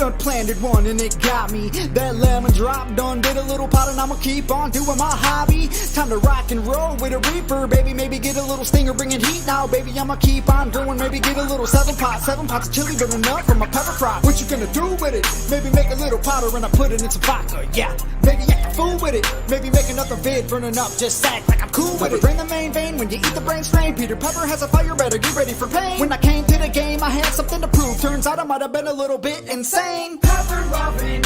done planted one and it got me. That lemon drop done did a little pot and I'ma keep on doing my hobby. Time to rock and roll with a reaper, baby. Maybe get a little stinger, bringing heat now, baby. I'ma keep on growing, maybe get a little 7 pots of chili, good enough for my pepper crop. What you gonna do with it? Maybe make a little powder and I put it in some vodka, yeah. Maybe act a fool with it. Maybe make another vid burning up, just act like I'm cool with it. Bring the main vein when you eat the brain strain. Peter Pepper has a fire, better get ready for pain. When I came to the game, I had something to prove. Turns out I might have been a little bit insane. Pepper loving,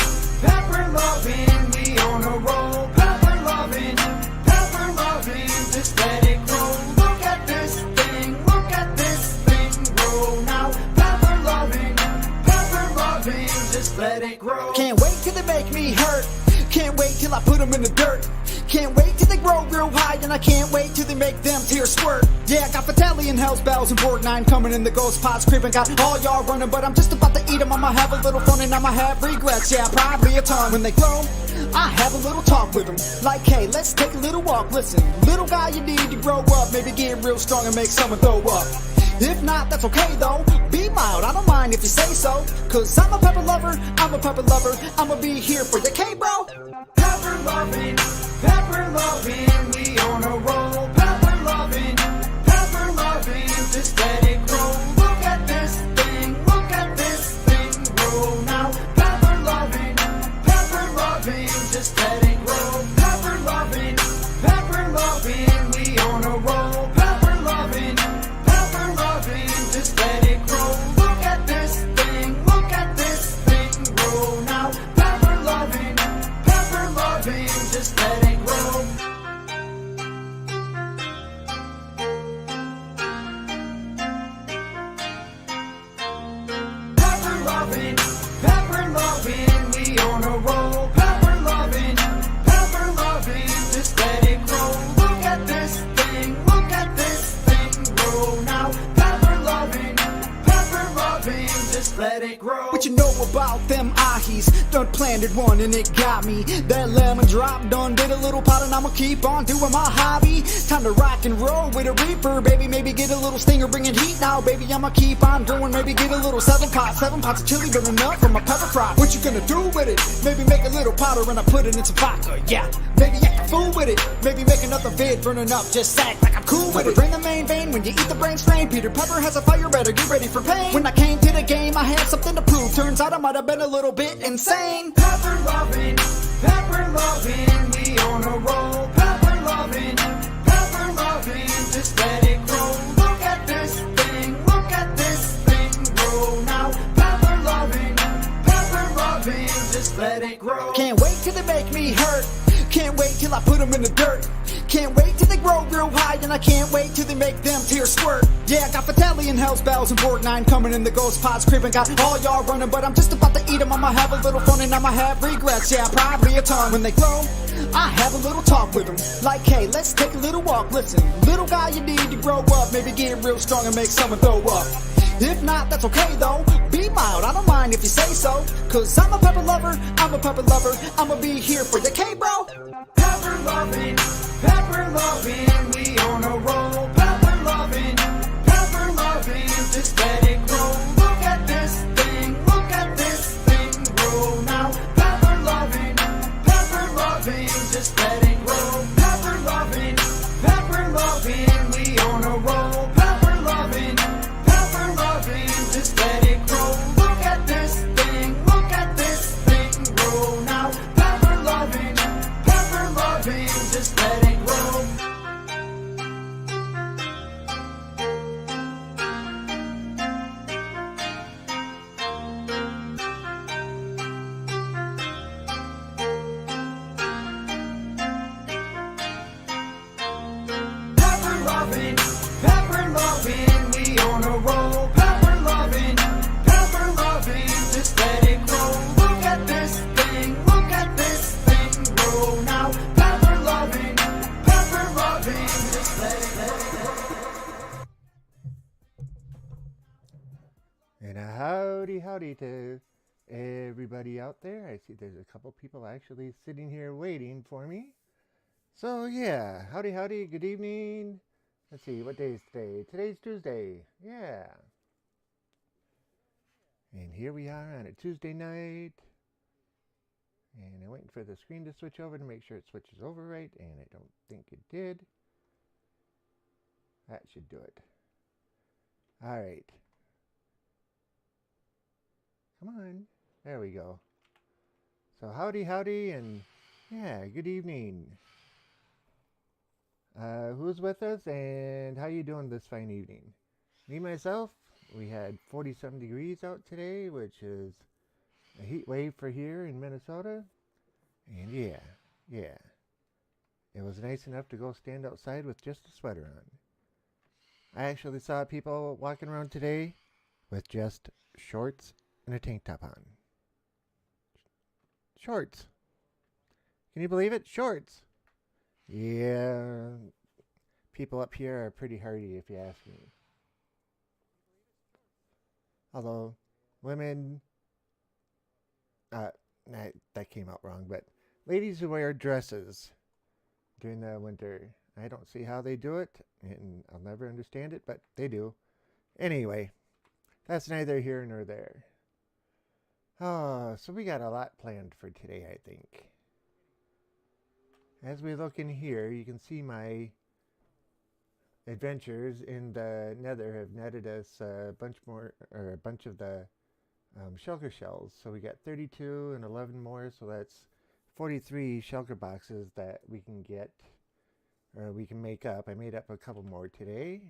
we on a roll. Pepper loving, just let it grow. Look at this thing grow now. Pepper loving, just let it grow. Can't wait till they make me hurt. Can't wait till I put them in the dirt. Can't wait till they grow real high, and I can't wait till they make them tears squirt. Yeah, I got Battalion, Hell's Bells, and Borgnine coming in the ghost pots creeping. Got all y'all running, but I'm just about to eat them. I'ma have a little fun and I'ma have regrets. Yeah, probably a ton. When they grow, I have a little talk with them. Like, hey, let's take a little walk. Listen, little guy, you need to grow up. Maybe get real strong and make someone throw up. If not, that's okay though. Be mild, I don't mind if you say so. Cause I'm a pepper lover, I'ma be here for you, K-bro. Pepper loving, we on a roll. Pepper loving, just let it grow. Look at this thing grow now. Pepper loving, just let it grow. Pepper loving, we on a roll. Pepper loving, just let it grow. Look at this thing grow now. Pepper loving, just let it grow. Pepper loving, we on a roll. Pepper loving, just let it grow. Look at this thing grow now. Pepper loving, just let it grow. What you know about them ahis? Done planted one and it got me. That lemon drop done did a little pot and I'ma keep on doing my hobby. Time to rock and roll with a reaper, baby. Maybe get a little stinger, bringing heat now, baby. I'ma keep on growing, maybe get a little 7 pots of chili, good enough for my pepper crop. What you gonna do with it? Maybe make a little powder and I put it in some vodka, yeah. Maybe act a fool with it. Maybe make another vid burning up, just act like I'm cool with it. Bring the main vein when you eat the brain strain. Peter Pepper has a fire, better get ready for pain. When I came to the game, I had something to prove. Turns out I might have been a little bit insane. Pepper loving, we on a roll. Pepper loving, just let it grow. Look at this thing grow now. Pepper loving, just let it grow. Can't wait till they make me hurt. Can't wait till I put them in the dirt. Can't wait till they grow real high, and I can't wait till they make them tears squirt. Yeah, I got Battalion, Hell's Bells, and Borgnine coming in the ghost pots creeping. Got all y'all running, but I'm just about to eat them. I'ma have a little fun and I'ma have regrets. Yeah, probably a ton. When they grow, I have a little talk with them. Like, hey, let's take a little walk. Listen, little guy, you need to grow up. Maybe get real strong and make someone throw up. If not, that's okay though. Be mild, I don't mind if you say so. Cause I'm a pepper lover, I'ma be here for you, K-bro. Pepper loving, we on a roll. Pepper loving, just let it grow. Look at this thing grow now. Pepper loving, just let it grow. Pepper loving, we on a roll. Pepper loving, just let it grow. Look at this thing grow now. Pepper loving, just let it grow. Pepper loving, we on a roll. Pepper loving, just let it grow. Look at this thing grow now. Pepper loving, just let it grow. And a howdy to everybody out there. I see there's a couple people actually sitting here waiting for me. So yeah, howdy, good evening. Let's see, what day is today? Today's Tuesday. Yeah. And here we are on a Tuesday night. And I'm waiting for the screen to switch over to make sure it switches over right. And I don't think it did. That should do it. All right. Come on. There we go. So howdy, howdy, and yeah, good evening. Who's with us and how you doing this fine evening? Me, myself, we had 47 degrees out today, which is a heat wave for here in Minnesota. And yeah, it was nice enough to go stand outside with just a sweater on. I actually saw people walking around today with just shorts and a tank top on. Shorts. Can you believe it? Shorts. Yeah, people up here are pretty hardy if you ask me. Although, women, that came out wrong, but ladies who wear dresses during the winter, I don't see how they do it, and I'll never understand it, but they do. Anyway, that's neither here nor there. Oh, so we got a lot planned for today, I think. As we look in here, you can see my adventures in the nether have netted us a bunch of the shulker shells. So we got 32 and 11 more, so that's 43 shulker boxes that we can get, or we can make up. I made up a couple more today.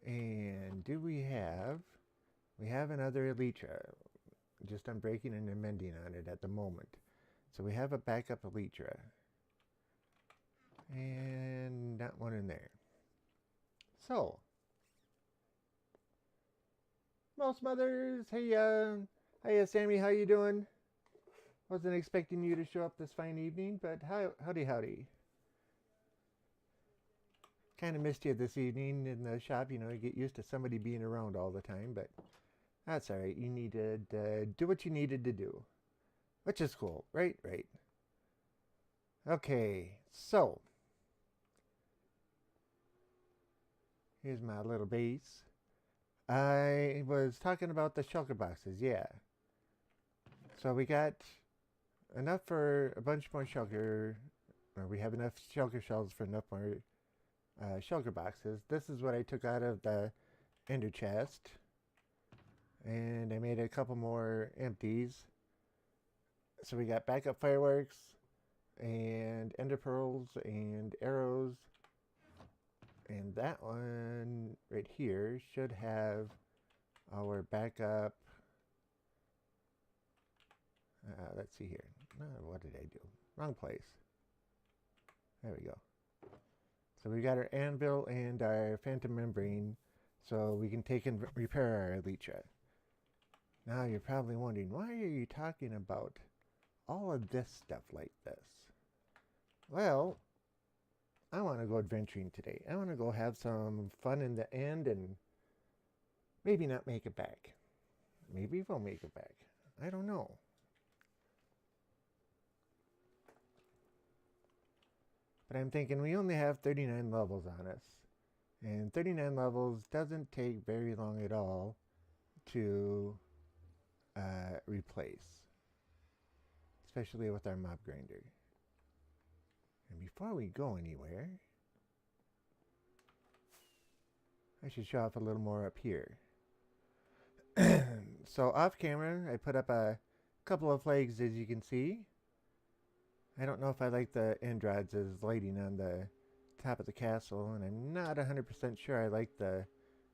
And we have another elytra. Just unbreaking and amending on it at the moment. So we have a backup elytra. And not one in there. So, Mouse Mothers, hey, Sammy, how you doing? Wasn't expecting you to show up this fine evening, but howdy. Kind of missed you this evening in the shop. You know, you get used to somebody being around all the time, but that's all right. You needed to do what you needed to do, which is cool, right? Okay, so here's my little base. I was talking about the shulker boxes, yeah. So we got enough for a bunch more shulker, or we have enough shulker shells for enough more shulker boxes. This is what I took out of the ender chest. And I made a couple more empties. So we got backup fireworks and ender pearls and arrows. And that one right here should have our backup. Let's see here. What did I do? Wrong place. There we go. So we got our anvil and our phantom membrane, so we can take and repair our elytra. Now you're probably wondering, why are you talking about all of this stuff like this? Well, I want to go adventuring today. I want to go have some fun in the end and maybe not make it back. Maybe we'll make it back. I don't know. But I'm thinking we only have 39 levels on us. And 39 levels doesn't take very long at all to replace. Especially with our mob grinder. And before we go anywhere, I should show off a little more up here. So off camera, I put up a couple of flags, as you can see. I don't know if I like the end rods as lighting on the top of the castle, and I'm not 100% sure I like the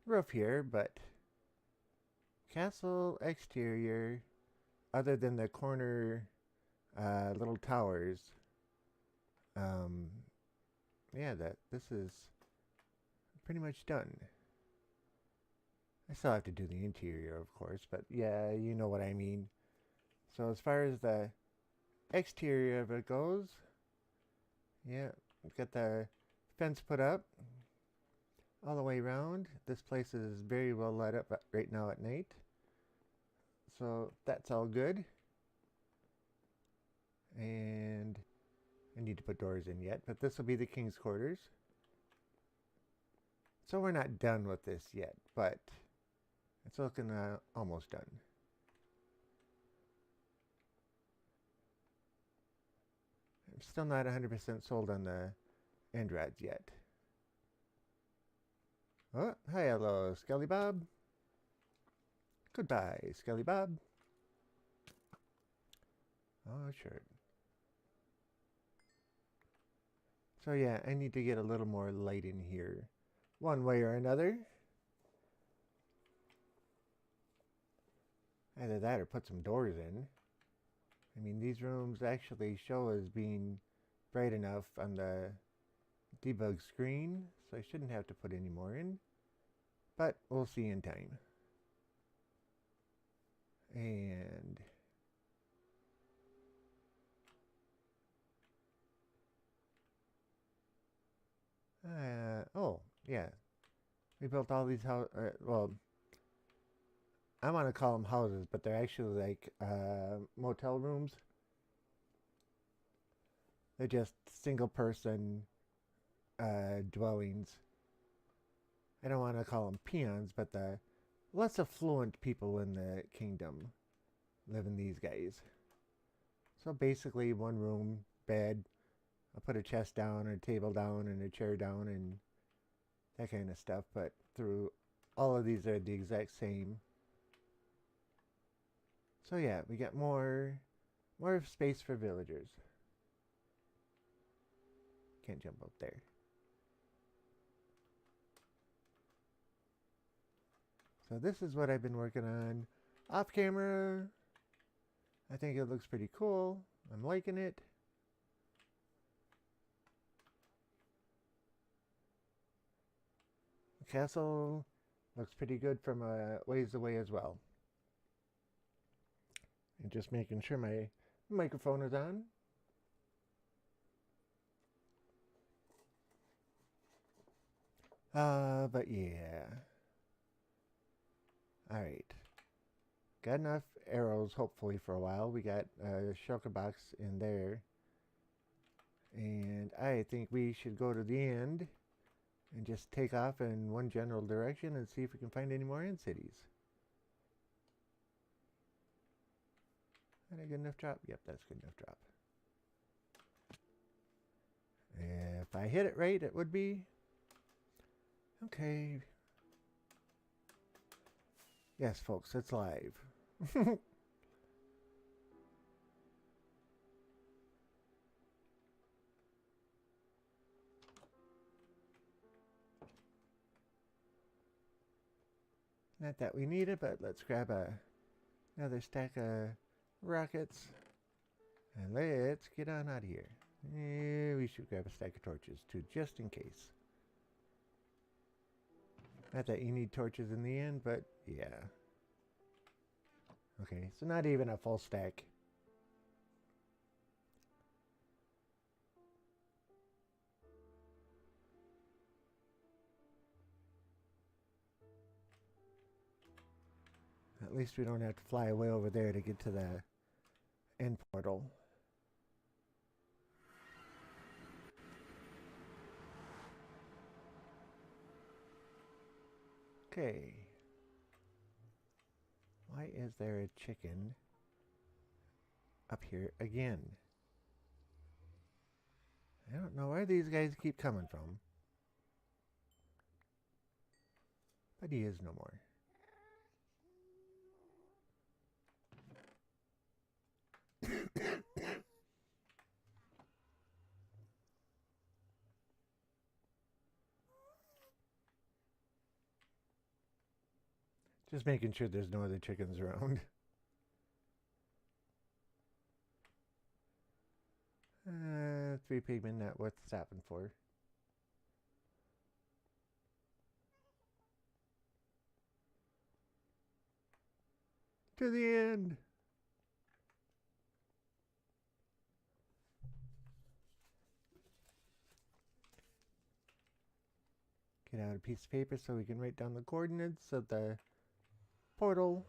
roof here, but castle exterior, other than the corner little towers, yeah, this is pretty much done. I still have to do the interior, of course, but yeah, you know what I mean. So as far as the exterior of it goes, yeah, we've got the fence put up all the way around. This place is very well lit up right now at night, so that's all good. And I need to put doors in yet, but this will be the king's quarters. So we're not done with this yet, but It's looking almost done. I'm still not 100% sold on the end rods yet. Oh, hi, hello, Skelly Bob. Goodbye, Skelly Bob. Oh, sure. So yeah, I need to get a little more light in here, one way or another. Either that or put some doors in. I mean, these rooms actually show as being bright enough on the debug screen, so I shouldn't have to put any more in. But we'll see in time. And oh yeah, we built all these houses. Well, I want to call them houses, but they're actually like motel rooms. They're just single person dwellings. I don't want to call them peons, but the less affluent people in the kingdom live in these guys. So basically, one room, bed. I'll put a chest down, a table down, and a chair down, and that kind of stuff. But through all of these are the exact same. So yeah, we got more space for villagers. Can't jump up there. So this is what I've been working on off camera. I think it looks pretty cool. I'm liking it. The castle looks pretty good from a ways away as well. And just making sure my microphone is on. But yeah. Alright. Got enough arrows, hopefully, for a while. We got a shulker box in there. And I think we should go to the end and just take off in one general direction and see if we can find any more end cities. Is that a good enough drop? Yep, that's a good enough drop. If I hit it right, it would be. Okay. Yes, folks, it's live. Not that we need it, but let's grab another stack of rockets. And let's get on out of here. We should grab a stack of torches too, just in case. Not that you need torches in the end, but yeah. Okay, so not even a full stack. At least we don't have to fly away over there to get to the end portal. Okay. Why is there a chicken up here again? I don't know where these guys keep coming from. But he is no more. Just making sure there's no other chickens around. 3 pigmen, not worth stopping for. To the end. Get out a piece of paper so we can write down the coordinates of the portal.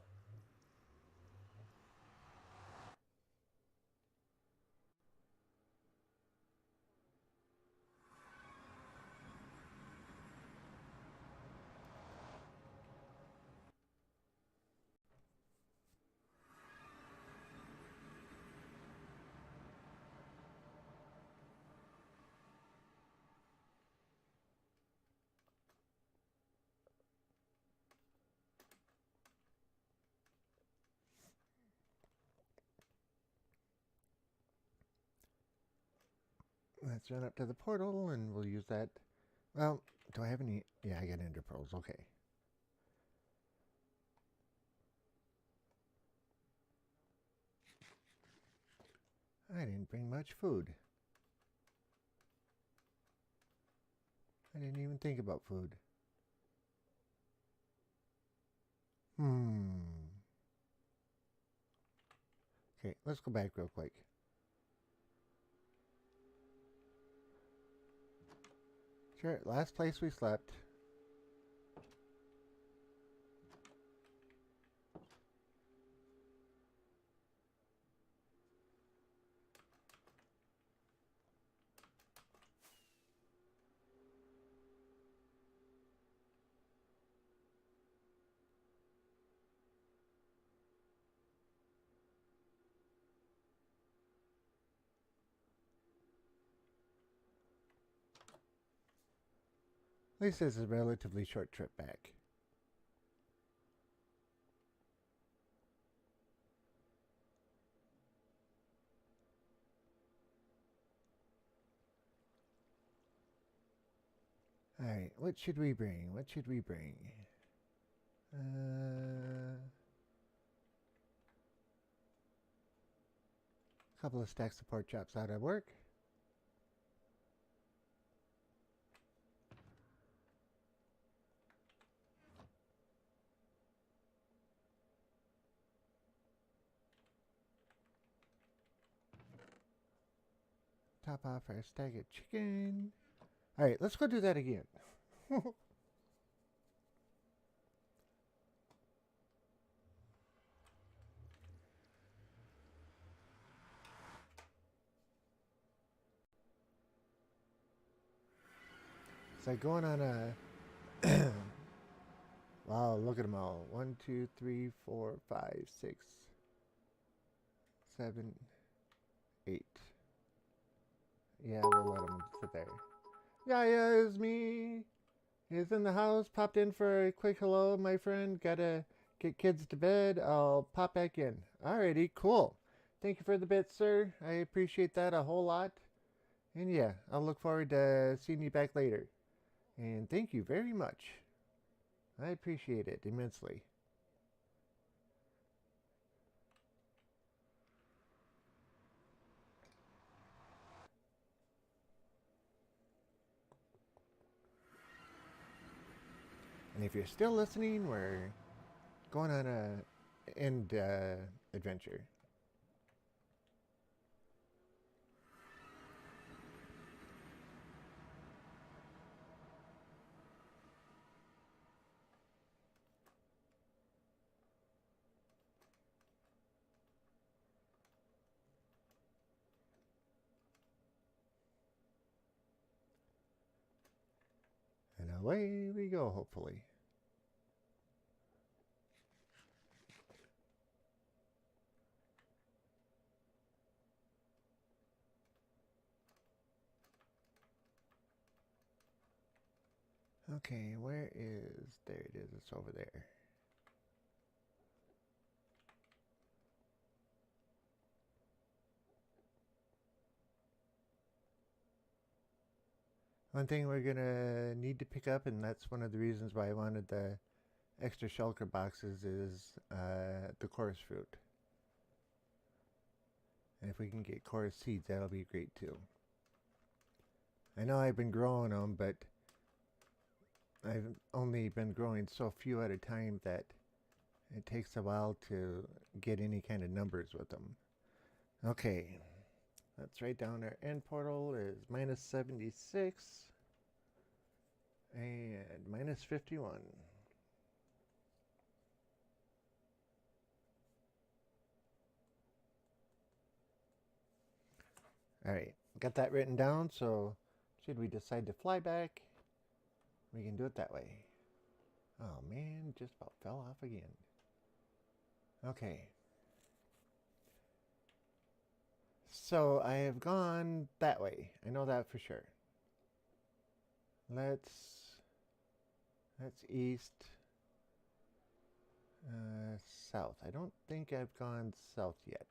Let's run up to the portal and we'll use that. Well, do I have any? Yeah, I got ender pearls. Okay. I didn't bring much food. I didn't even think about food. Okay, let's go back real quick. Sure, last place we slept. At least this is a relatively short trip back. Alright, what should we bring? What should we bring? A couple of stacks of pork chops out of work. Top off our stack of chicken. Alright, let's go do that again. It's like going on a... Wow, look at them all. 1, 2, 3, 4, 5, 6, 7, 8. Yeah, we'll let them sit there. Yeah, it's me. He's in the house. Popped in for a quick hello, my friend. Gotta get kids to bed. I'll pop back in. Alrighty, cool. Thank you for the bit, sir. I appreciate that a whole lot. And yeah, I'll look forward to seeing you back later. And thank you very much. I appreciate it immensely. And if you're still listening, we're going on a end adventure. And away we go, hopefully. Okay, where is... There it is. It's over there. One thing we're going to need to pick up, and that's one of the reasons why I wanted the extra shulker boxes, is the chorus fruit. And if we can get chorus seeds, that'll be great too. I know I've been growing them, but I've only been growing so few at a time that it takes a while to get any kind of numbers with them. Okay, let's write down our end portal is minus 76 and minus 51. Alright, got that written down, so should we decide to fly back, we can do it that way. Oh man, just about fell off again. Okay. So I have gone that way. I know that for sure. That's east. South. I don't think I've gone south yet.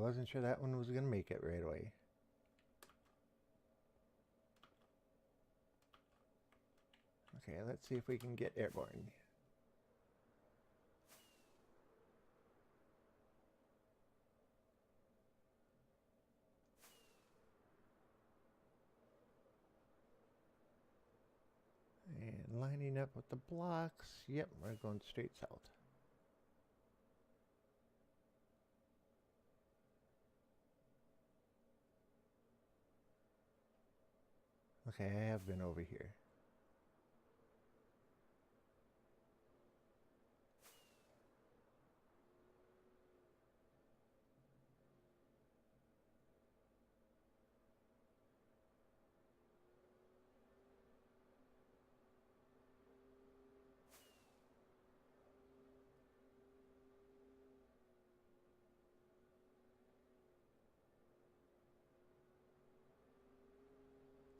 wasn't sure that one was going to make it right away. Okay, let's see if we can get airborne. And lining up with the blocks. Yep, we're going straight south. Okay, I have been over here.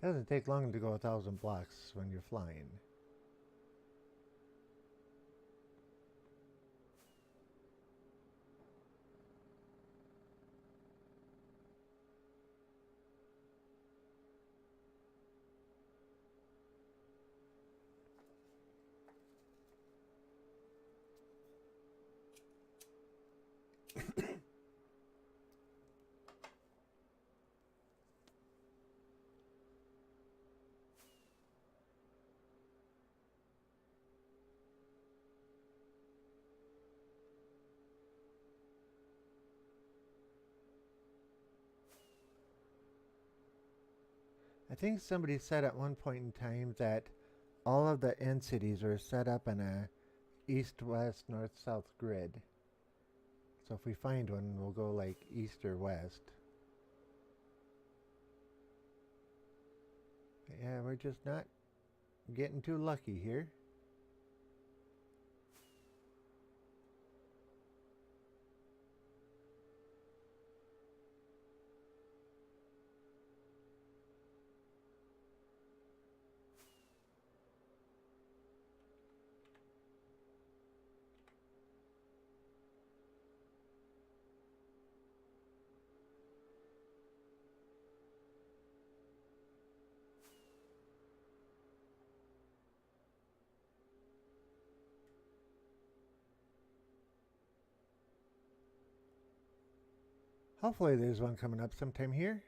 Doesn't take long to go 1,000 blocks when you're flying. I think somebody said at one point in time that all of the end cities are set up in a east, west, north, south grid. So if we find one, we'll go like east or west. Yeah, we're just not getting too lucky here. Hopefully there's one coming up sometime here.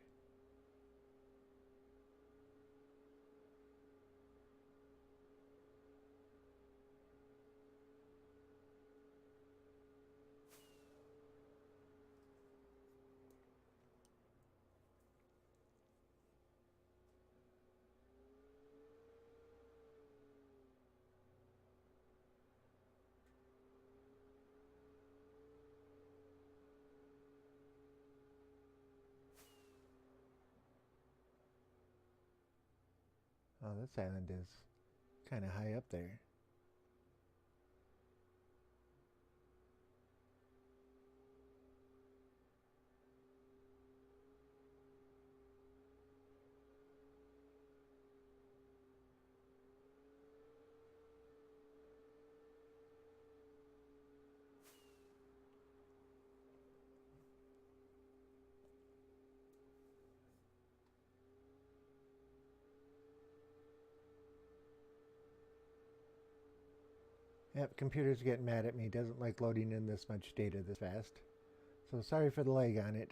Oh, this island is kind of high up there. Yep, computer's getting mad at me. Doesn't like loading in this much data this fast. So sorry for the lag on it.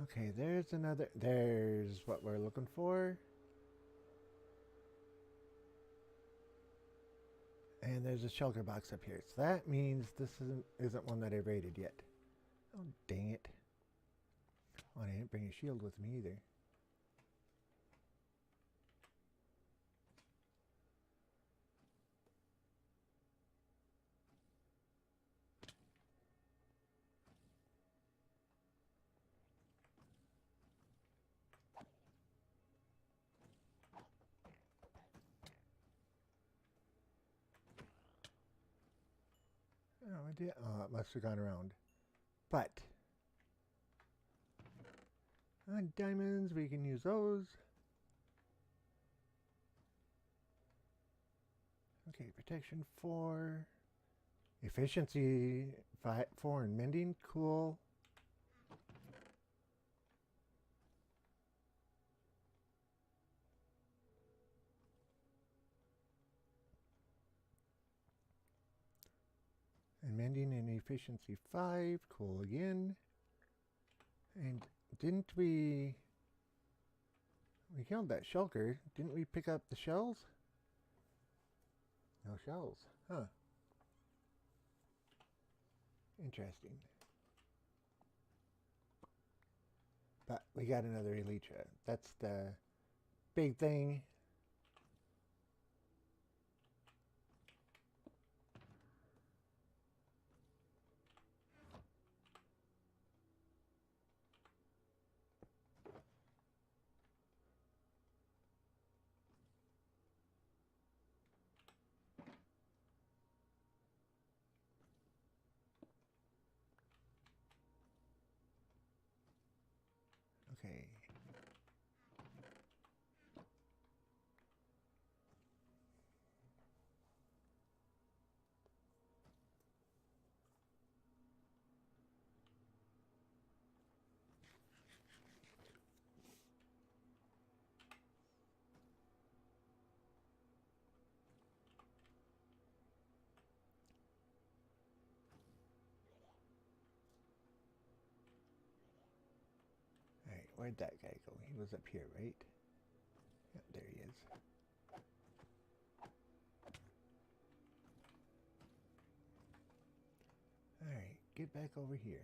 Okay, there's what we're looking for. And there's a shelter box up here. So that means this isn't one that I rated yet. Oh, dang it. Oh, I didn't bring a shield with me either. I did. Oh, it must have gone around. But diamonds, we can use those. Okay, protection 4. Efficiency 4 and mending. Cool. And mending and efficiency 5. Cool again. And didn't we killed that shulker. Didn't we pick up the shells? No shells. Huh. Interesting. But we got another elytra. That's the big thing. Okay. Alright, where'd that guy go? He was up here, right? Yep, there he is. Alright, get back over here.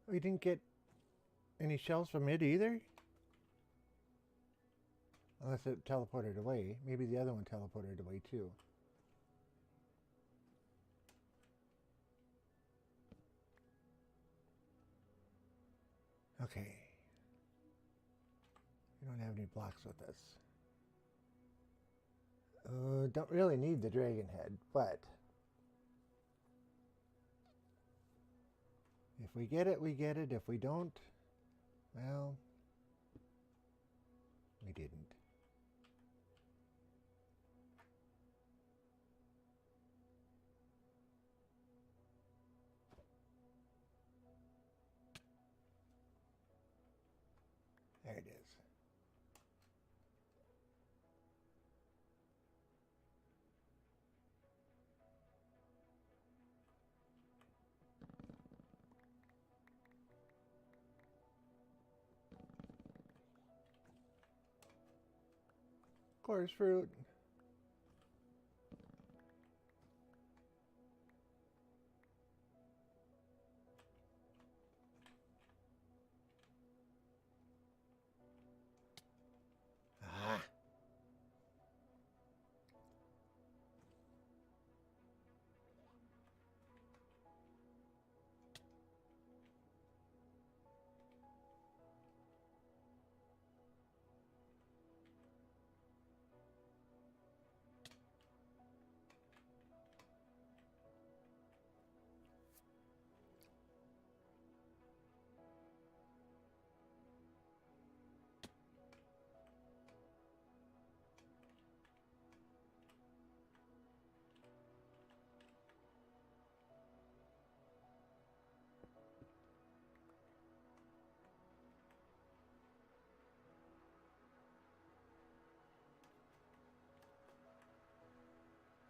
We didn't get any shells from it either? Unless it teleported away. Maybe the other one teleported away too. Okay. We don't have any blocks with us. Don't really need the dragon head, but if we get it, we get it. If we don't, well, we didn't. There it is. Course fruit. Ah.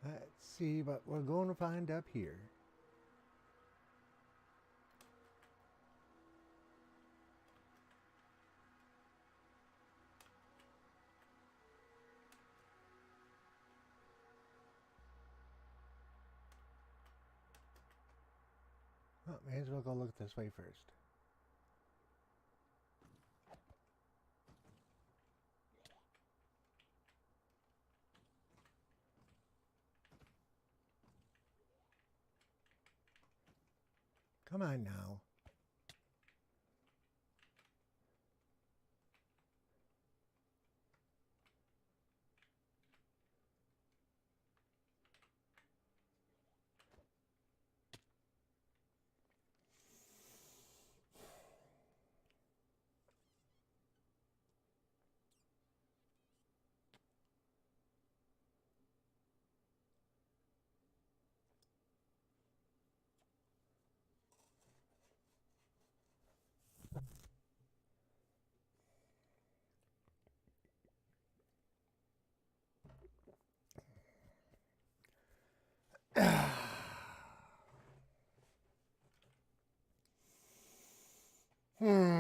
Let's see what we're going to find up here. Well, may as well go look this way first. Come on now. Hmm.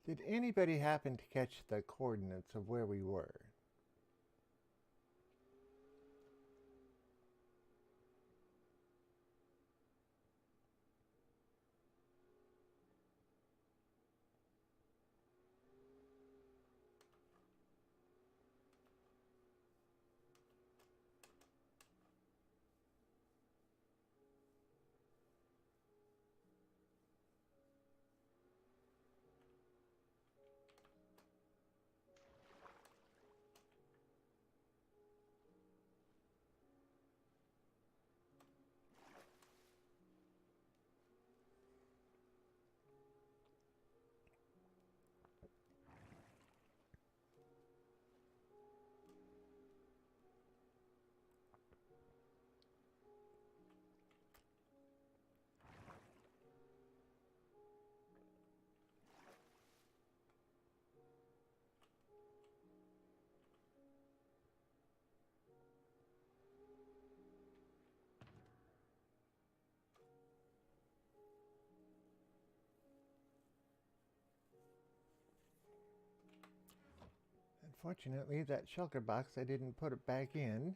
Did anybody happen to catch the coordinates of where we were? Unfortunately, that shulker box, I didn't put it back in.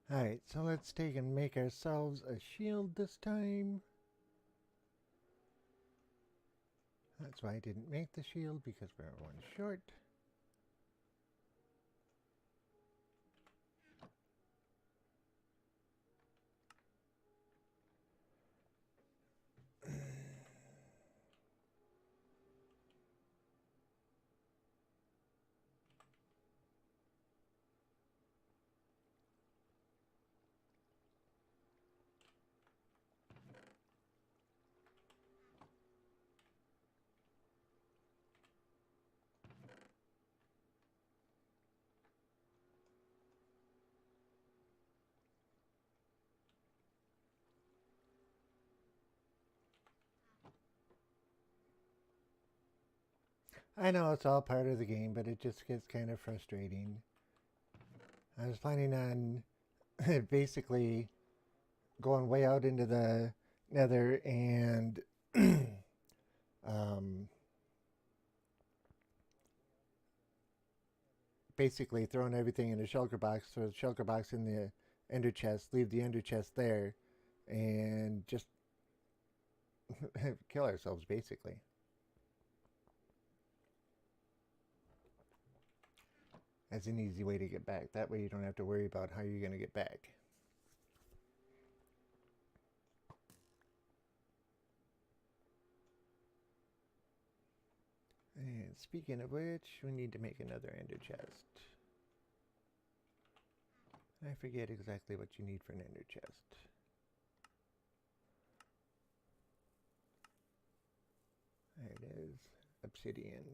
Alright, so let's take and make ourselves a shield this time. That's why I didn't make the shield, because we're one short. I know it's all part of the game, but it just gets kind of frustrating. I was planning on basically going way out into the nether and um, basically throwing everything in a shulker box, throw the shulker box in the ender chest, leave the ender chest there, and just kill ourselves basically. That's an easy way to get back. That way you don't have to worry about how you're going to get back. And speaking of which, we need to make another ender chest. I forget exactly what you need for an ender chest. There it is. Obsidian.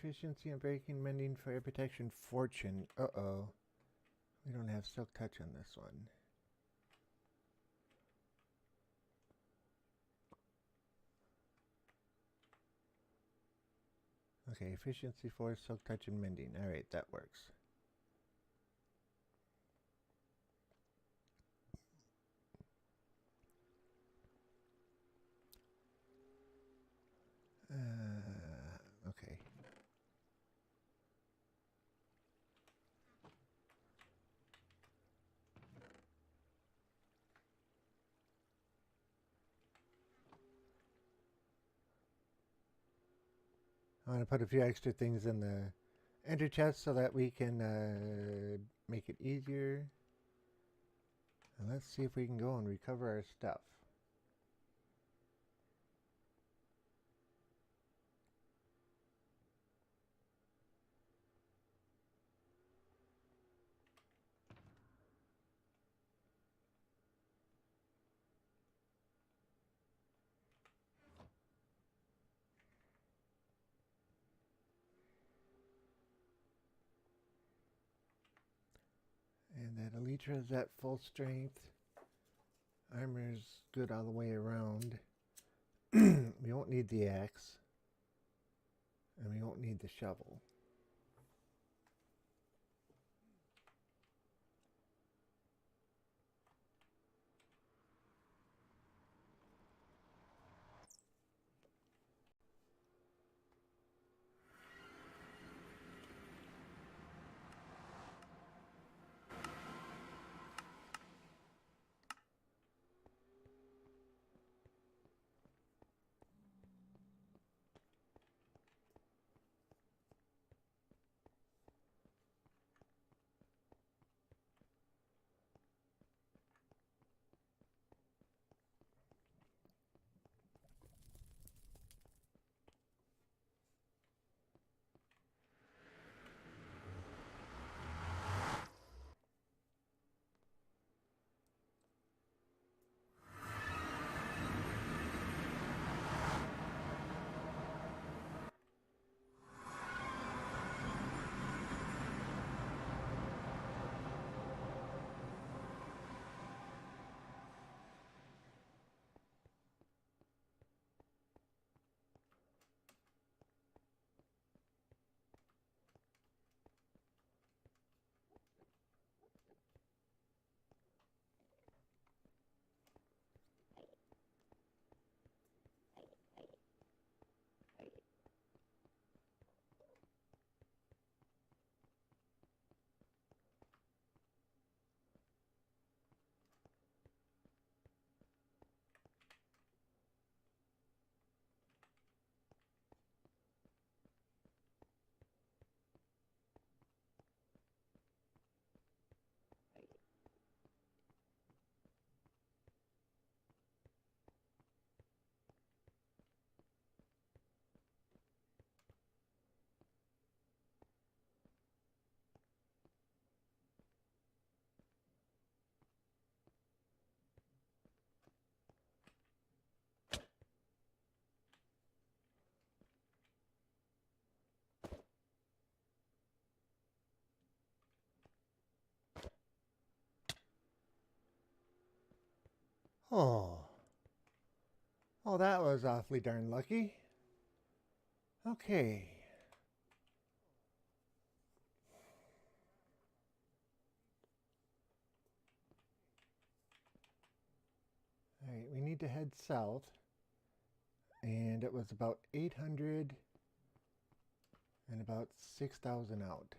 Efficiency and breaking, mending, fire protection, fortune. Uh-oh. We don't have silk touch on this one. Okay, efficiency 4, silk touch, and mending. Alright, that works. Okay. I want to put a few extra things in the ender chest so that we can make it easier. And let's see if we can go and recover our stuff. And that Elytra is at full strength. Armor's good all the way around. We won't need the axe. And we won't need the shovel. Oh. Oh, that was awfully darn lucky. Okay. Alright, we need to head south. And it was about 800 and about 6,000 out.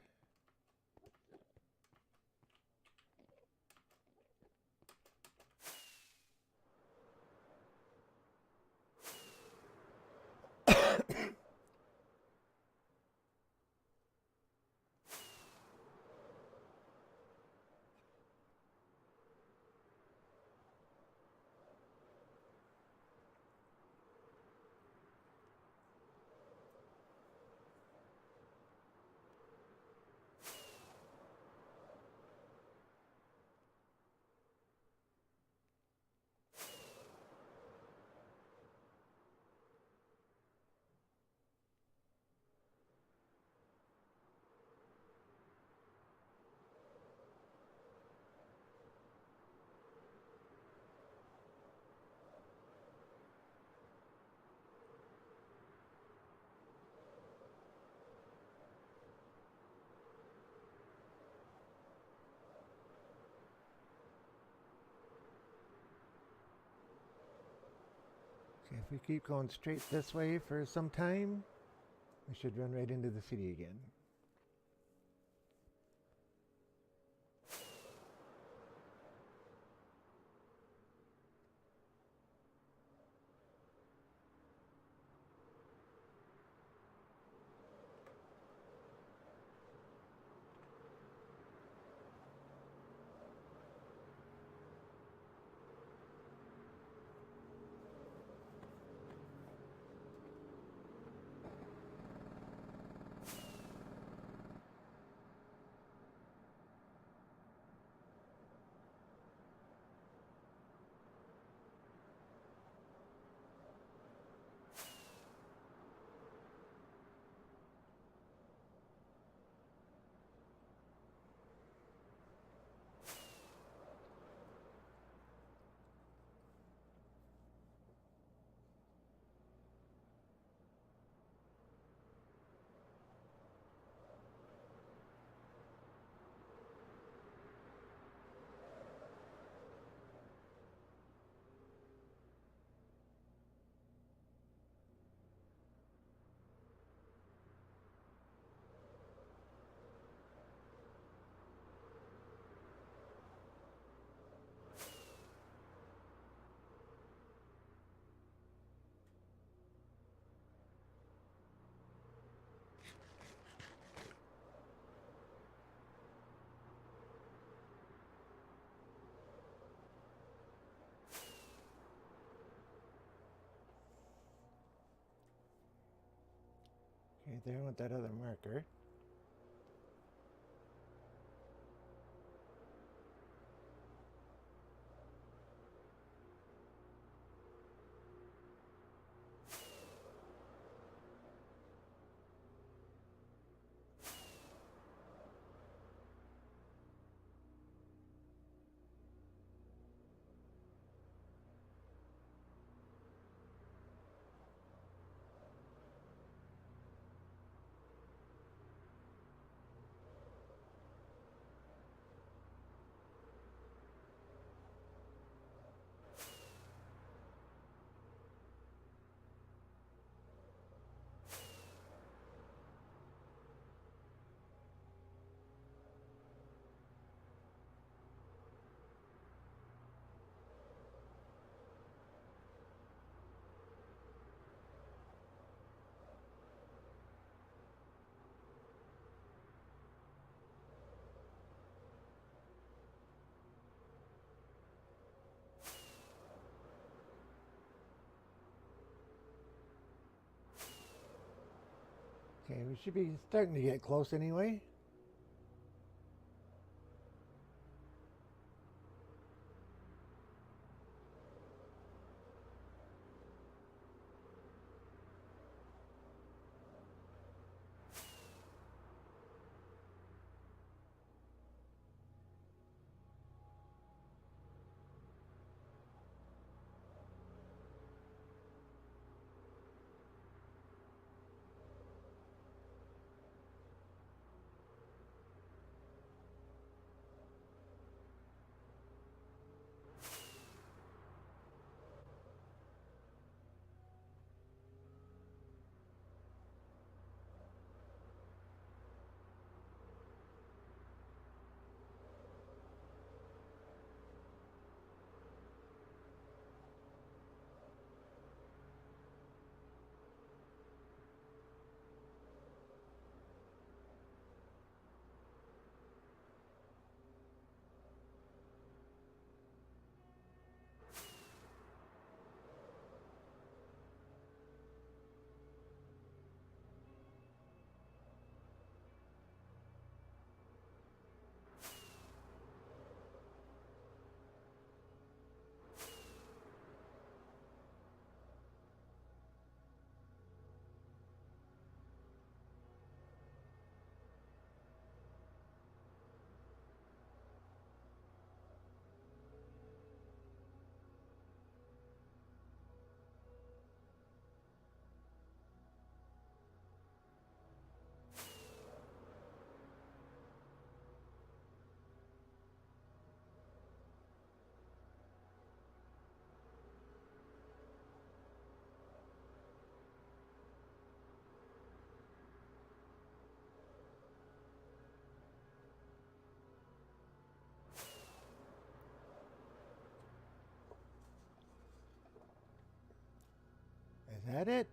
Okay, if we keep going straight this way for some time, we should run right into the city again. Okay, there with that other marker. Okay, we should be starting to get close anyway. that it?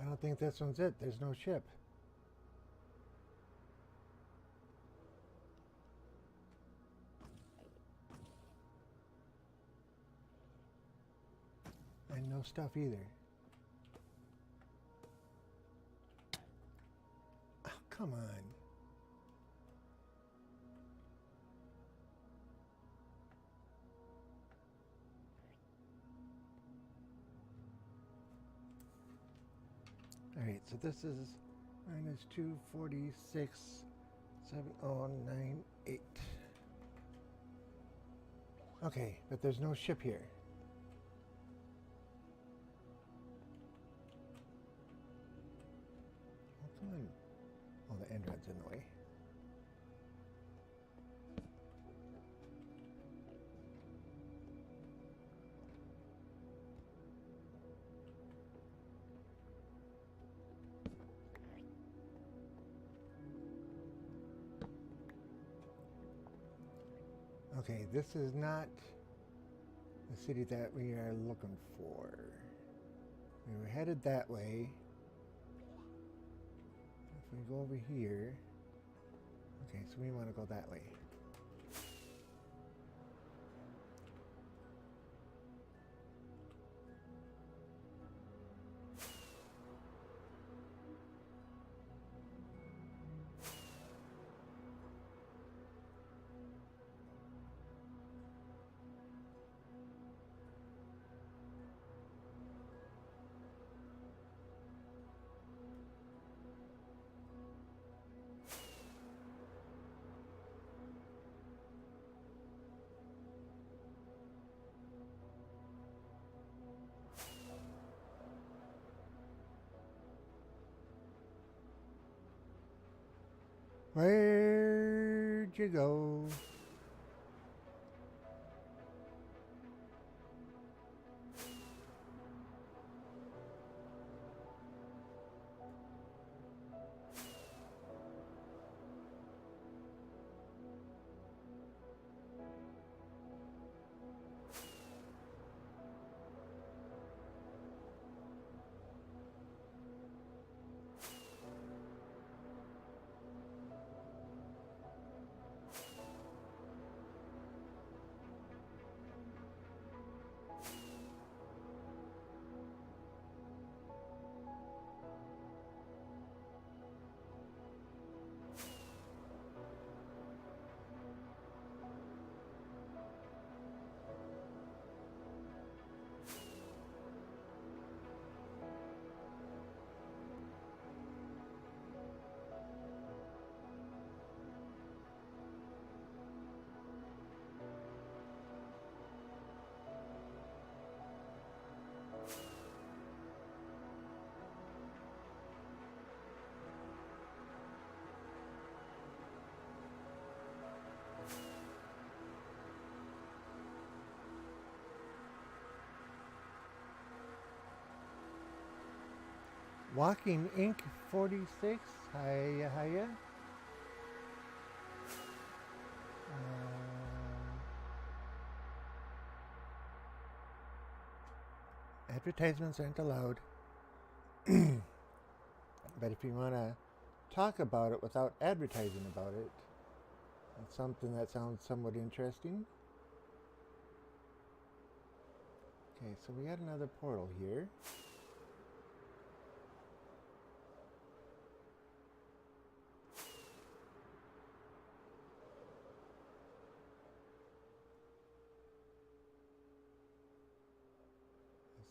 I don't think this one's it. There's no ship. And no stuff either. Oh, come on. Alright, so this is minus 246, 7098. Okay, but there's no ship here. Oh, come on. Oh, the end rod's in the way. Okay, this is not the city that we are looking for. We were headed that way. If we go over here... Okay, so we want to go that way. Where'd you go? Walking Ink 46. Hiya, hiya. Advertisements aren't allowed. But if you want to talk about it without advertising about it, that's something that sounds somewhat interesting. Okay, so we got another portal here.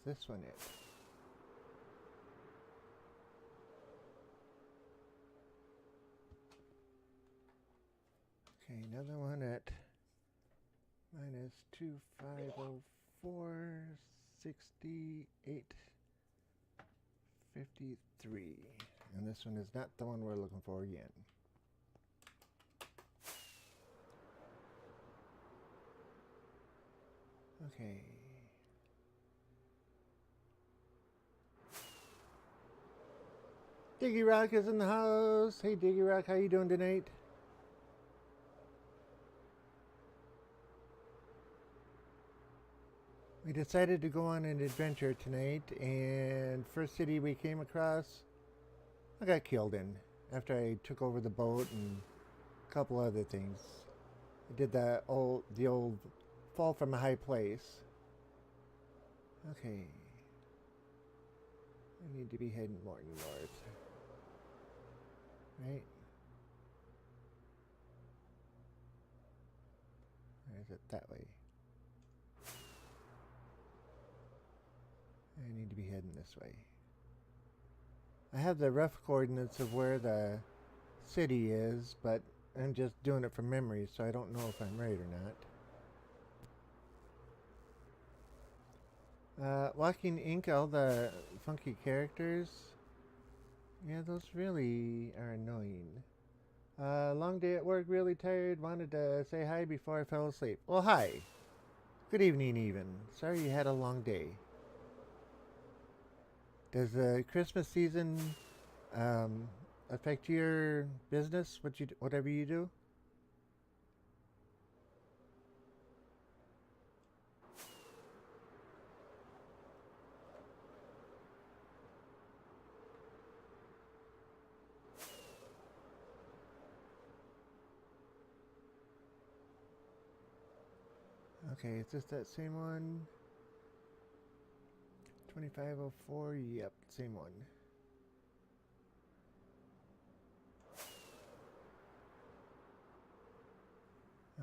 Is this one it? Okay, another one at minus 2504, 68, 53. And this one is not the one we're looking for again. Okay. Diggy Rock is in the house. Hey Diggy Rock, how you doing tonight? We decided to go on an adventure tonight, and first city we came across, I got killed in after I took over the boat and a couple other things. I did the old fall from a high place. Okay. I need to be heading more north. Right? Or is it that way? I need to be heading this way. I have the rough coordinates of where the city is, but I'm just doing it from memory, so I don't know if I'm right or not. Walking Ink, all the funky characters. Yeah, those really are annoying. Long day at work, really tired. Wanted to say hi before I fell asleep. Well, hi. Good evening, even. Sorry you had a long day. Does the Christmas season affect your business? Whatever you do? Okay, is this that same one? 2504, yep, same one.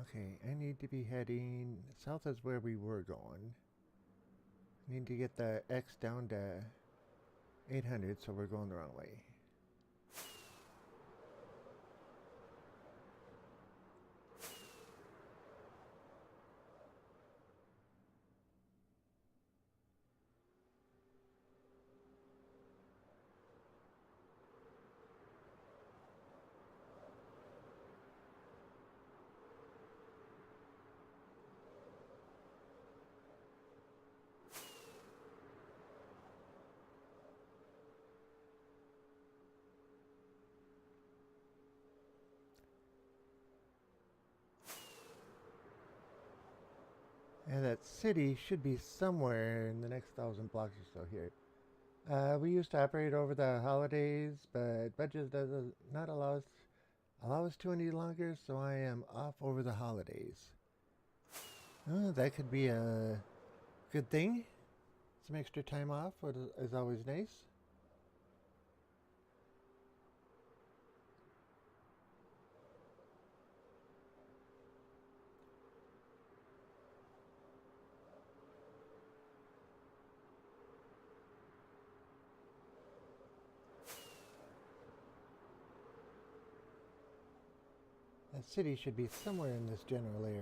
Okay, I need to be heading south is where we were going. I need to get the X down to 800, so we're going the wrong way. And that city should be somewhere in the next 1,000 blocks or so here. We used to operate over the holidays, but budget does not allow us to any longer, so I am off over the holidays. Oh, that could be a good thing. Some extra time off is always nice. That city should be somewhere in this general area.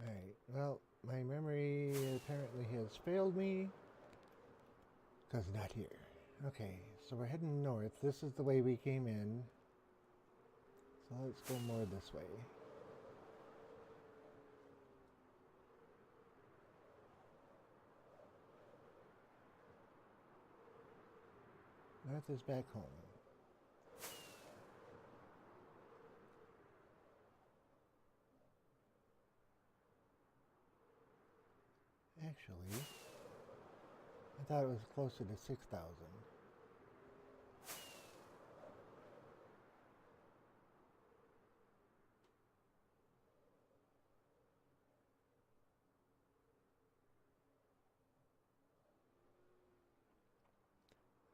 Alright, well, my memory apparently has failed me. Because not here. Okay, so we're heading north. This is the way we came in. So let's go more this way. North is back home. Actually, I thought it was closer to 6,000.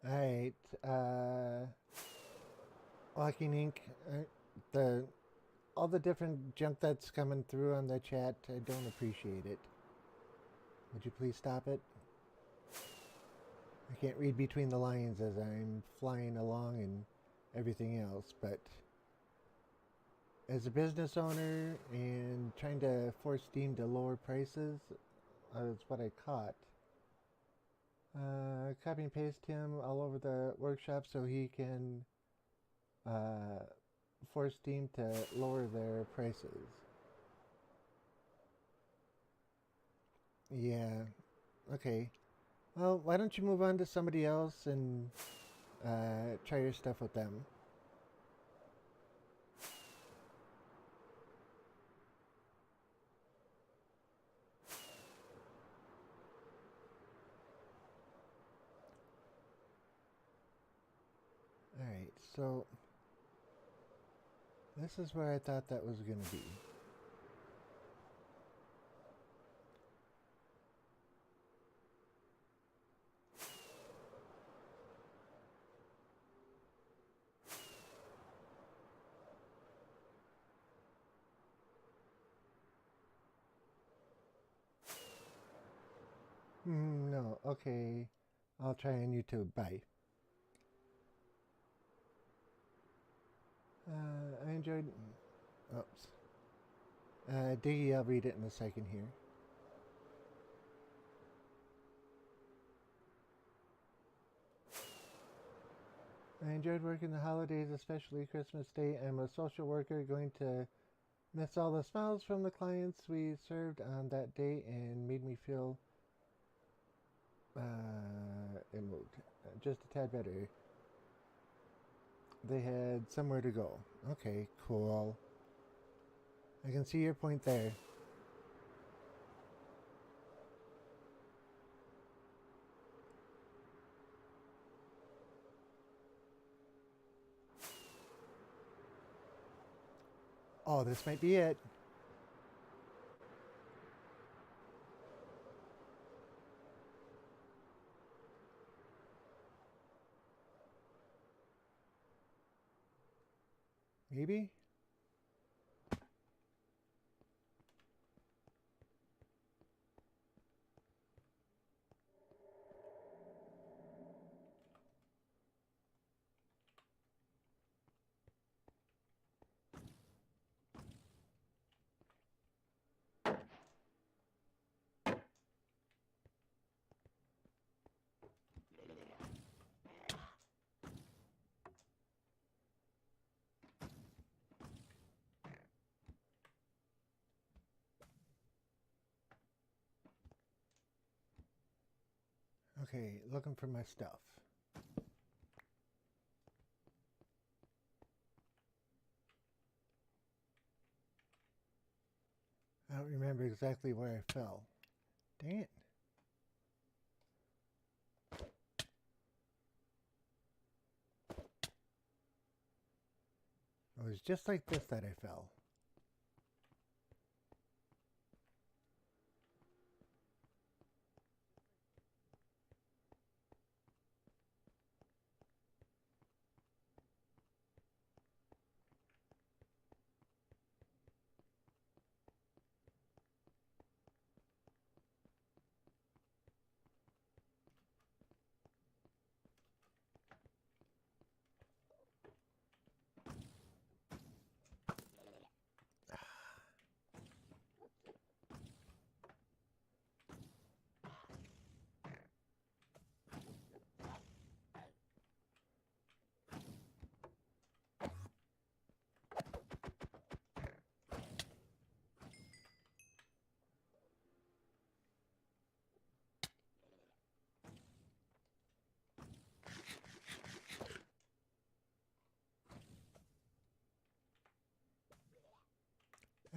Alright, Walking Ink, all the different junk that's coming through on the chat, I don't appreciate it. Would you please stop it? I can't read between the lines as I'm flying along and everything else, but as a business owner and trying to force Steam to lower prices, that's what I caught. copy and paste him all over the workshop so he can force Steam to lower their prices. Yeah, okay. Well, why don't you move on to somebody else and try your stuff with them? Alright, so this is where I thought that was going to be. No, okay. I'll try on YouTube. Bye. I enjoyed... Oops. Diggy, I'll read it in a second here. I enjoyed working the holidays, especially Christmas Day. I'm a social worker going to miss all the smiles from the clients we served on that day and made me feel it moved just a tad better. They had somewhere to go. Okay, cool. I can see your point there. Oh, this might be it. Maybe? Okay, looking for my stuff. I don't remember exactly where I fell. Dang it. It was just like this that I fell.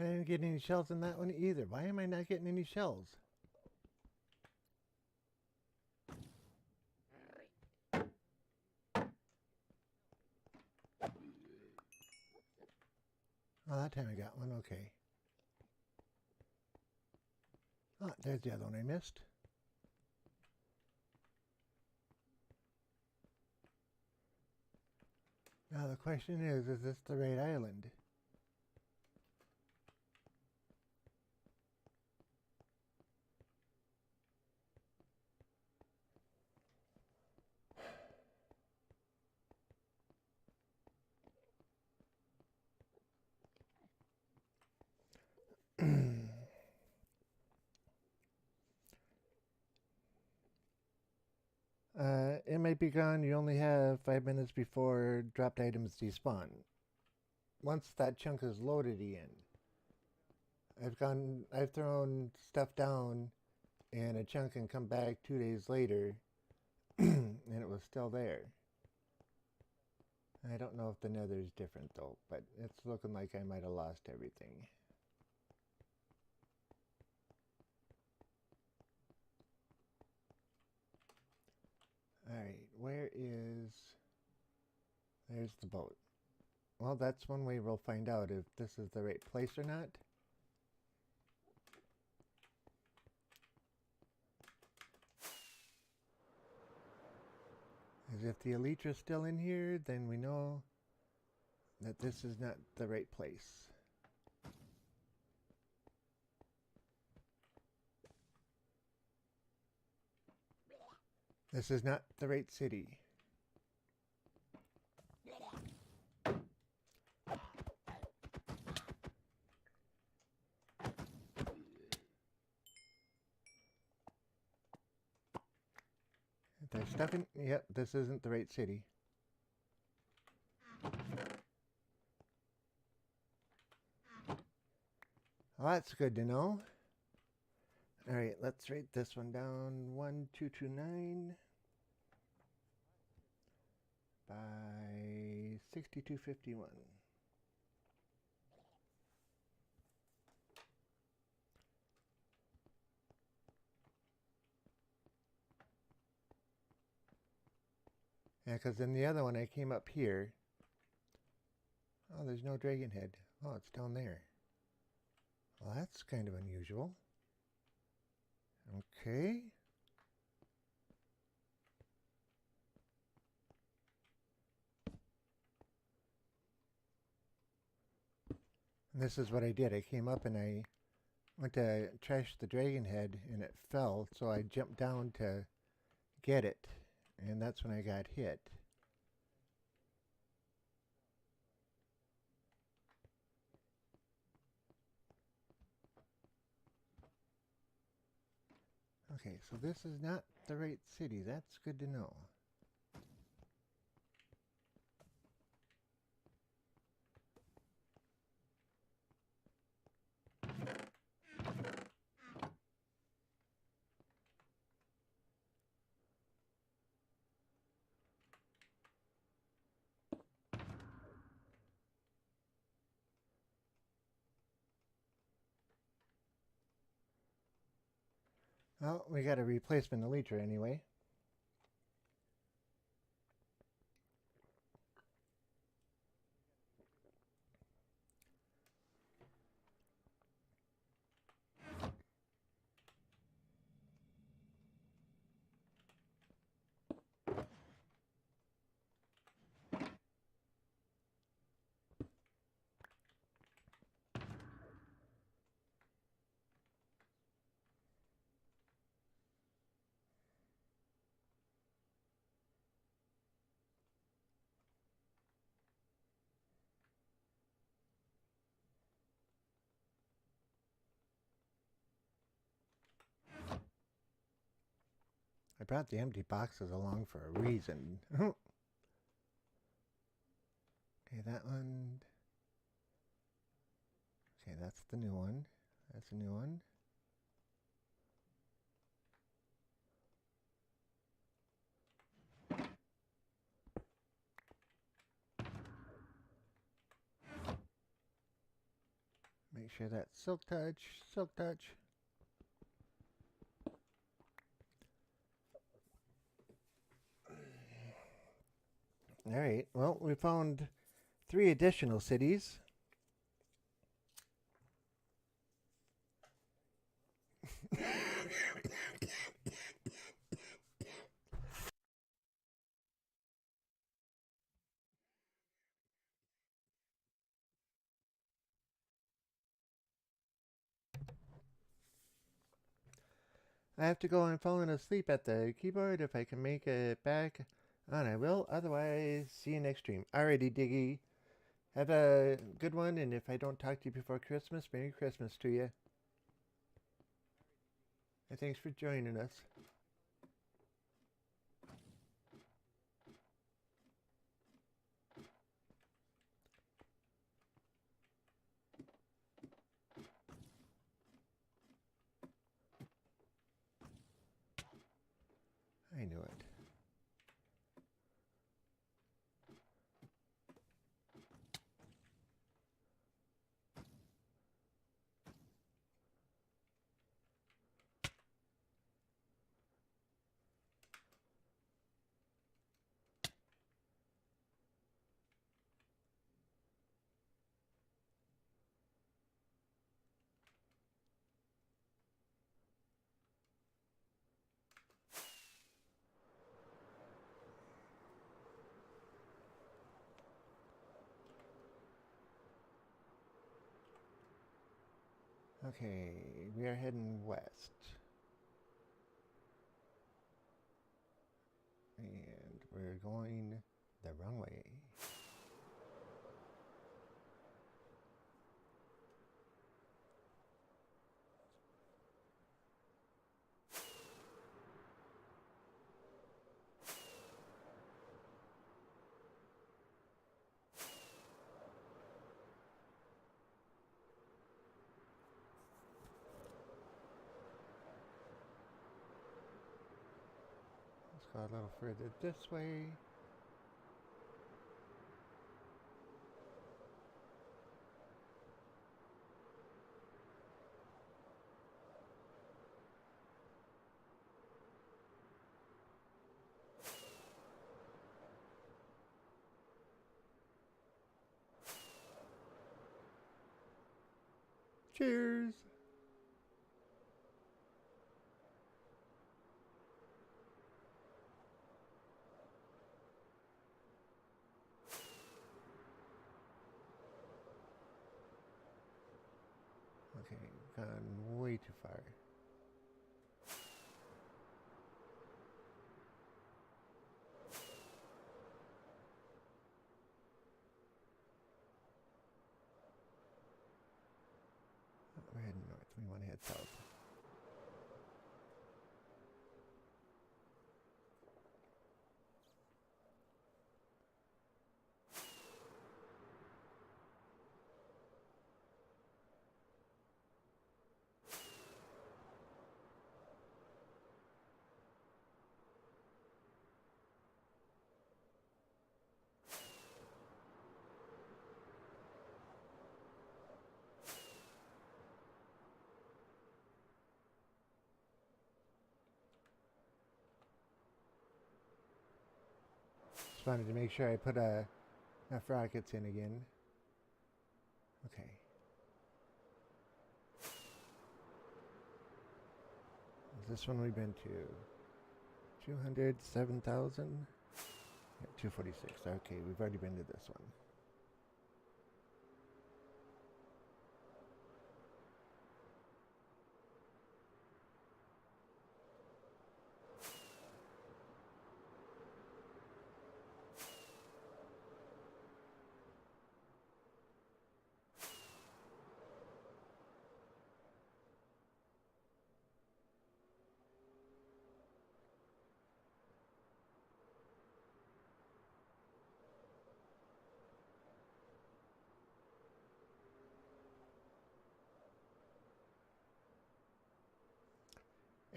I didn't get any shells in that one either. Why am I not getting any shells? Oh, that time I got one. Okay. Ah, there's the other one I missed. Now the question is this the right island? it might be gone. You only have 5 minutes before dropped items despawn. Once that chunk is loaded in, I've thrown stuff down and a chunk can come back 2 days later and it was still there. I don't know if the nether is different though, but it's looking like I might have lost everything. Alright, there's the boat. Well, that's one way we'll find out if this is the right place or not. As if the elytra's still in here, then we know that this is not the right place. This is not the right city. There's stuff in... Yep, this isn't the right city. Well, that's good to know. Alright, let's write this one down. 1229 by 6251. Yeah, because in the other one I came up here. Oh, there's no dragon head. Oh, it's down there. Well, that's kind of unusual. Okay. And this is what I did. I came up and I went to trash the dragon head and it fell, so I jumped down to get it. And that's when I got hit. Okay, so this is not the right city. That's good to know. Well, we got a replacement elytra anyway. I brought the empty boxes along for a reason. Okay, that one. Okay, that's the new one. That's a new one. Make sure that's silk touch, silk touch. Alright, well, we found 3 additional cities. I have to go. I'm falling asleep at the keyboard. If I can make it back on, I will. Otherwise, see you next stream. Alrighty, Diggy. Have a good one, and if I don't talk to you before Christmas, Merry Christmas to you. And thanks for joining us. Okay, we are heading west. And we're going the wrong way. Let's go a little further this way. Cheers! Okay, gone way too far. We're heading north. We want to head south. Just wanted to make sure I put enough rockets in again. Okay. This one we've been to 207,000. Yeah, 246. Okay, we've already been to this one.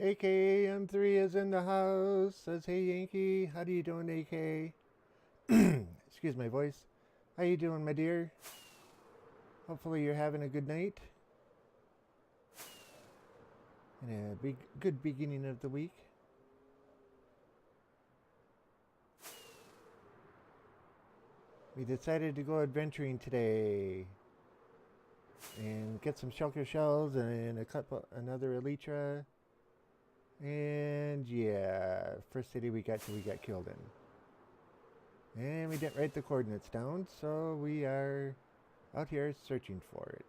AKM3 is in the house. Says, hey Yankee, how do you doing, AK? Excuse my voice. How you doing, my dear? Hopefully you're having a good night. And a good beginning of the week. We decided to go adventuring today. And get some shulker shells and another elytra. And yeah, first city we got killed in. And we didn't write the coordinates down, so we are out here searching for it.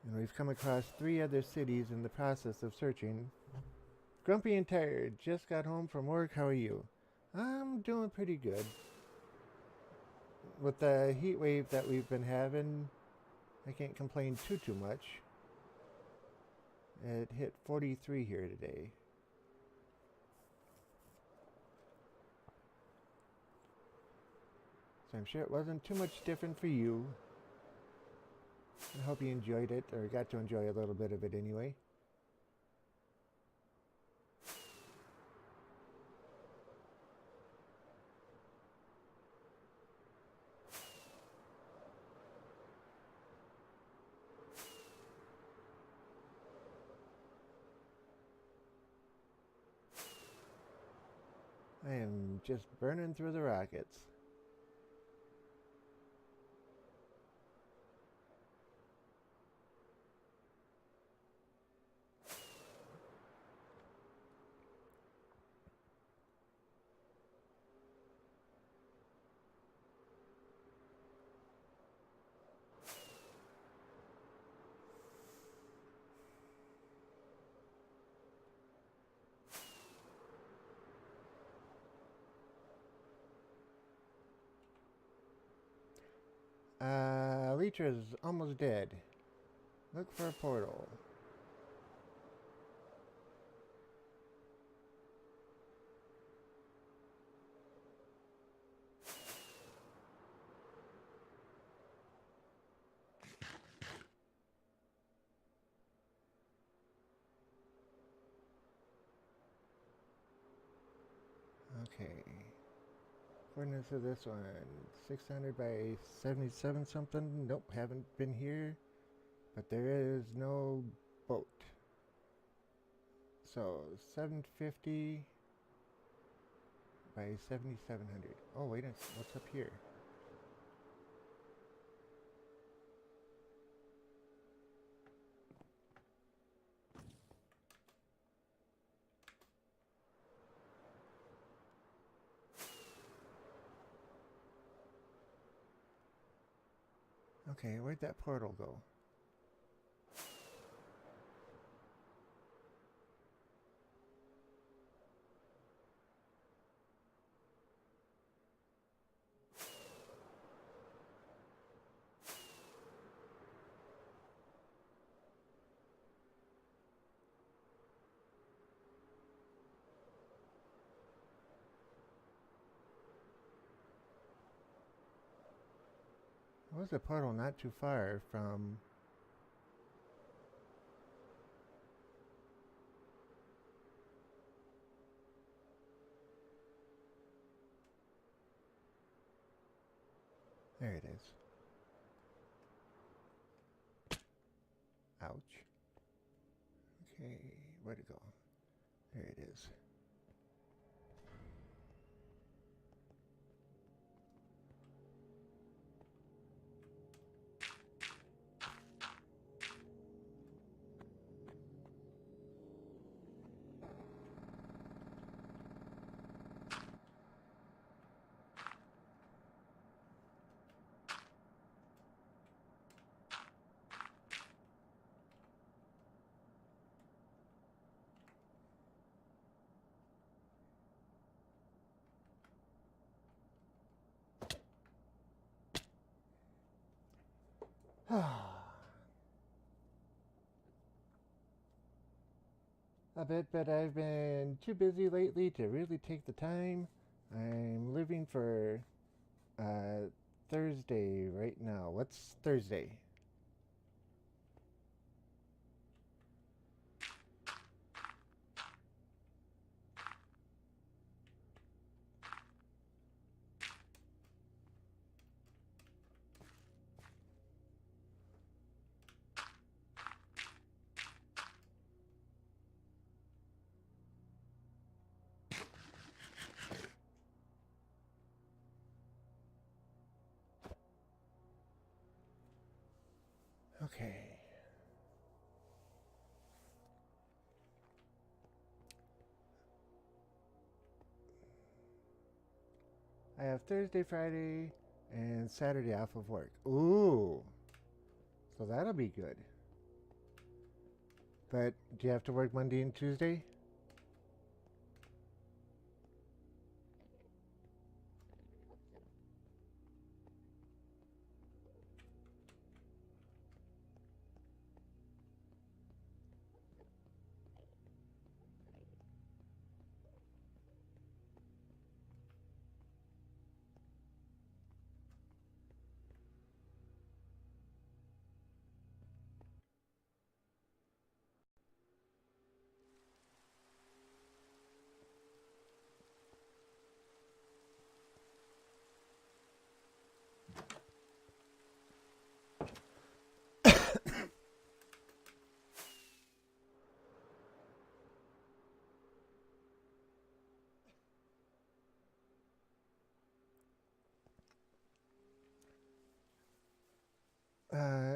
And we've come across 3 other cities in the process of searching. Grumpy and tired, just got home from work, how are you? I'm doing pretty good. With the heat wave that we've been having, I can't complain too much. It hit 43 here today. So I'm sure it wasn't too much different for you. I hope you enjoyed it, or got to enjoy a little bit of it anyway. I am just burning through the rockets. Elytra's almost dead. Look for a portal. Okay. Coordinates of this one. 600 by 77 something. Nope, haven't been here. But there is no boat. So 750 by 7700. Oh wait, what's up here? Okay, where'd that portal go? There was a portal not too far from... There it is. Ouch. Okay, where'd it go? There it is. I bet, but I've been too busy lately to really take the time. I'm living for Thursday right now. What's Thursday? Okay. I have Thursday, Friday, and Saturday off of work. Ooh. So that'll be good. But do you have to work Monday and Tuesday?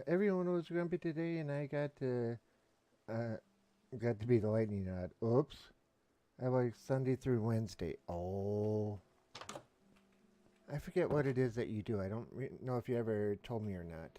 Everyone was grumpy today, and I uh, got to be the lightning rod. Oops. I work Sunday through Wednesday. Oh. I forget what it is that you do. I don't know if you ever told me or not.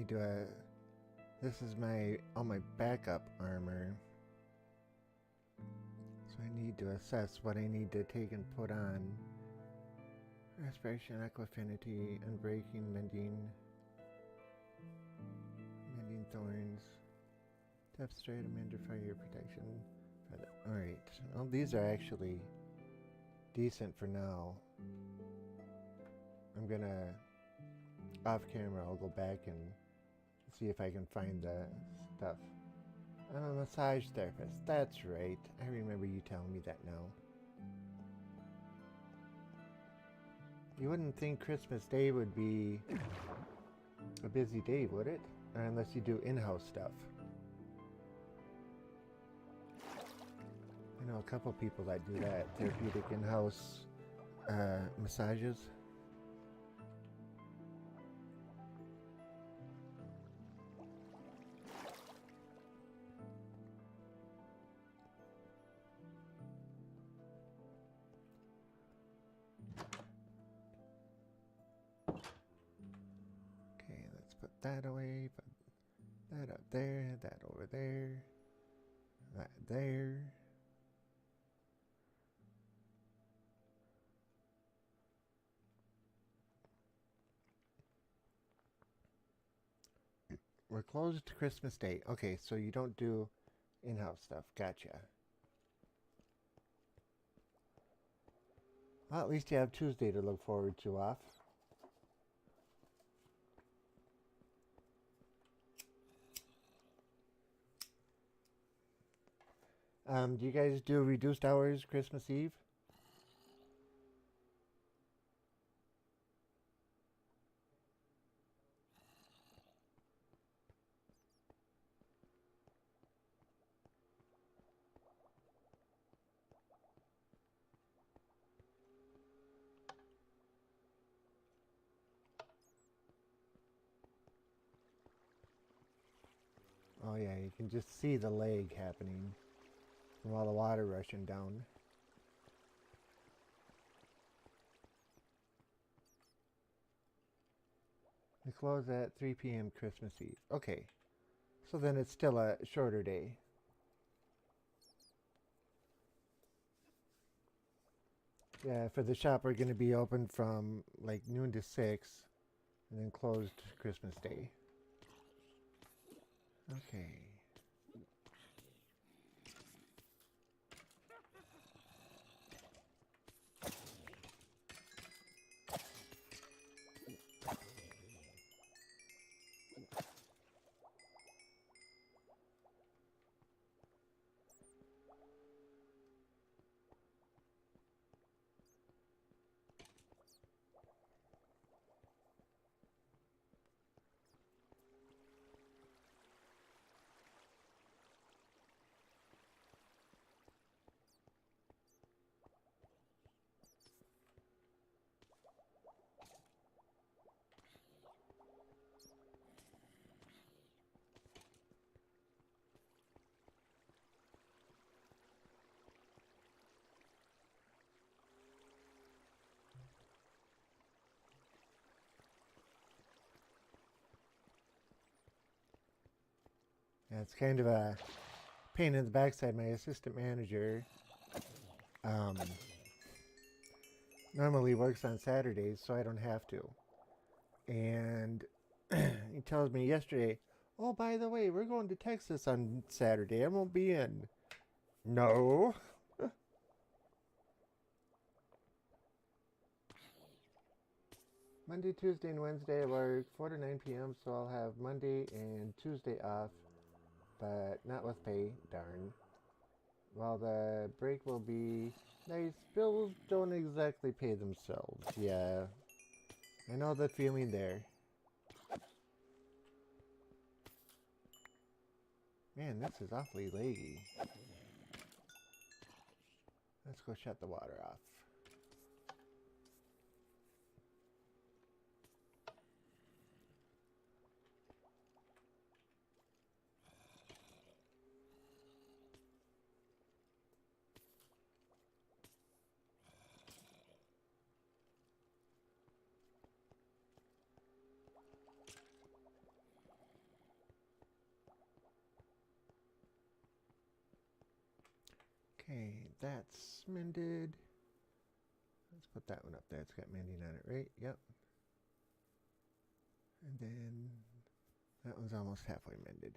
need to, this is all my backup armor. So I need to assess what I need to take and put on. Respiration, Equifinity, Unbreaking, Mending Thorns, Depth Stratum, under Fire Protection. Alright, well these are actually decent for now. I'm gonna, off camera, I'll go back and see if I can find the stuff. I'm a massage therapist, that's right. I remember you telling me that now. You wouldn't think Christmas Day would be a busy day, would it? Or unless you do in-house stuff. I know a couple people that do that, therapeutic in-house massages. Okay, let's put that away, put that up there, that over there, that there. We're closed Christmas Day. Okay, so you don't do in-house stuff. Gotcha. Well, at least you have Tuesday to look forward to off. Do you guys do reduced hours Christmas Eve? Oh yeah, you can just see the lag happening from all the water rushing down. We close at 3 p.m. Christmas Eve. Okay, so then it's still a shorter day. Yeah, for the shop we're going to be open from like noon to 6 and then closed Christmas Day. Okay. Yeah, it's kind of a pain in the backside. My assistant manager normally works on Saturdays, so I don't have to. And he tells me yesterday, oh, by the way, we're going to Texas on Saturday. I won't be in. No. Monday, Tuesday, and Wednesday I work 4 to 9 p.m., so I'll have Monday and Tuesday off, but not with pay, darn. While the break will be nice, bills don't exactly pay themselves. Yeah, I know the feeling there. Man, this is awfully laggy. Let's go shut the water off. Okay, that's mended. Let's put that one up there. It's got mending on it, right? Yep. And then that one's almost halfway mended.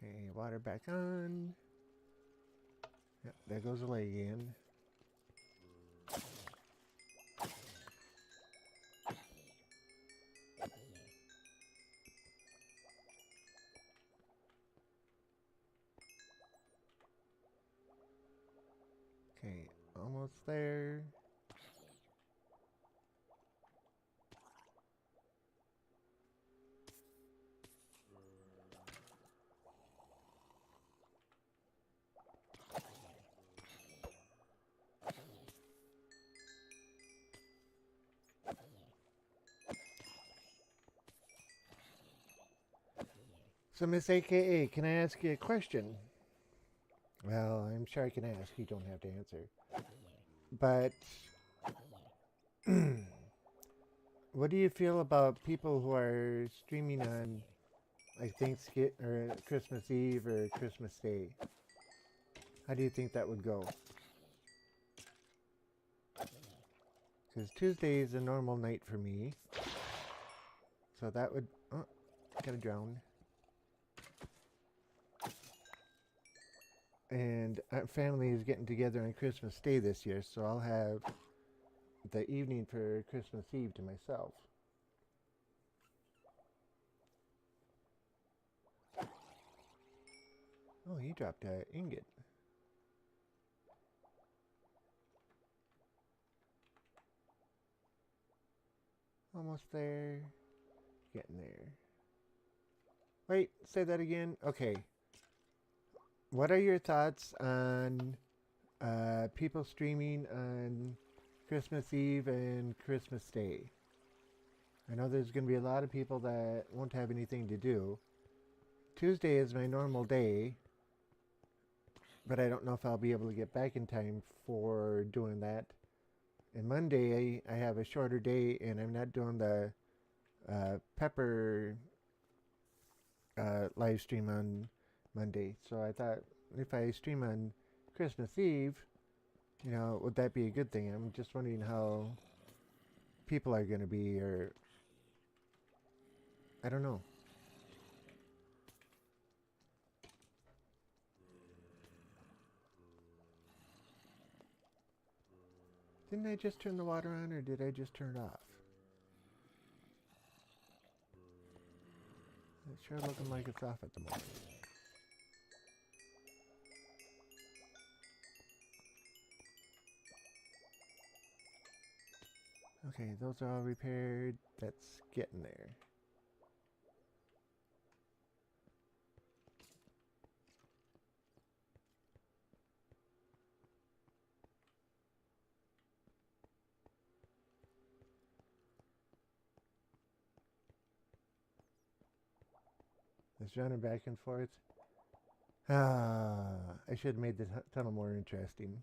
Okay, water back on. Yep, there goes the leg again. Okay, almost there. So, Miss AKA, can I ask you a question? Well, I'm sure I can ask. You don't have to answer. But what do you feel about people who are streaming on like Thanksgiving or Christmas Eve or Christmas Day? How do you think that would go? Because Tuesday is a normal night for me. So that would... Oh, gotta drown. And our family is getting together on Christmas Day this year, so I'll have the evening for Christmas Eve to myself. Oh, he dropped an ingot. Almost there. Getting there. Wait, say that again? Okay. What are your thoughts on people streaming on Christmas Eve and Christmas Day? I know there's going to be a lot of people that won't have anything to do. Tuesday is my normal day, but I don't know if I'll be able to get back in time for doing that. And Monday, I have a shorter day, and I'm not doing the Pepper live stream on Monday. So I thought if I stream on Christmas Eve, you know, would that be a good thing? I'm just wondering how people are going to be, or I don't know. Didn't I just turn the water on, or did I just turn it off? It's sure looking like it's off at the moment. Okay, those are all repaired. That's getting there. It's running back and forth. I should have made the tunnel more interesting.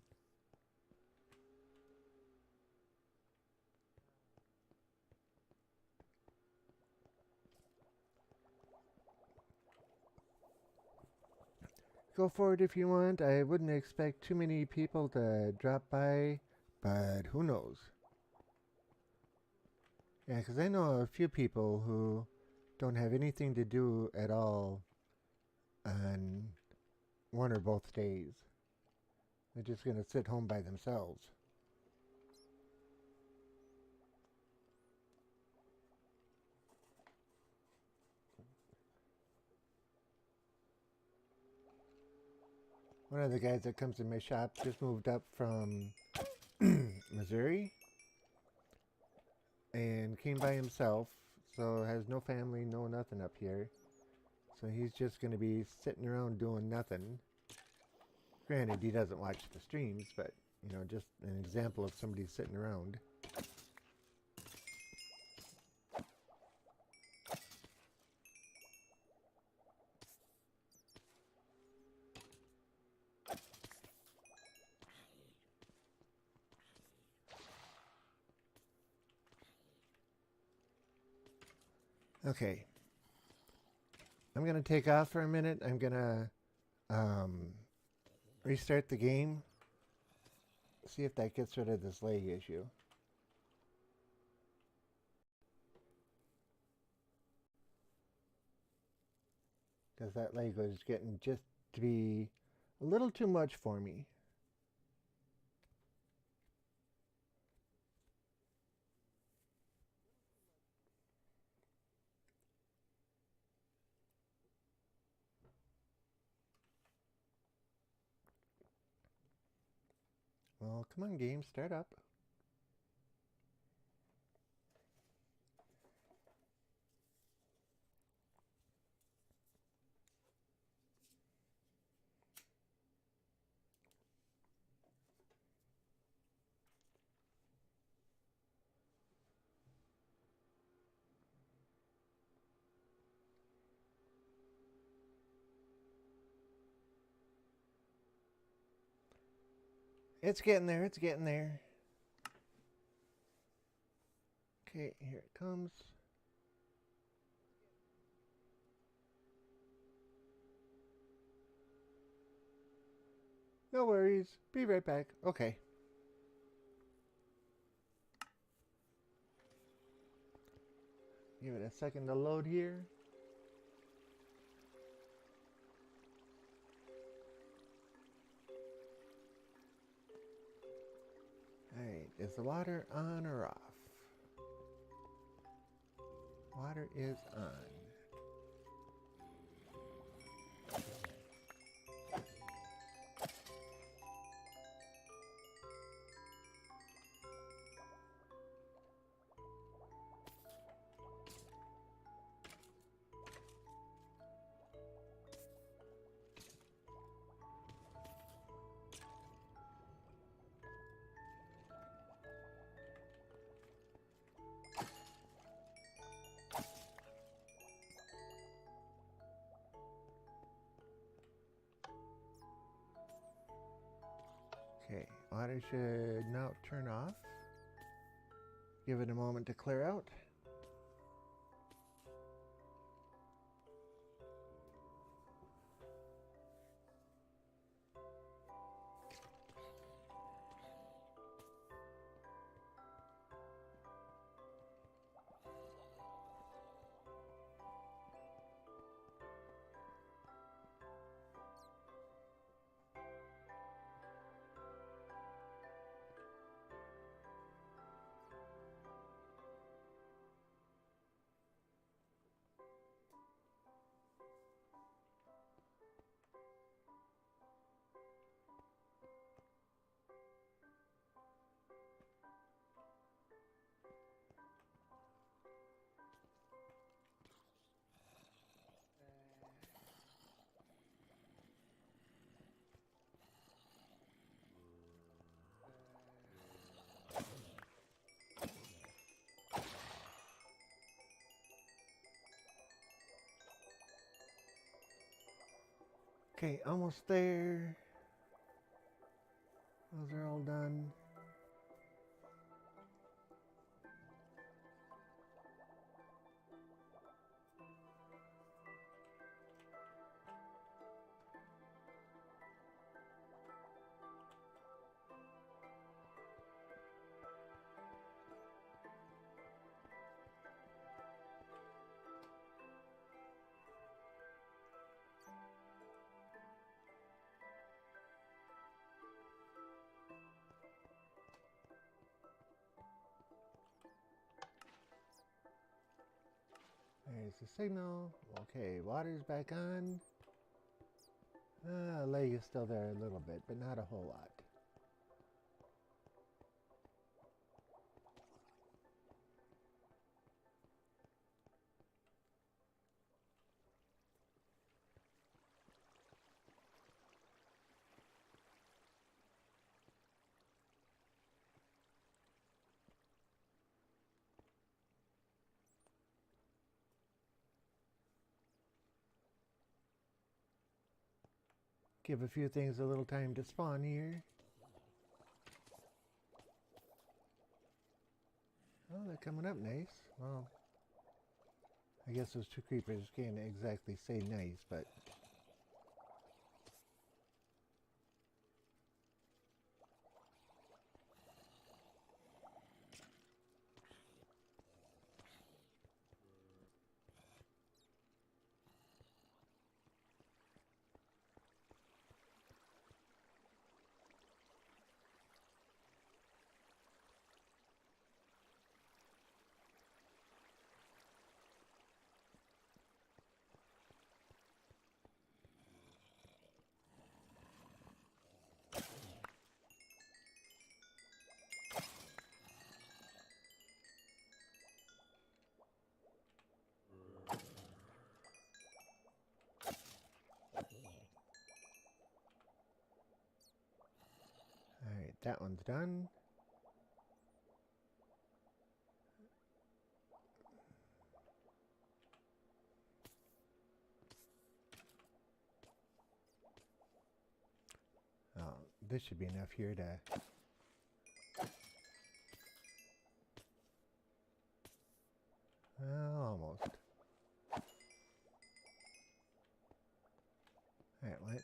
Go for it if you want. I wouldn't expect too many people to drop by, but who knows? Yeah, because I know a few people who don't have anything to do at all on one or both days. They're just going to sit home by themselves. One of the guys that comes in my shop just moved up from Missouri and came by himself, so has no family, no nothing up here. So he's just going to be sitting around doing nothing. Granted, he doesn't watch the streams, but, you know, just an example of somebody sitting around. Okay. I'm going to take off for a minute. I'm going to restart the game. See if that gets rid of this lag issue. Because that lag was getting just to be a little too much for me. Well, come on, game, start up. It's getting there, it's getting there. Okay, here it comes. No worries. Be right back. Okay. Give it a second to load here. Alright, is the water on or off? Water is on. Okay, water should now turn off. Give it a moment to clear out. Okay, almost there. Those are all done. There's the signal. Okay, water's back on. Leg is still there a little bit, but not a whole lot. Give a few things a little time to spawn here. Oh, they're coming up nice. Well, I guess those two creepers can't exactly say nice, but... Alright, that one's done. Oh, this should be enough here to... Well, almost. Alright, what?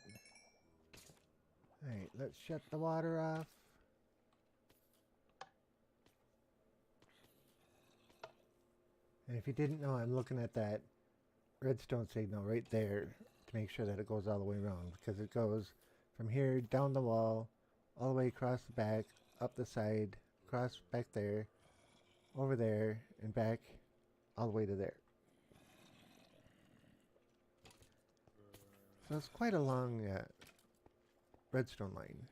Alright, let's shut the water off. And if you didn't know, I'm looking at that redstone signal right there to make sure that it goes all the way around, because it goes from here down the wall, all the way across the back, up the side, across back there, over there, and back all the way to there. So it's quite a long redstone line.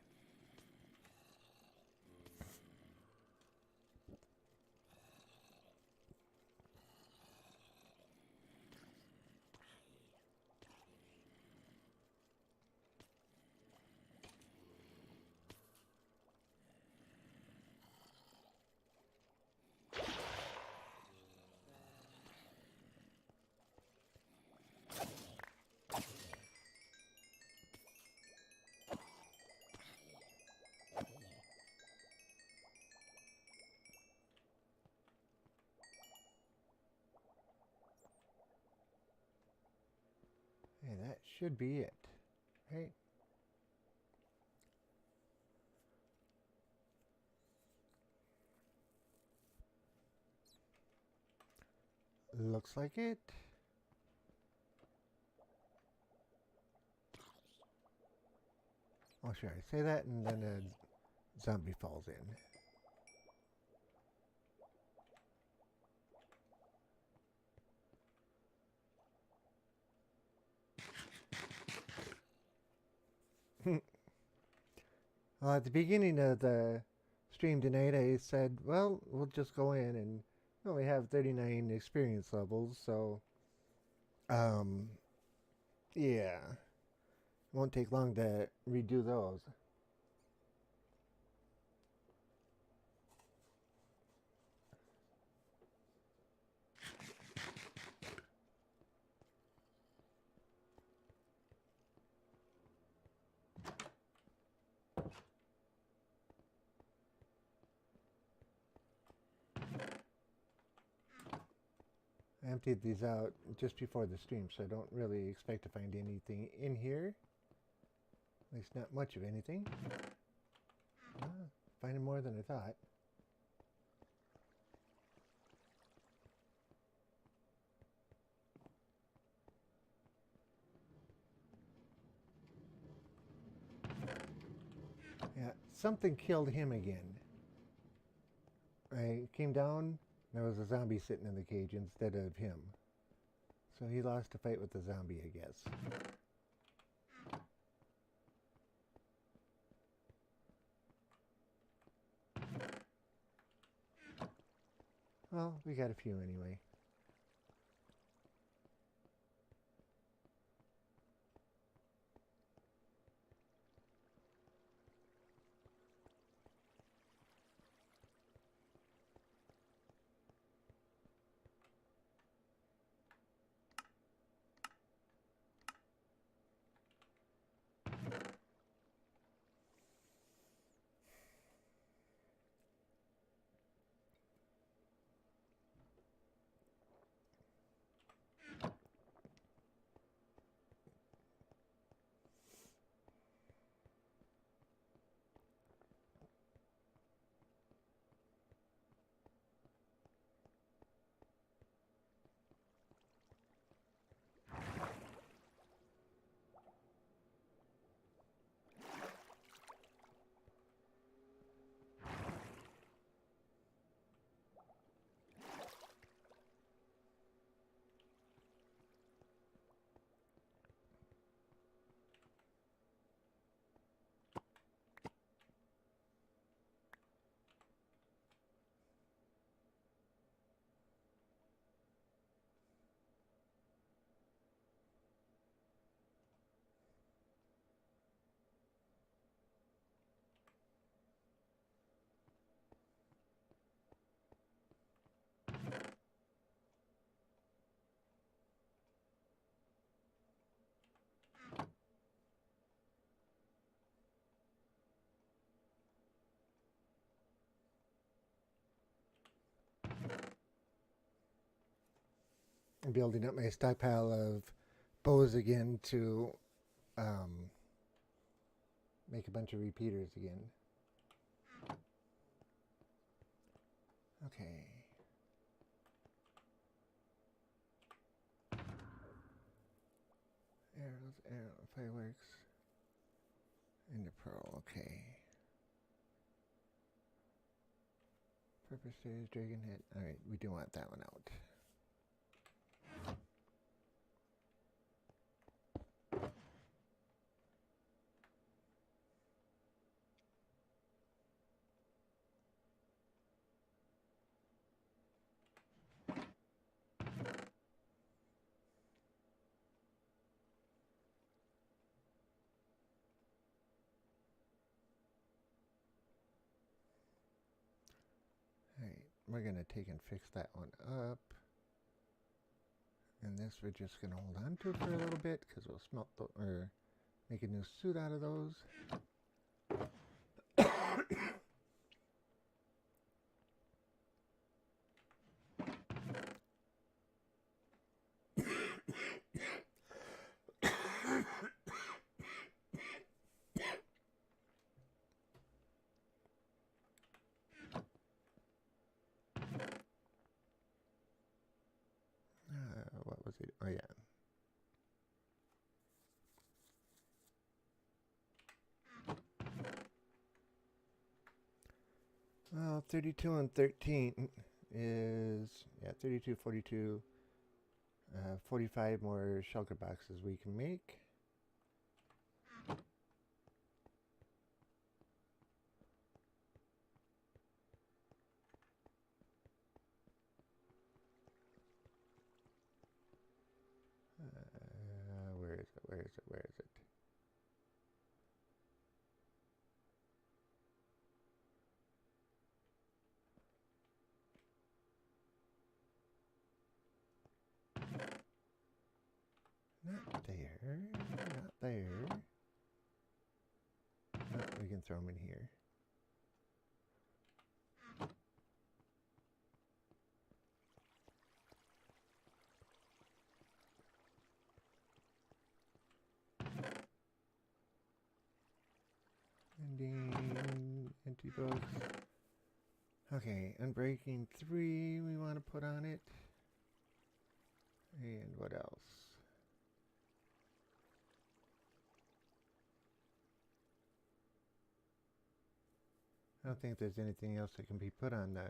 And that should be it, right? Looks like it. Oh, sure. I say that, and then a zombie falls in. Well, at the beginning of the stream tonight, I said, well, we'll just go in, and we only have 39 experience levels, so, yeah. Won't take long to redo those. I emptied these out just before the stream, so I don't really expect to find anything in here. At least not much of anything. Finding more than I thought. Yeah, something killed him again. I came down, there was a zombie sitting in the cage instead of him. So he lost a fight with the zombie, I guess. Well, we got a few anyway. building up my stockpile of bows again to um, make a bunch of repeaters again. Okay. Arrows, fireworks, and the pearl. Okay. Purple stairs, dragon head. Alright, we do want that one out. Alright, we're going to take and fix that one up. And this we're just going to hold on to for a little bit because we'll smelt or make a new suit out of those. What was it? Oh, yeah. Well, 32 and 13 is, yeah, 32, 42, 45 more shulker boxes we can make. Where is it? Where is it? Where is it? Not there. Not there. Oh, we can throw them in here. Ending empty books. Okay, Unbreaking 3 we want to put on it. And what else? I don't think there's anything else that can be put on the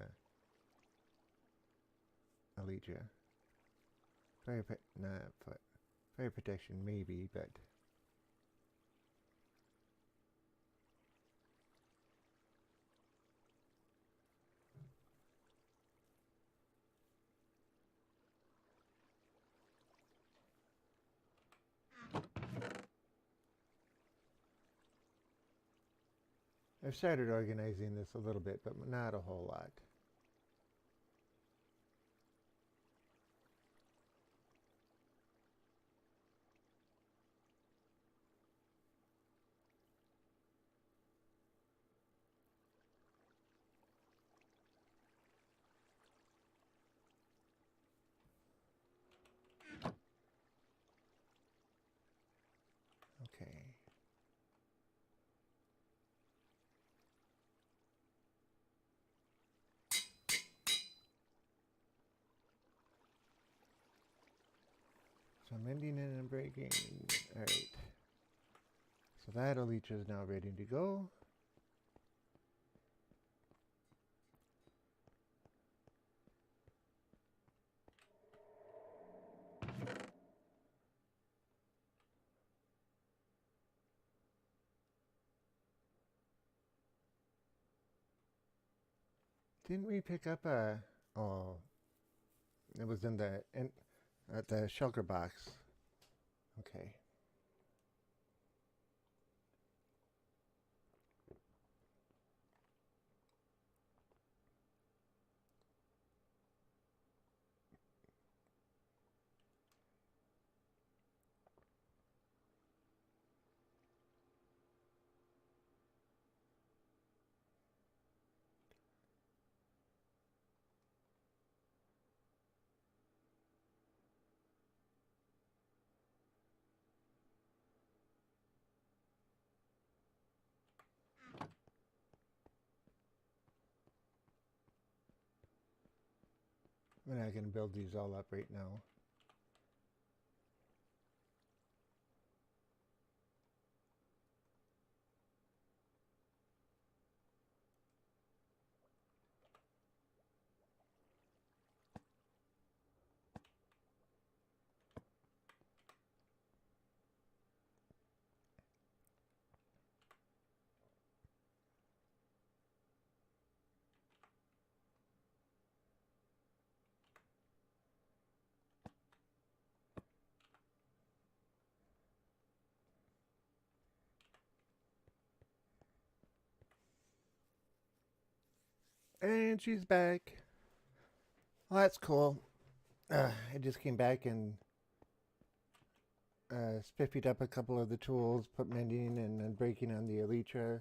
Elytra. Fire protection maybe, but I've started organizing this a little bit, but not a whole lot. Okay. So I'm ending and I'm breaking. Alright. So that Elytra is now ready to go. Didn't we pick up a... Oh, it was in the... at the shulker box. Okay. We're not going to build these all up right now. And she's back. Well, that's cool. I just came back and spiffied up a couple of the tools, put mending and then breaking on the elytra.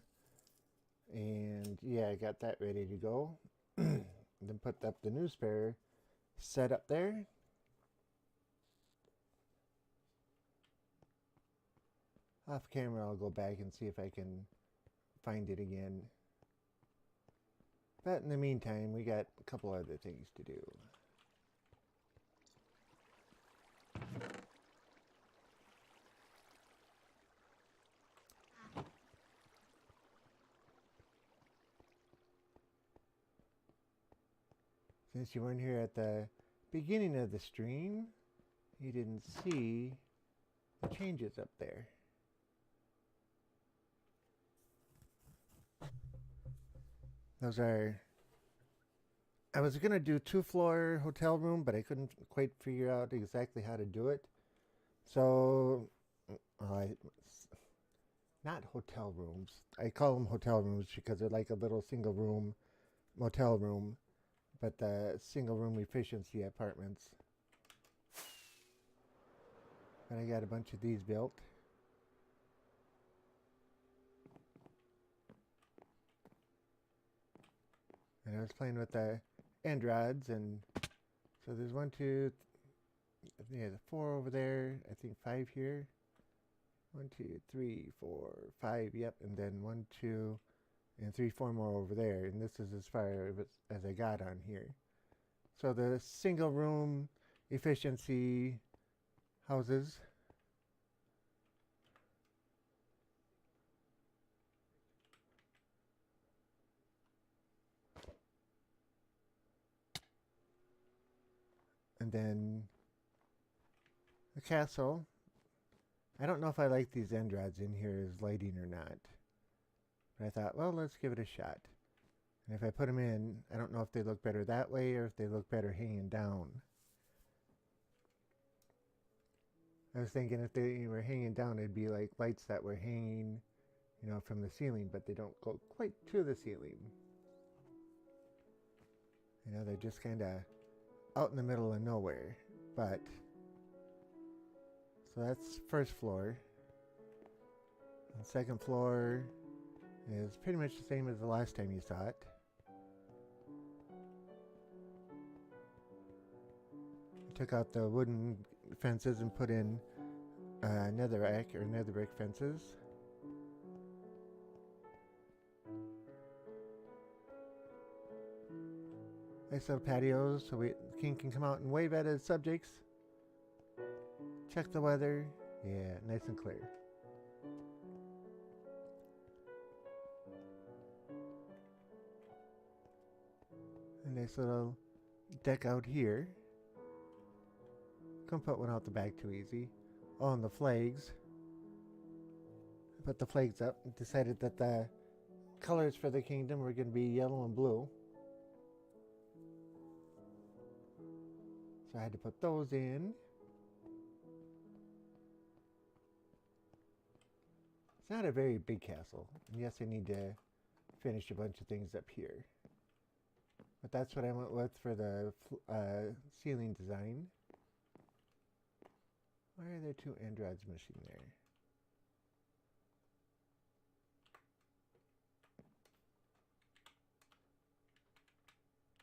And yeah, I got that ready to go. Then put up the new spare set up there. Off camera, I'll go back and see if I can find it again. But in the meantime, we got a couple other things to do. Since you weren't here at the beginning of the stream, you didn't see the changes up there. Those are... I was going to do 2-floor hotel room, but I couldn't quite figure out exactly how to do it. So, not hotel rooms. I call them hotel rooms because they're like a little single room motel room, but the single room efficiency apartments. But I got a bunch of these built. And I was playing with the end rods, and so there's 1, 2, yeah, 4 over there. I think 5 here. 1, 2, 3, 4, 5. Yep, and then 1, 2, and 3, 4 more over there. And this is as far as I got on here. So the single room efficiency houses. And then the castle. I don't know if I like these end rods in here as lighting or not. But I thought, well, let's give it a shot. And if I put them in, I don't know if they look better that way or if they look better hanging down. I was thinking if they were hanging down, it'd be like lights that were hanging, you know, from the ceiling, but they don't go quite to the ceiling. You know, they're just kind of out in the middle of nowhere. But so that's first floor. And second floor is pretty much the same as the last time you saw it. I took out the wooden fences and put in netherrack or nether brick fences. Nice little patios so the king can come out and wave at his subjects. Check the weather. Yeah, nice and clear. A nice little deck out here. Couldn't put one out the back too easy. Oh, and the flags. I put the flags up and decided that the colors for the kingdom were going to be yellow and blue. So I had to put those in. It's not a very big castle. And yes, I need to finish a bunch of things up here. But that's what I went with for the ceiling design. Why are there 2 end rods missing there?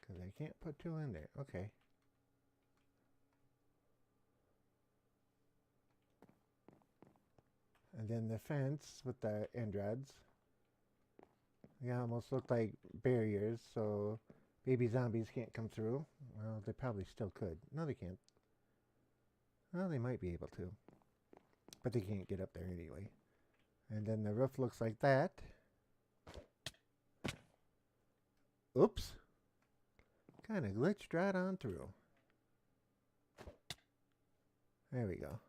Because I can't put 2 in there. Okay. And then the fence with the end rods. They almost look like barriers, so baby zombies can't come through. Well, they probably still could. No, they can't. Well, they might be able to. But they can't get up there anyway. And then the roof looks like that. Oops. Kind of glitched right on through. There we go.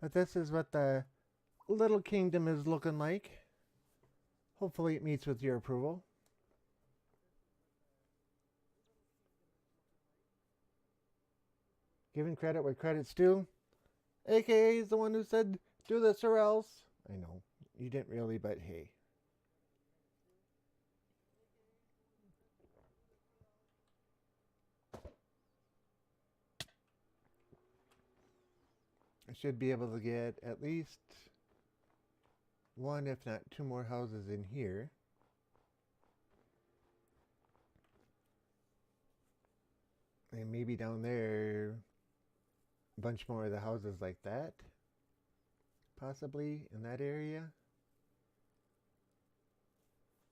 But this is what the little kingdom is looking like. Hopefully it meets with your approval. Giving credit where credit's due. AKA is the one who said, do this or else. I know, you didn't really, but hey. I should be able to get at least one, if not two more houses in here. And maybe down there, a bunch more of the houses like that. Possibly in that area.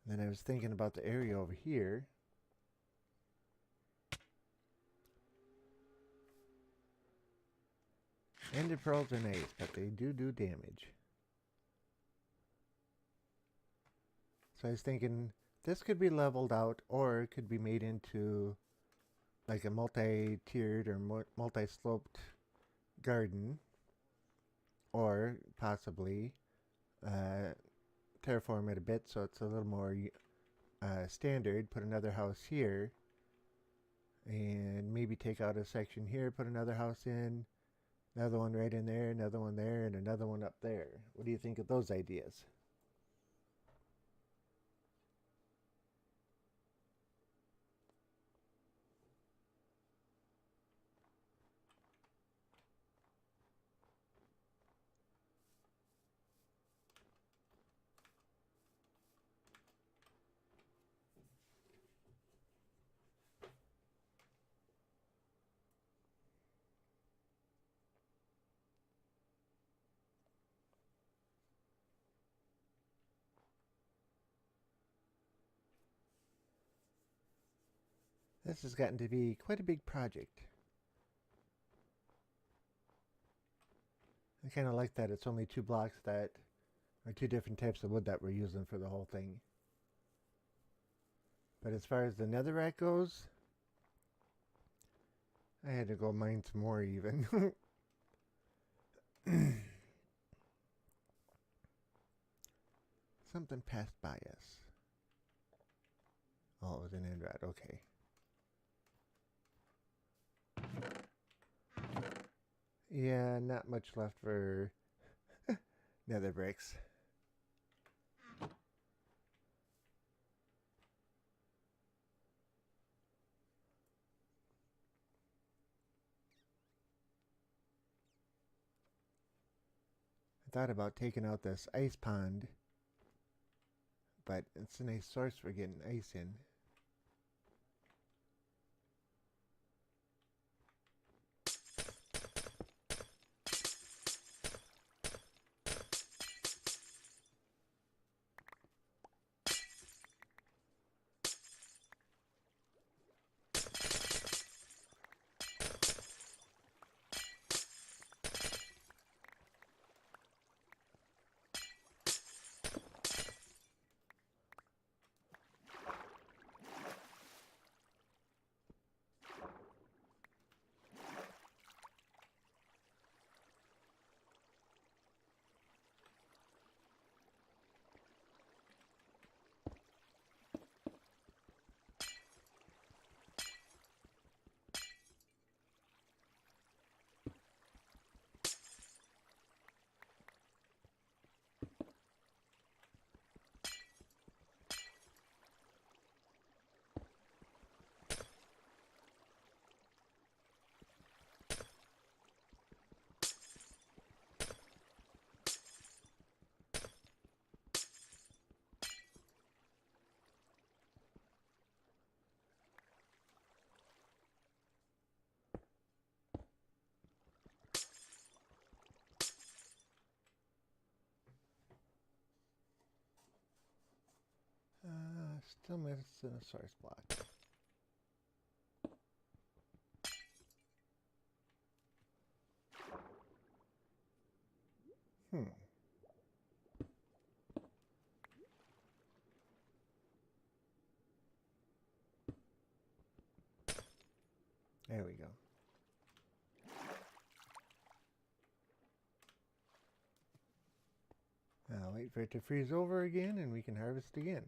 And then I was thinking about the area over here. Ender pearls are nice, but they do damage. So I was thinking this could be leveled out, or it could be made into like a multi-tiered or multi-sloped garden, or possibly terraform it a bit so it's a little more standard. Put another house here, and maybe take out a section here, put another house in, another one right in there, another one there, and another one up there. What do you think of those ideas? This has gotten to be quite a big project. I kind of like that it's only 2 blocks that are 2 different types of wood that we're using for the whole thing. But as far as the netherrack goes, I had to go mine some more even. Something passed by us. Oh, it was an end rat. Okay. Yeah, not much left for nether bricks. I thought about taking out this ice pond, but it's a nice source for getting ice in. Still missing a source block. There we go. Now wait for it to freeze over again and we can harvest again.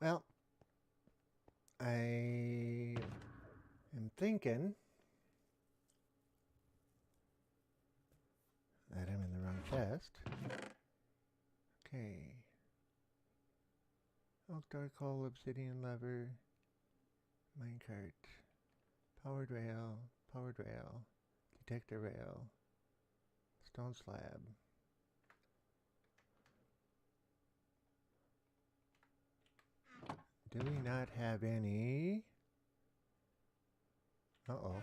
Well, I am thinking that I'm in the wrong chest. Okay. Oak dark coal, obsidian lever, minecart, powered rail, detector rail, stone slab. Do we not have any? Uh-oh.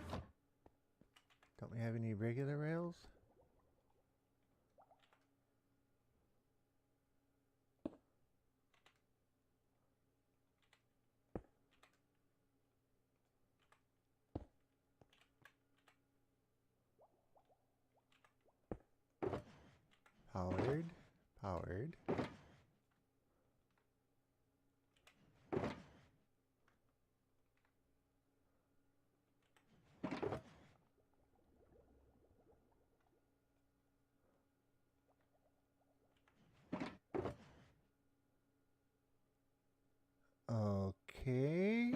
Don't we have any regular rails? Powered. Okay.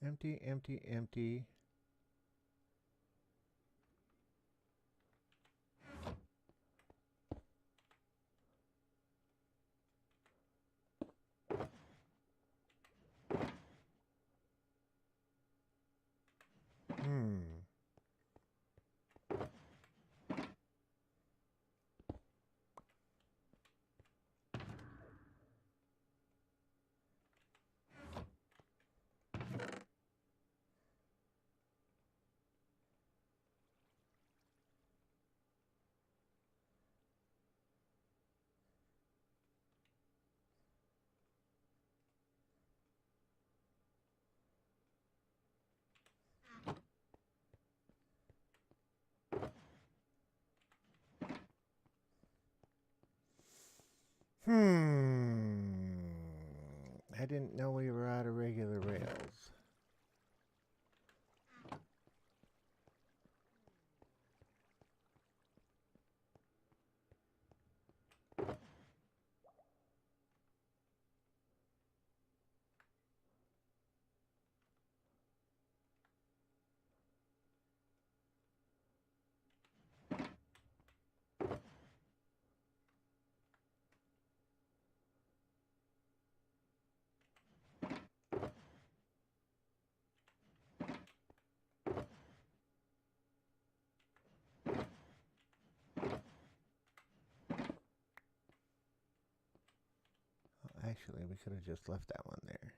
Empty. I didn't know we were out of regular rails. Actually, we could have just left that one there.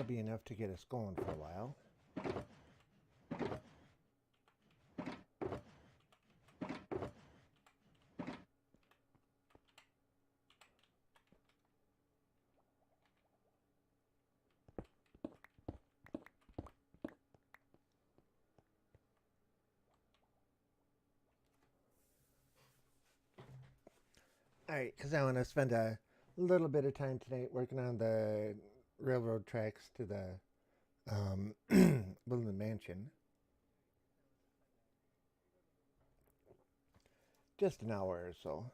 That'll be enough to get us going for a while. Alright, because I want to spend a little bit of time tonight working on the railroad tracks to the Woodland Mansion. Just an hour or so.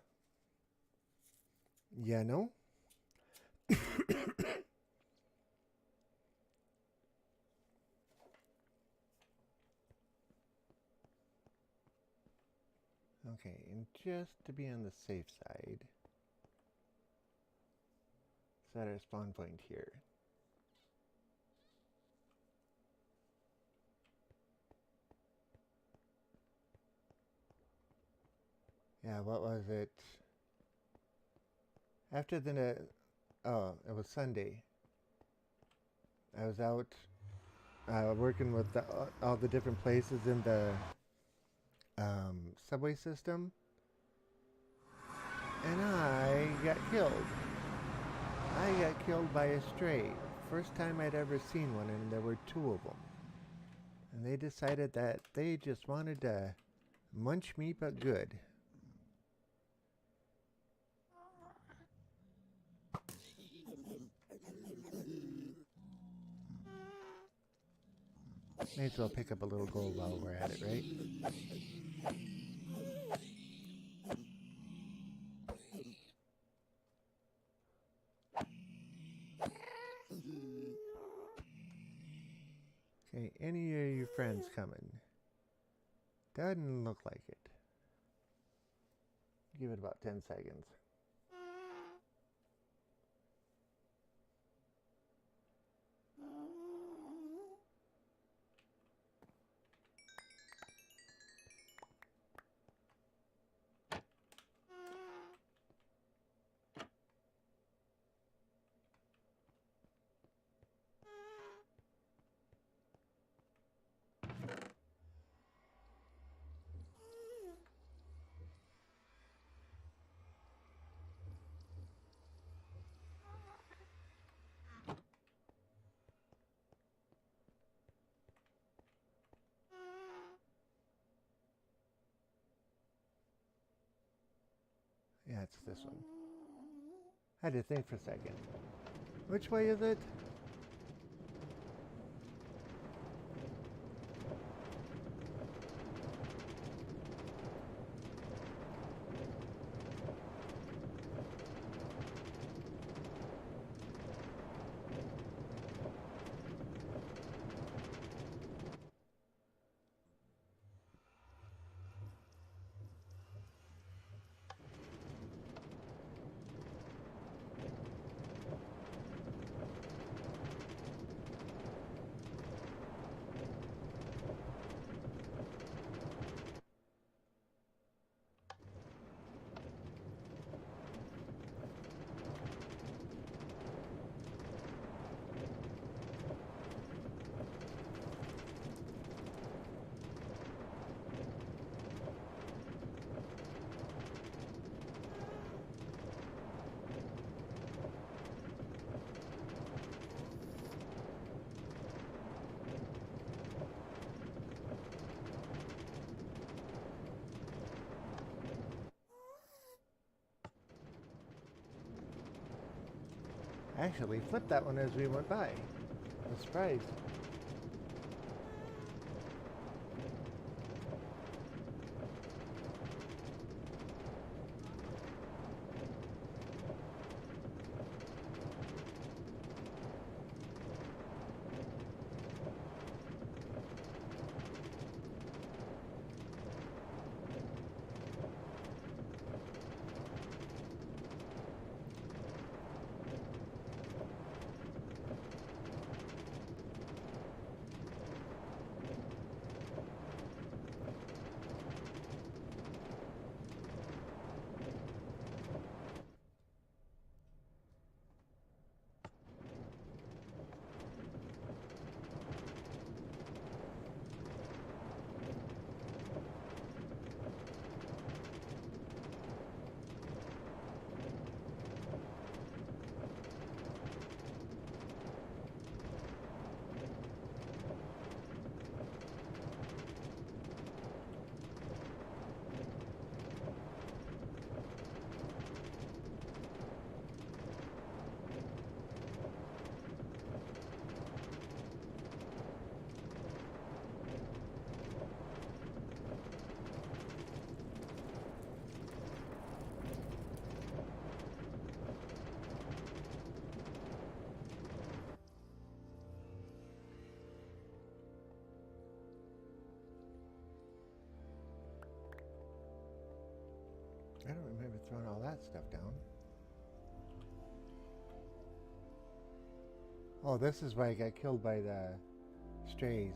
Yeah, no? Okay, and just to be on the safe side, set our spawn point here. Yeah, what was it? After the, oh, it was Sunday. I was out working with all the different places in the subway system, and I got killed. I got killed by a stray. First time I'd ever seen one, and there were two of them. And they decided that they just wanted to munch me, but good. May as well pick up a little gold while we're at it, right? Okay, any of your friends coming? Doesn't look like it. Give it about 10 seconds. Yeah, it's this one. I had to think for a second. Which way is it? Actually, flipped that one as we went by. I was surprised. throwing all that stuff down. Oh, this is why I got killed by the strays.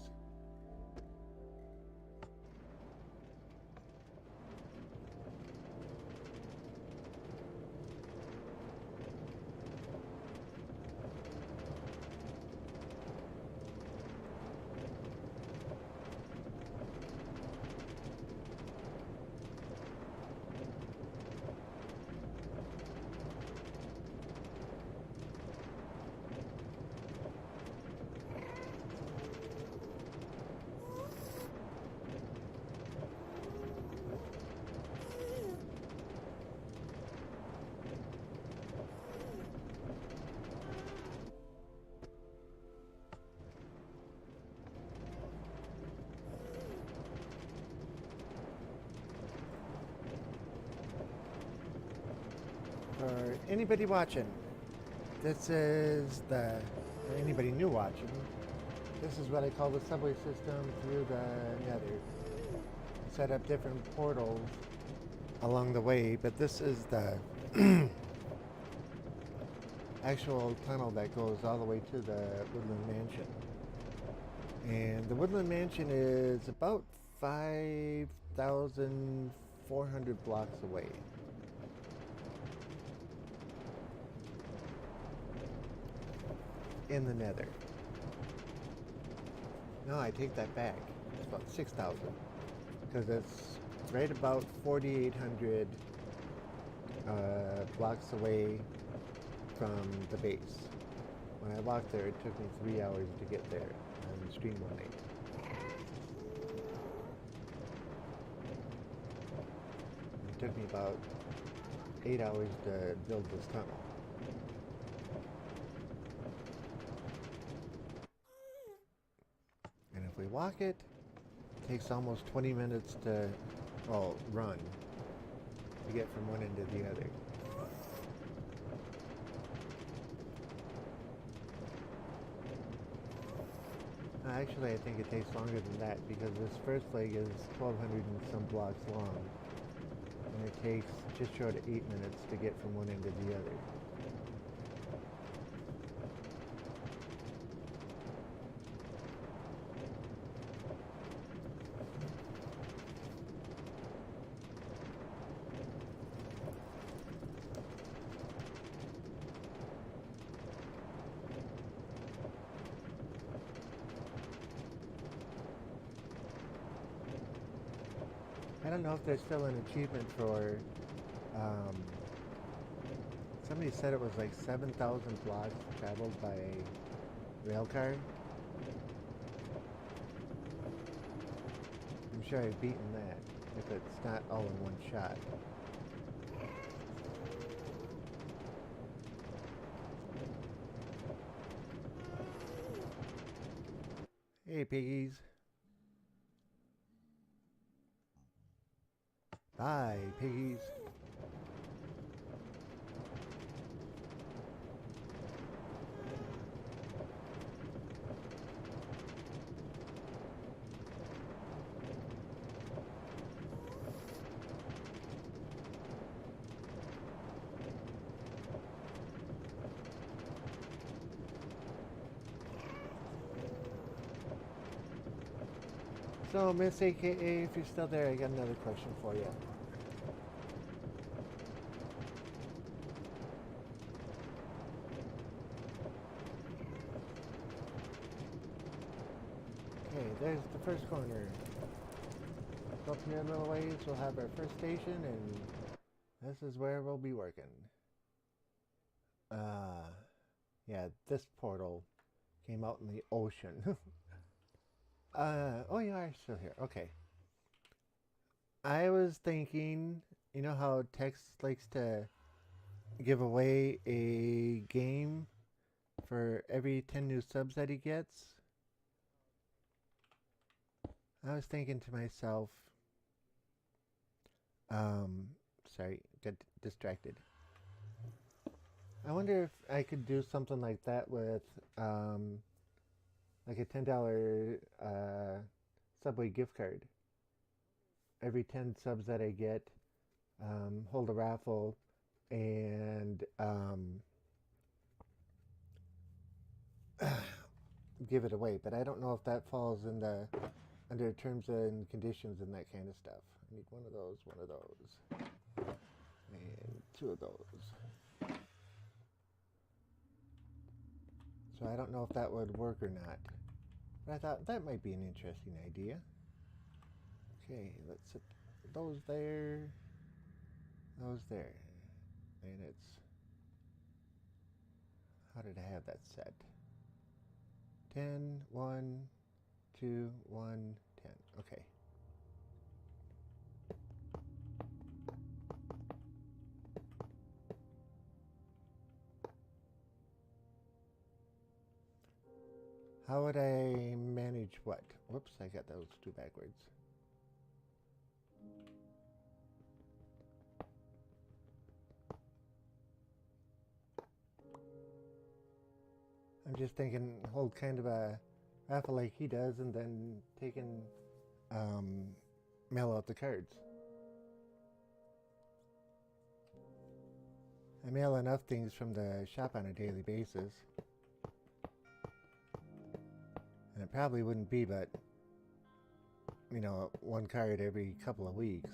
For anybody watching, this is or anybody new watching, this is what I call the subway system through the nether. Set up different portals along the way, but this is the actual tunnel that goes all the way to the Woodland Mansion. And the Woodland Mansion is about 5,400 blocks away. In the nether. No, I take that back. It's about 6,000. Because it's right about 4,800 blocks away from the base. When I walked there, it took me 3 hours to get there on stream one night. It took me about 8 hours to build this tunnel. And if we walk it, it takes almost 20 minutes to, well, run to get from one end to the other. Actually, I think it takes longer than that because this first leg is 1,200 and some blocks long. And it takes just short of 8 minutes to get from one end to the other. I don't know if there's still an achievement for, somebody said it was like 7,000 blocks traveled by rail car. I'm sure I've beaten that, if it's not all in one shot. Hey, piggies. Bye, piggies. So, Miss AKA, if you're still there, I got another question for you. Okay, there's the first corner. Go up here a little ways, we'll have our first station, and this is where we'll be working. Yeah, this portal came out in the ocean. Oh, you are still here. Okay. I was thinking, you know how Tex likes to give away a game for every 10 new subs that he gets? I was thinking to myself, sorry, got distracted. I wonder if I could do something like that with, like a $10 Subway gift card. Every 10 subs that I get, hold a raffle and give it away. But I don't know if that falls in the under terms and conditions and that kind of stuff. I need one of those, and two of those. So I don't know if that would work or not. But I thought that might be an interesting idea. Okay, let's set those there, and it's, how did I have that set? 10, 1, 2, 1, 10. Okay. How would I manage what? Whoops, I got those two backwards. I'm just thinking hold kind of a raffle like he does and then taking mail out the cards. I mail enough things from the shop on a daily basis. And it probably wouldn't be but, you know, one card every couple of weeks.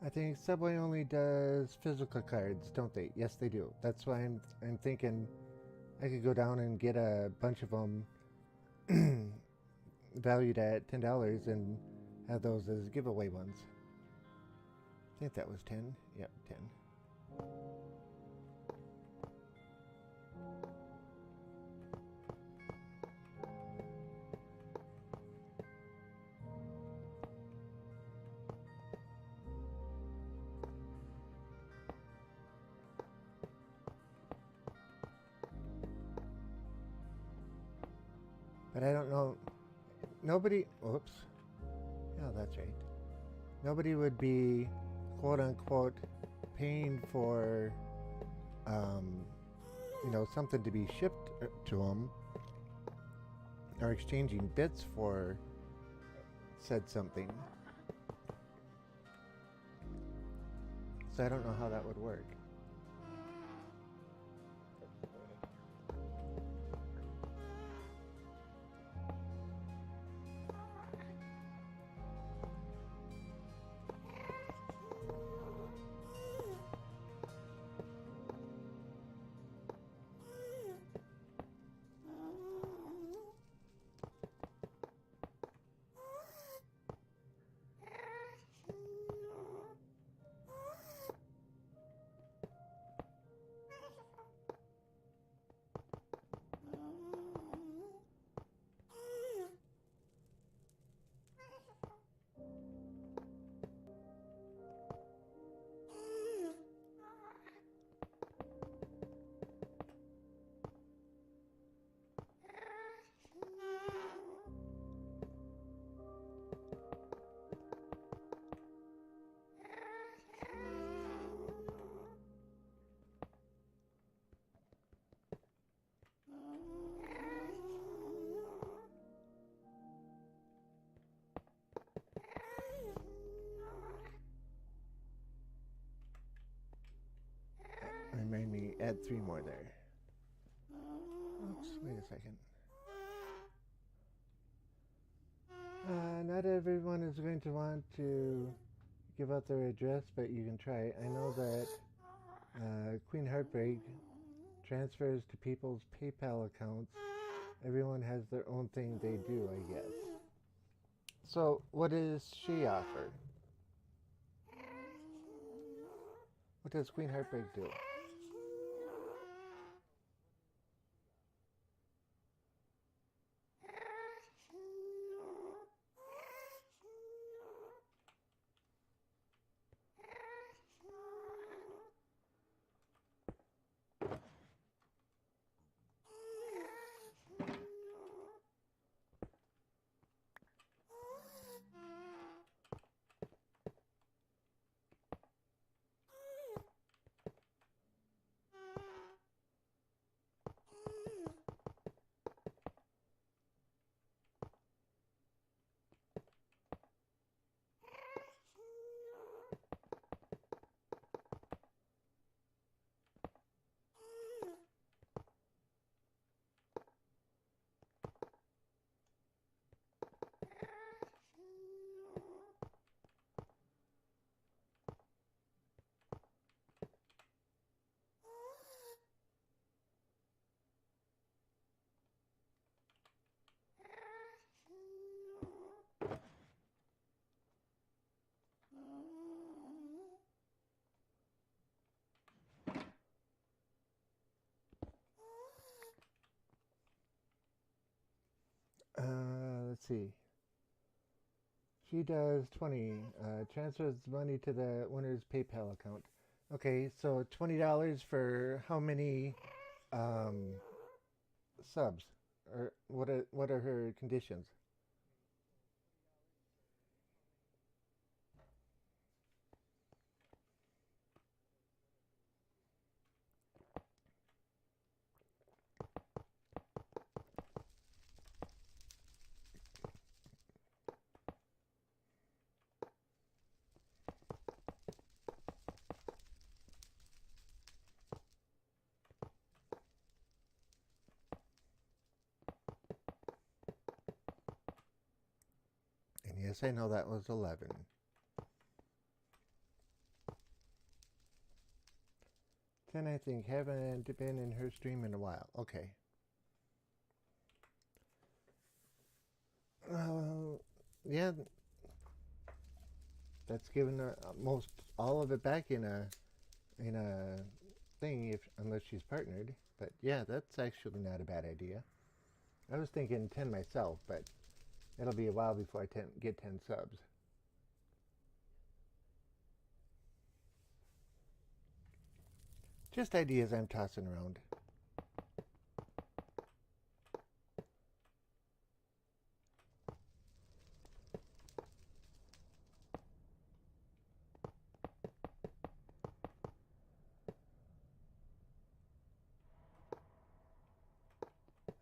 I think Subway only does physical cards, don't they? Yes, they do. That's why I'm thinking I could go down and get a bunch of them valued at $10 and have those as giveaway ones. I think that was 10. Yep, 10. But I don't know. Nobody. Oops. Oh, that's right. Nobody would be, quote unquote, paying for, you know, something to be shipped to them, or exchanging bits for said something. So I don't know how that would work. Remind me, add 3 more there. Oops, wait a second. Not everyone is going to want to give out their address, but you can try. I know that Queen Heartbreak transfers to people's PayPal accounts. Everyone has their own thing they do, I guess. So, what does she offer? What does Queen Heartbreak do? let's see. She does 20. Transfers money to the winner's PayPal account. Okay, so $20 for how many um, subs? Or what are her conditions? And yes, I know that was 11. 10, I think. Haven't been in her stream in a while. Okay. Yeah, that's given most all of it back in a thing, if unless she's partnered. But yeah, that's actually not a bad idea. I was thinking 10 myself, but it'll be a while before I get 10 subs. Just ideas I'm tossing around.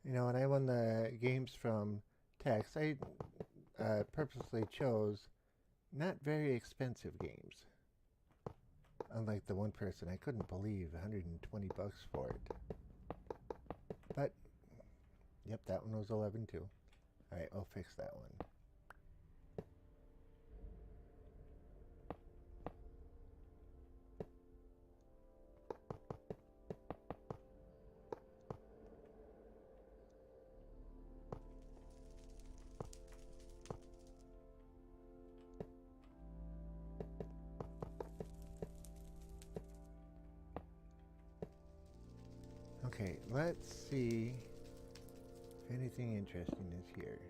You know, when I won the games from Tex, I purposely chose not very expensive games. Unlike the one person, I couldn't believe 120 bucks for it. But, yep, that one was 11 too. Alright, I'll fix that one. Okay, let's see if anything interesting is here.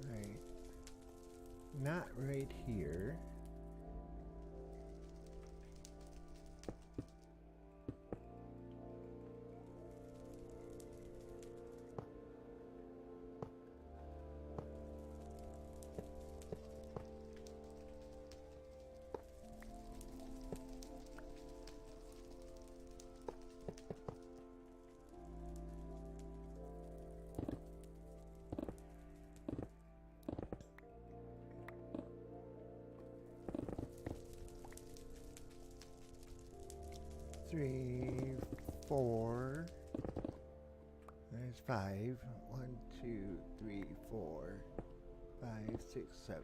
Alright, not right here. Three, four. There's 5. 1, 2, 3, 4, 5, 6, 7.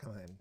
Come on.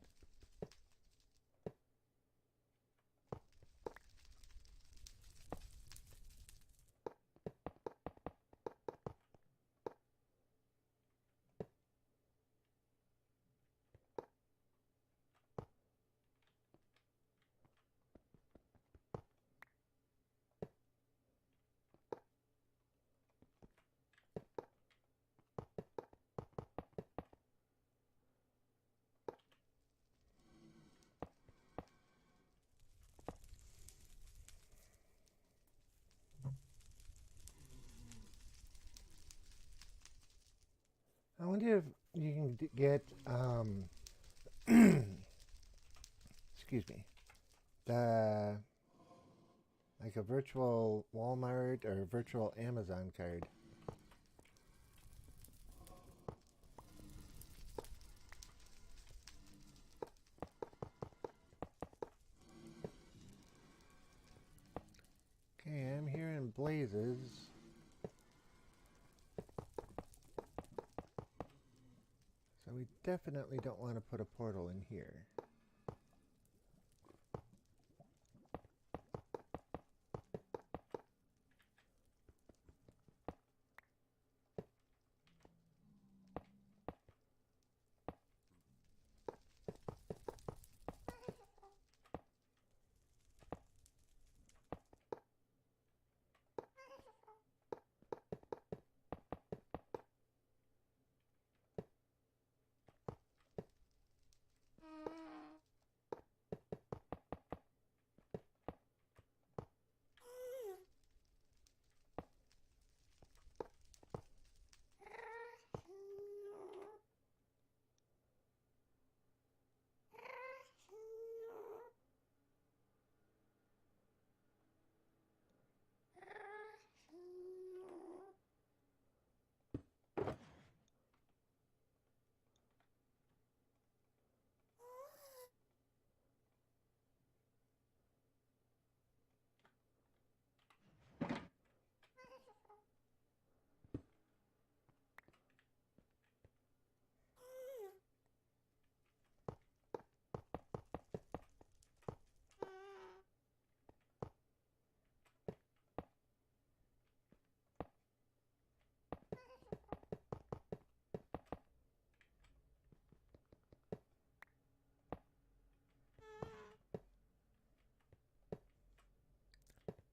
I wonder if you can get, excuse me, the like a virtual Walmart or virtual Amazon card. Okay, I'm hearing blazes. So we definitely don't want to put a portal in here.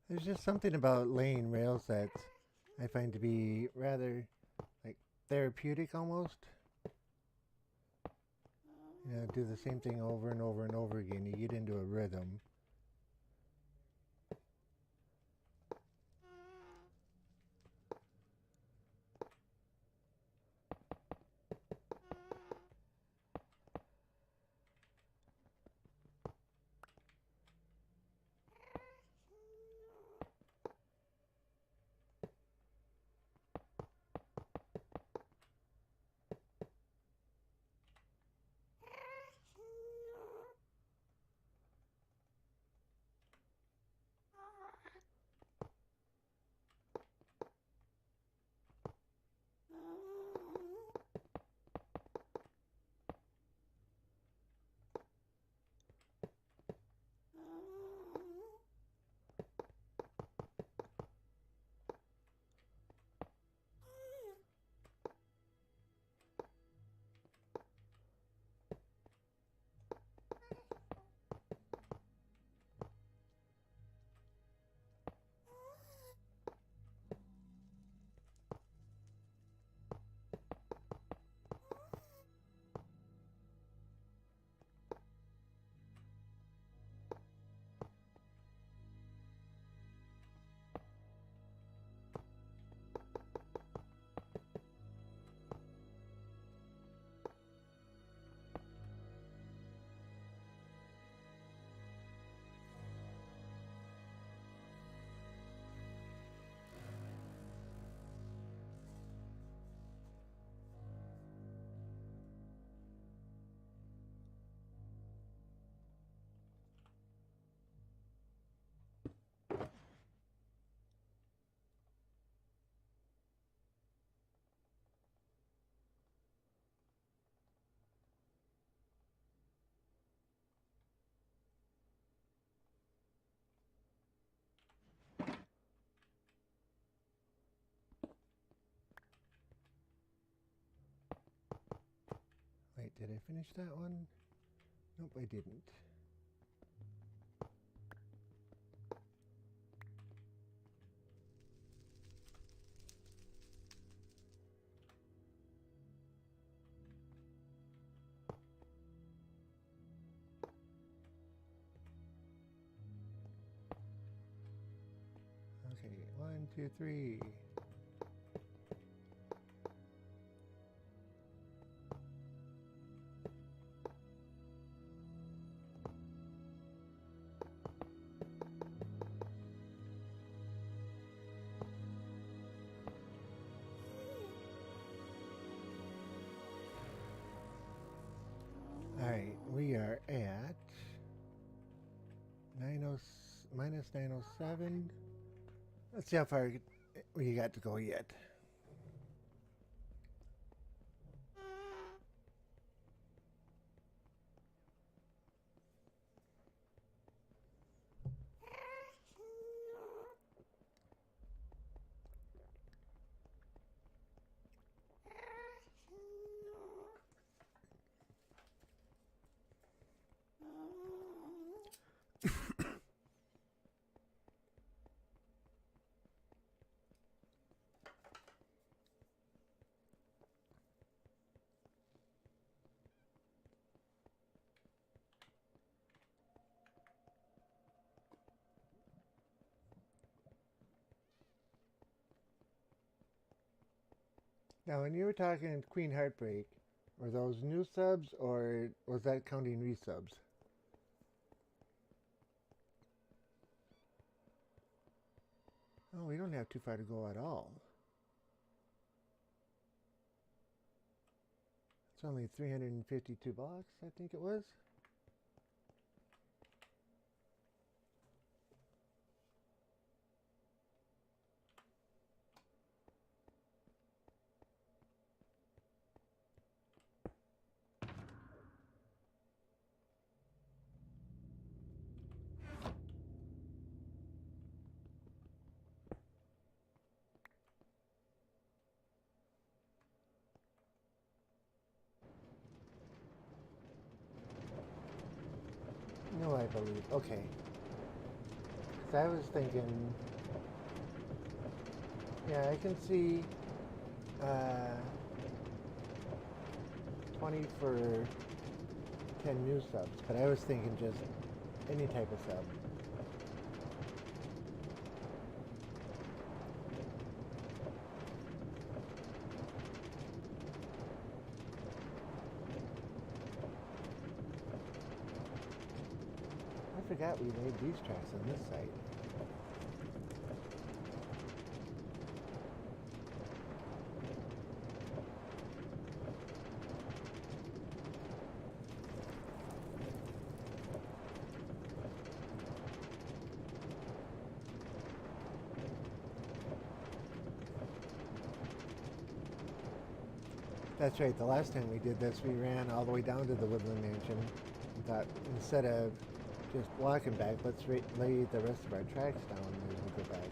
There's just something about laying rail sets I find to be rather like therapeutic almost. You know, do the same thing over and over and over again. You get into a rhythm. did I finish that one? Nope, I didn't. Okay, 1, 2, 3. Alright, we are at minus 907. Let's see how far we got to go yet. Now, when you were talking Queen Heartbreak, were those new subs or was that counting resubs? Oh, we don't have too far to go at all. It's only 352 blocks, I think it was. No, I believe. Okay. Because I was thinking, yeah, I can see 20 for 10 new subs, but I was thinking just any type of sub. I forgot we made these tracks on this site. That's right, the last time we did this, we ran all the way down to the Woodland Mansion. We thought instead of just walking back, let's lay the rest of our tracks down as we go back.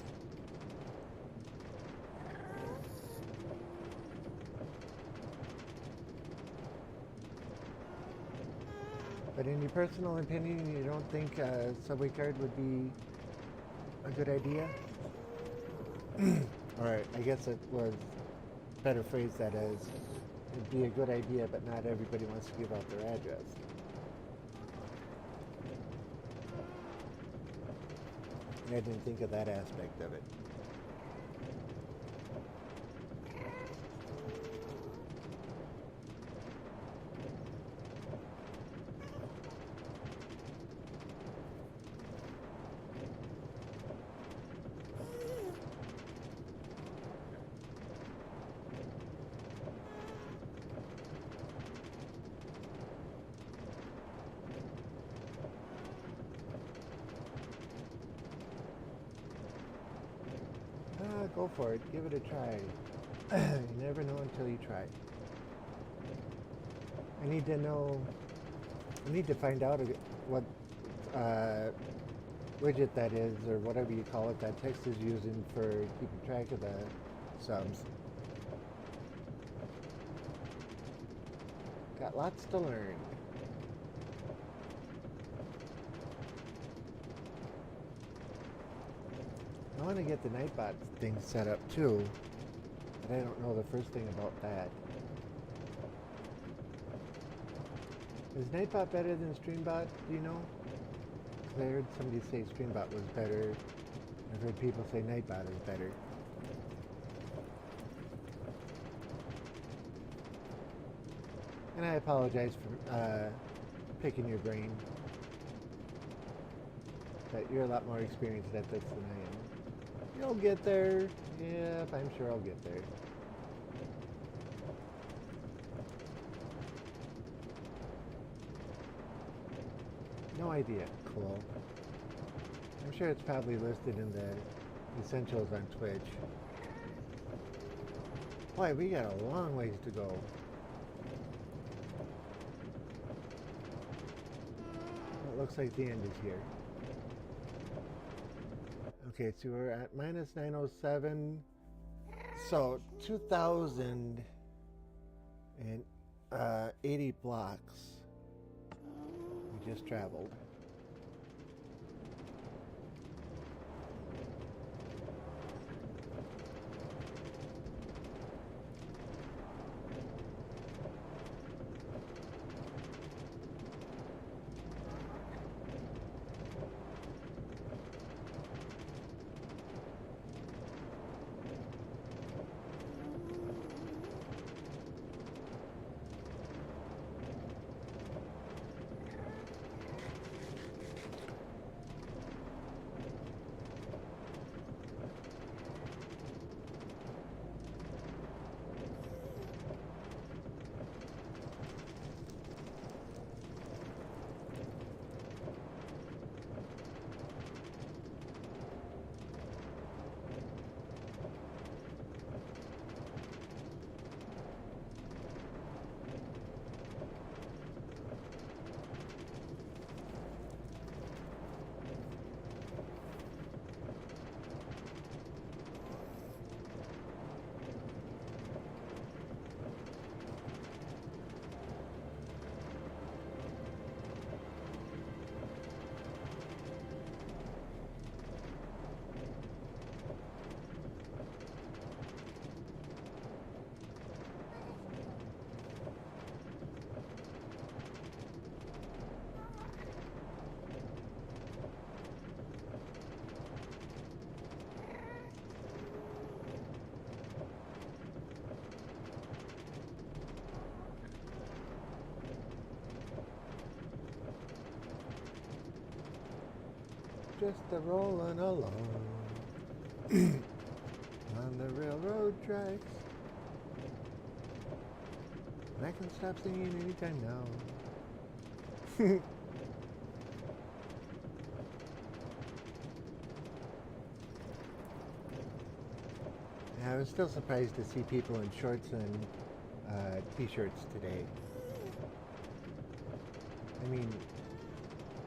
But in your personal opinion, you don't think a subway card would be a good idea? Or I guess it was better phrased that as, it'd be a good idea, but not everybody wants to give out their address. I didn't think of that aspect of it. Go for it. Give it a try. You never know until you try. I need to know. I need to find out what widget that is, or whatever you call it, that text is using for keeping track of the subs. Got lots to learn. I want to get the Nightbot thing set up too, but I don't know the first thing about that. Is Nightbot better than Streambot? Do you know? Because I heard somebody say Streambot was better. I've heard people say Nightbot is better. And I apologize for picking your brain. But you're a lot more experienced at this than I am. You'll get there. Yep, I'm sure I'll get there. No idea. Cool. I'm sure it's probably listed in the essentials on Twitch. Boy, we got a long ways to go. It looks like the end is here. Okay, so we're at minus 907. So 2,080 blocks we just traveled. Just a rolling along on the railroad tracks. And I can stop singing anytime now. I was still surprised to see people in shorts and t-shirts today. I mean,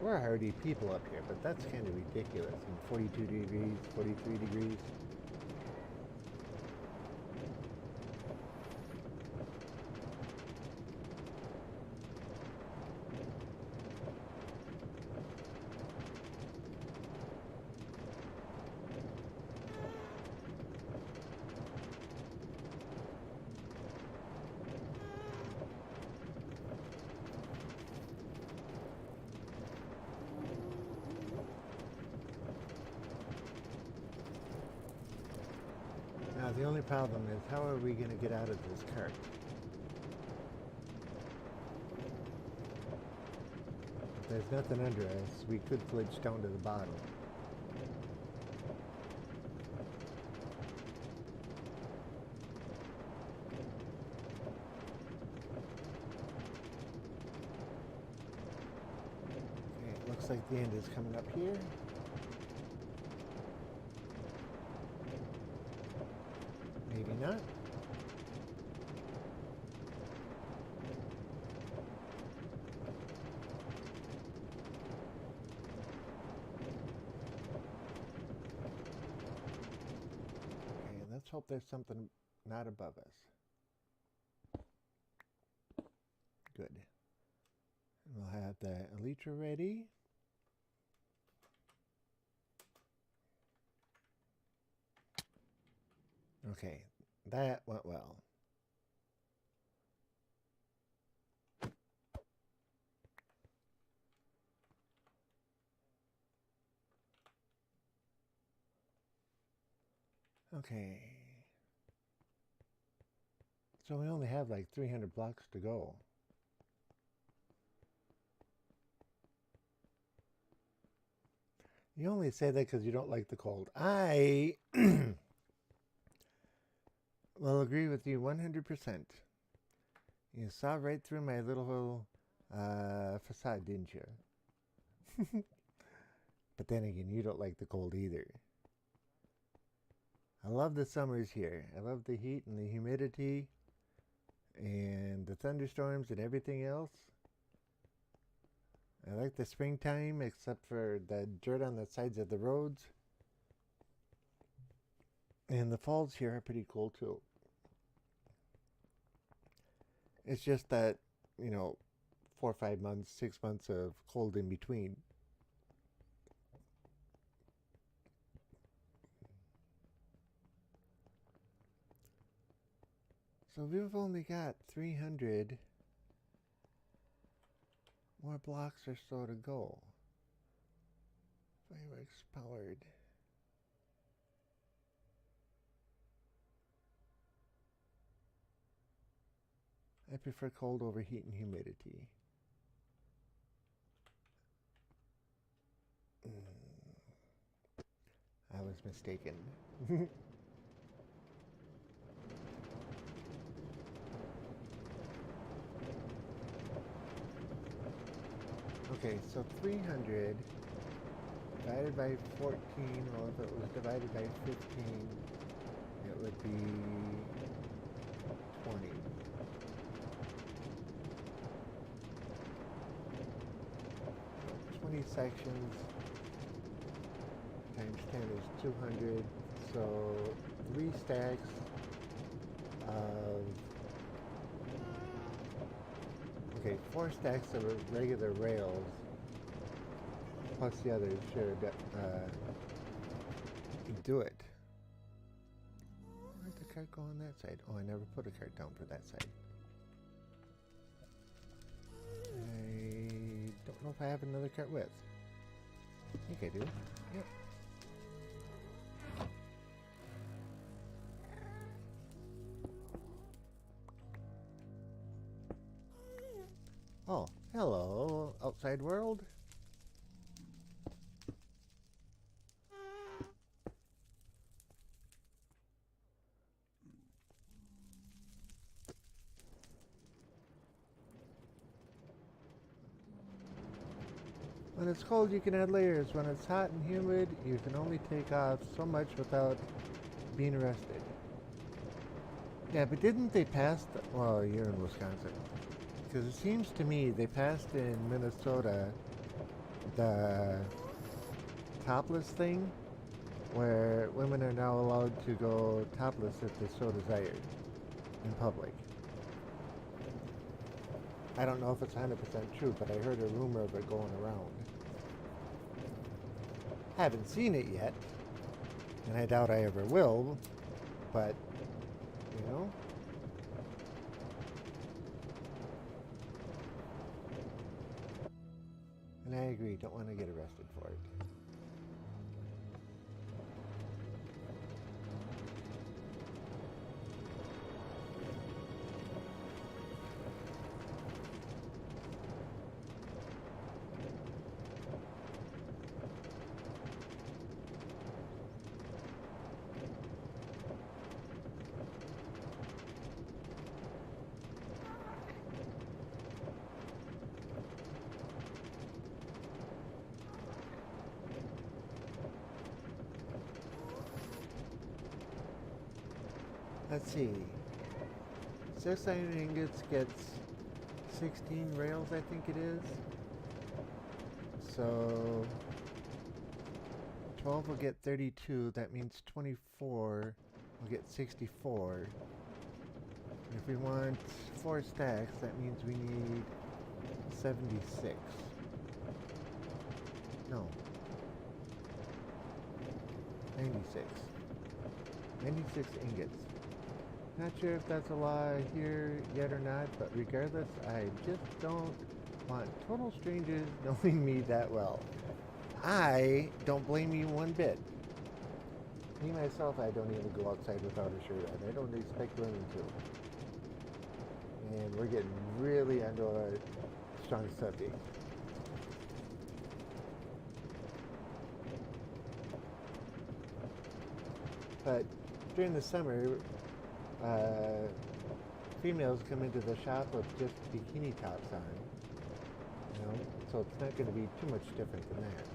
we're hardy people up here, but that's kind of ridiculous. In 42 degrees, 43 degrees. Now the only problem is, how are we going to get out of this cart? If there's nothing under us, we could glitch down to the bottom. Okay, it looks like the end is coming up here. Maybe not. Okay, let's hope there's something not above us. Good. We'll have the elytra ready. Okay, that went well. Okay. So we only have like 300 blocks to go. You only say that because you don't like the cold. I will agree with you 100%. You saw right through my little facade, didn't you? But then again, you don't like the cold either. I love the summers here. I love the heat and the humidity and the thunderstorms and everything else. I like the springtime, except for the dirt on the sides of the roads. And the falls here are pretty cool too. It's just that, 4 or 5 months, 6 months of cold in between. So we've only got 300 more blocks or so to go. Fireworks powered. I prefer cold over heat and humidity. I was mistaken. Okay, so 300 divided by 14, well, if it was divided by 15, it would be 20. So 20 sections times 10 is 200, so 3 stacks of, okay, 4 stacks of regular rails plus the others should do it. Where'd the cart go on that side? Oh, I never put a cart down for that side. I don't know if I have another cart width. I think I do. Yep. Oh, hello, outside world. When it's cold, you can add layers. When it's hot and humid, you can only take off so much without being arrested. Yeah, but didn't they pass the... Well, you're in Wisconsin. Because it seems to me they passed in Minnesota the topless thing, where women are now allowed to go topless if they so desire in public. I don't know if it's 100% true, but I heard a rumor of it going around. Haven't seen it yet, and I doubt I ever will, but, you know. And I agree, don't want to get arrested for it. Let's see. 6 iron ingots gets 16 rails, I think it is. So 12 will get 32. That means 24 will get 64. If we want 4 stacks, that means we need 76. No. 96. 96 ingots. Not sure if that's a law here yet or not, but regardless, I just don't want total strangers knowing me that well. I don't blame you one bit. Me, myself, I don't even go outside without a shirt on. I don't expect women to. And we're getting really onto a strong subject. But during the summer, females come into the shop with just bikini tops on, you know, so it's not going to be too much different than that.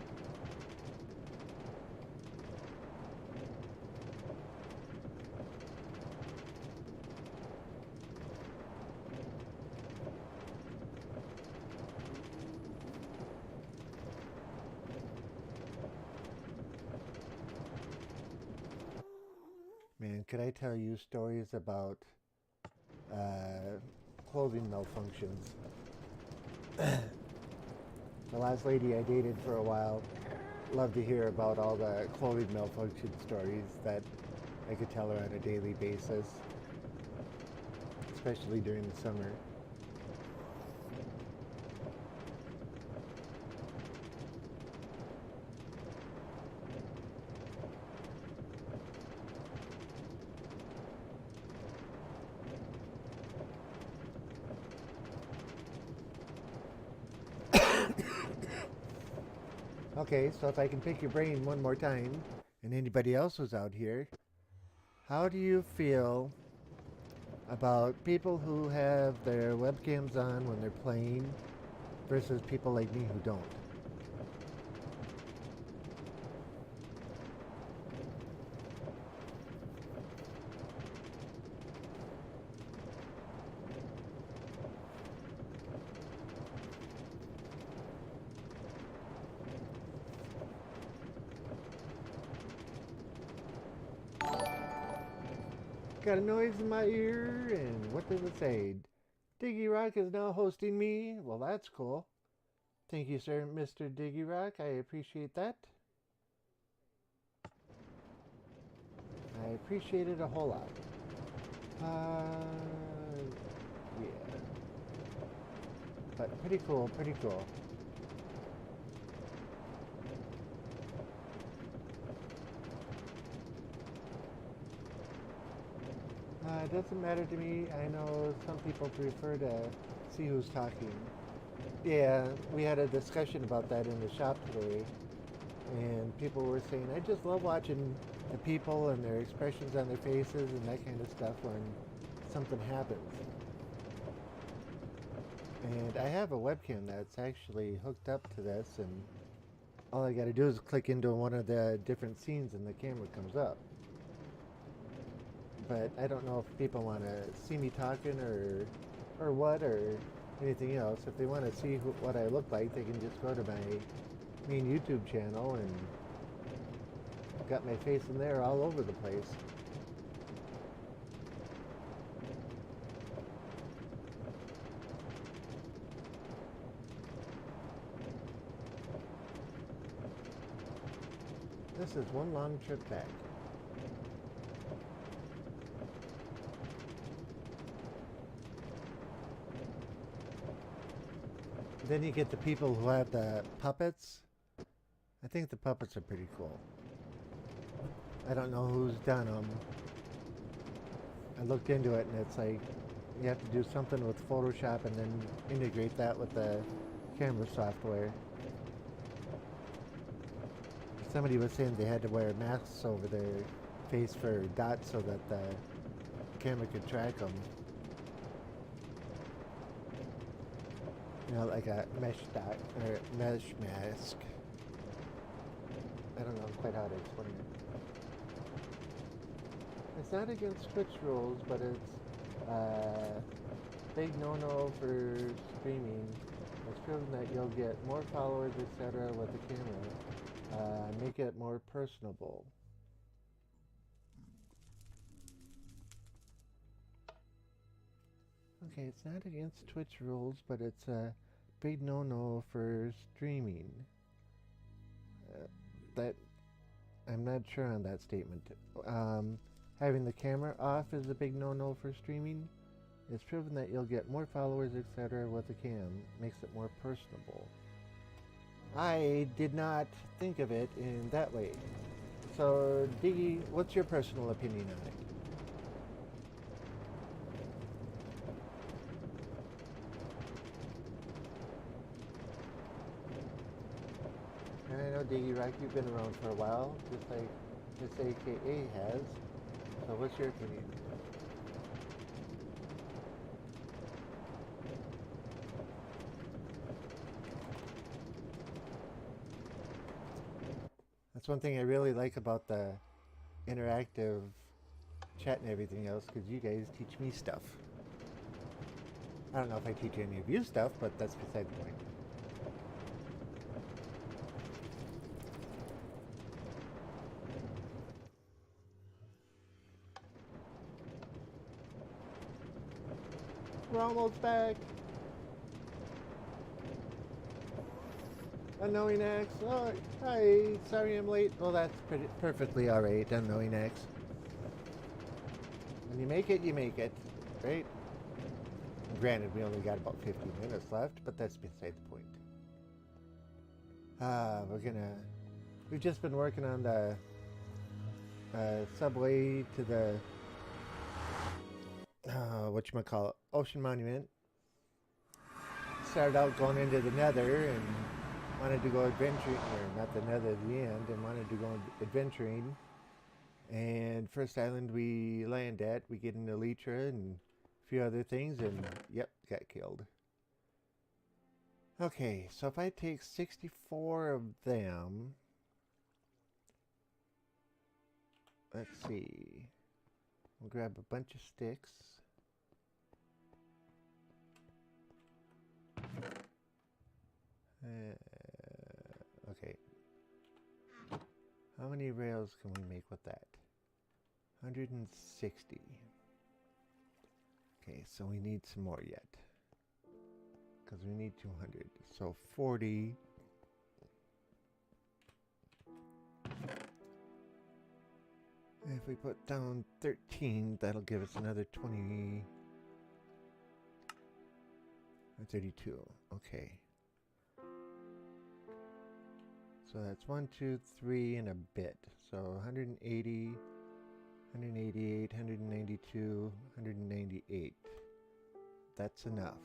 Man, could I tell you stories about clothing malfunctions? The last lady I dated for a while loved to hear about all the clothing malfunction stories that I could tell her on a daily basis, especially during the summer. Okay, so if I can pick your brain one more time, and anybody else who's out here, how do you feel about people who have their webcams on when they're playing versus people like me who don't? Got a noise in my ear, and what does it say? Diggy Rock is now hosting me. Well, that's cool. Thank you, sir, Mr. Diggy Rock. I appreciate that. I appreciate it a whole lot. Yeah. But pretty cool, pretty cool. It doesn't matter to me. I know some people prefer to see who's talking. Yeah, we had a discussion about that in the shop today, and people were saying, I just love watching the people and their expressions on their faces and that kind of stuff when something happens. And I have a webcam that's actually hooked up to this, and all I gotta do is click into one of the different scenes and the camera comes up. But I don't know if people want to see me talking or what or anything else. If they want to see what I look like, they can just go to my main YouTube channel and got my face in there all over the place. This is one long trip back. Then you get the people who have the puppets. I think the puppets are pretty cool. I don't know who's done them. I looked into it and it's like you have to do something with Photoshop and then integrate that with the camera software. Somebody was saying they had to wear masks over their face for dots so that the camera could track them. You know, like a mesh dot or mesh mask. I don't know quite how to explain it. It's not against Twitch rules, but it's a big no-no for streaming. It's proven that you'll get more followers, etc. with the camera. Make it more personable. Okay, it's not against Twitch rules, but it's a big no-no for streaming. That I'm not sure on that statement. Having the camera off is a big no-no for streaming. It's proven that you'll get more followers, etc. with the cam. Makes it more personable. I did not think of it in that way. So, Diggy, what's your personal opinion on it? I know, Diggy Rock, you've been around for a while, just like this AKA has. So what's your opinion? That's one thing I really like about the interactive chat and everything else, because you guys teach me stuff. I don't know if I teach any of you stuff, but that's beside the point. We're almost back. Unknowing X. Oh, hi. Sorry I'm late. Well, that's perfectly alright, Unknowing X. When you make it, right? Granted, we only got about 15 minutes left, but that's beside the point. We've just been working on the subway to the whatchamacallit, Ocean Monument. Started out going into the Nether and wanted to go adventuring, or not the Nether, the end, and wanted to go adventuring. And first island we land at, we get into Elytra and a few other things, and yep, got killed. Okay, so if I take 64 of them, let's see, we'll grab a bunch of sticks. Okay. How many rails can we make with that? 160. Okay, so we need some more yet. Because we need 200. So 40. If we put down 13, that'll give us another 20. 32. Okay. So that's 1, 2, 3 and a bit. So 180, 188, 192, 198. That's enough.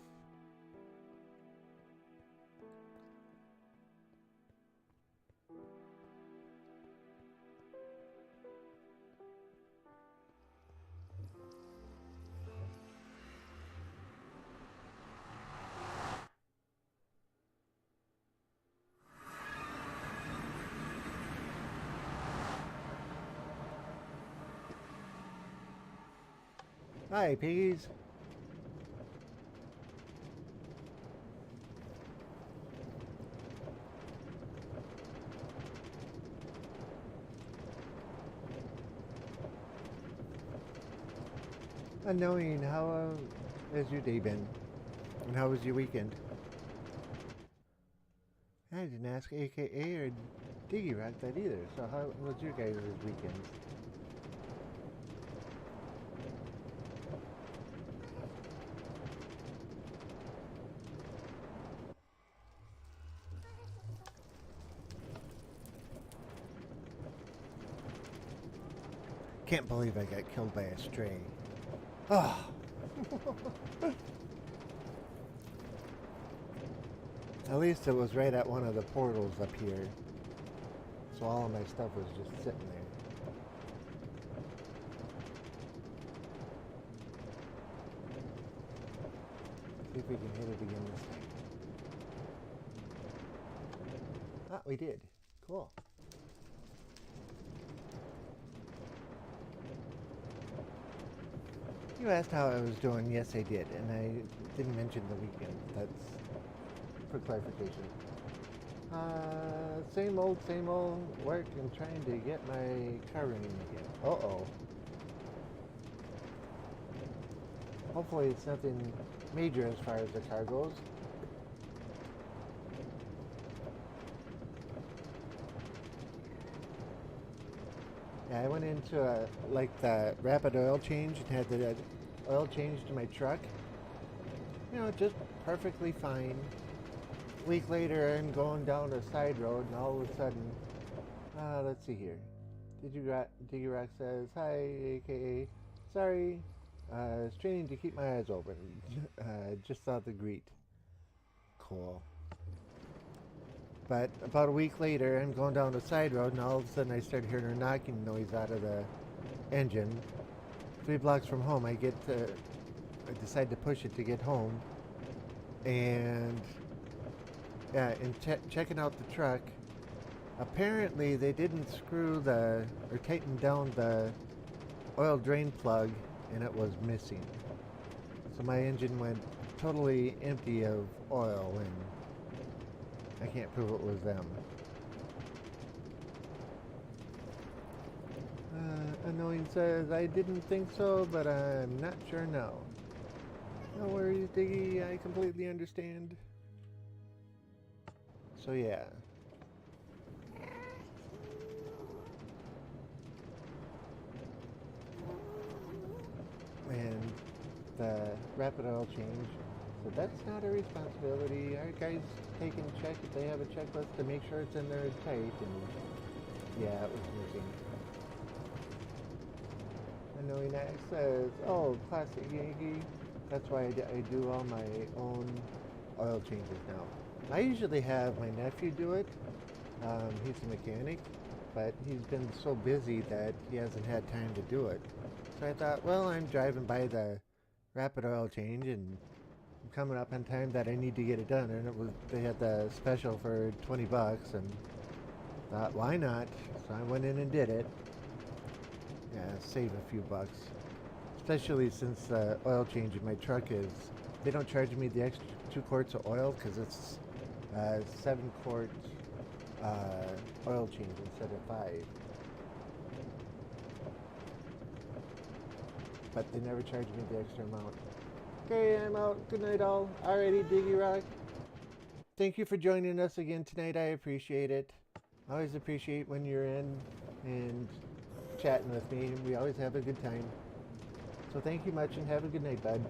Hi, piggies. Unknowing, how has your day been? And how was your weekend? I didn't ask AKA or Diggy Rock that either, so how was your guys' weekend? Can't believe I got killed by a stray. Oh. At least it was right at one of the portals up here. So all of my stuff was just sitting there. See if we can hit it again this time. Ah, we did. Cool. You asked how I was doing. Yes, I did. And I didn't mention the weekend. That's for clarification. Same old work and trying to get my car running again. Uh-oh. Hopefully it's nothing major as far as the car goes. Yeah, I went into the rapid oil change and had the oil changed to my truck. You know, just perfectly fine. A week later, I'm going down a side road, and all of a sudden, let's see here. Diggy Rock says, "Hi, aka, sorry, I was training to keep my eyes open. Just saw the greet. Cool." But about a week later, I'm going down the side road, and all of a sudden I start hearing a knocking noise out of the engine. 3 blocks from home, I decide to push it to get home. And yeah, checking out the truck, apparently they didn't or tighten down the oil drain plug, and it was missing. So my engine went totally empty of oil, and I can't prove it was them. Annoying says, "I didn't think so, but I'm not sure now." No worries, Diggy. I completely understand. So yeah. And the rapid oil change. So that's not a responsibility. Our guys take and check if they have a checklist to make sure it's in there tight, and yeah, it was missing. Annoying Axe says, "Oh, classic Yankee. That's why I do all my own oil changes now. I usually have my nephew do it. He's a mechanic, but he's been so busy that he hasn't had time to do it. So I thought, well, I'm driving by the rapid oil change, and I'm coming up on time that I need to get it done. And they had the special for $20, and thought, why not? So I went in and did it. Yeah, save a few bucks. Especially since the oil change in my truck they don't charge me the extra 2 quarts of oil because it's 7-quart oil change instead of 5. But they never charge me the extra amount. Okay, I'm out. Good night, all. Alrighty, Diggy Rock. Thank you for joining us again tonight. I appreciate it. I always appreciate when you're in and chatting with me. We always have a good time. So thank you much, and have a good night, bud.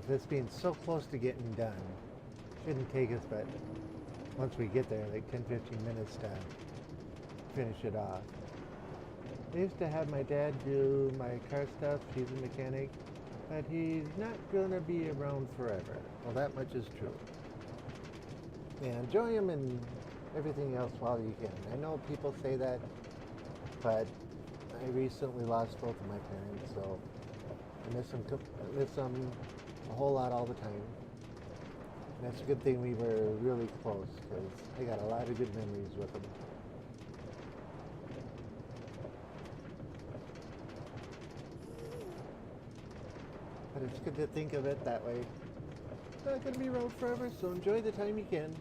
This being so close to getting done, shouldn't take us but once we get there like 10-15 minutes to finish it off. I used to have my dad do my car stuff. He's a mechanic, but he's not gonna be around forever. Well, that much is true. Yeah, enjoy him and everything else while you can. I know people say that, but I recently lost both of my parents, so I miss them a whole lot all the time. And that's a good thing we were really close, because I got a lot of good memories with them. But it's good to think of it that way. It's not going to be around forever, so enjoy the time you can.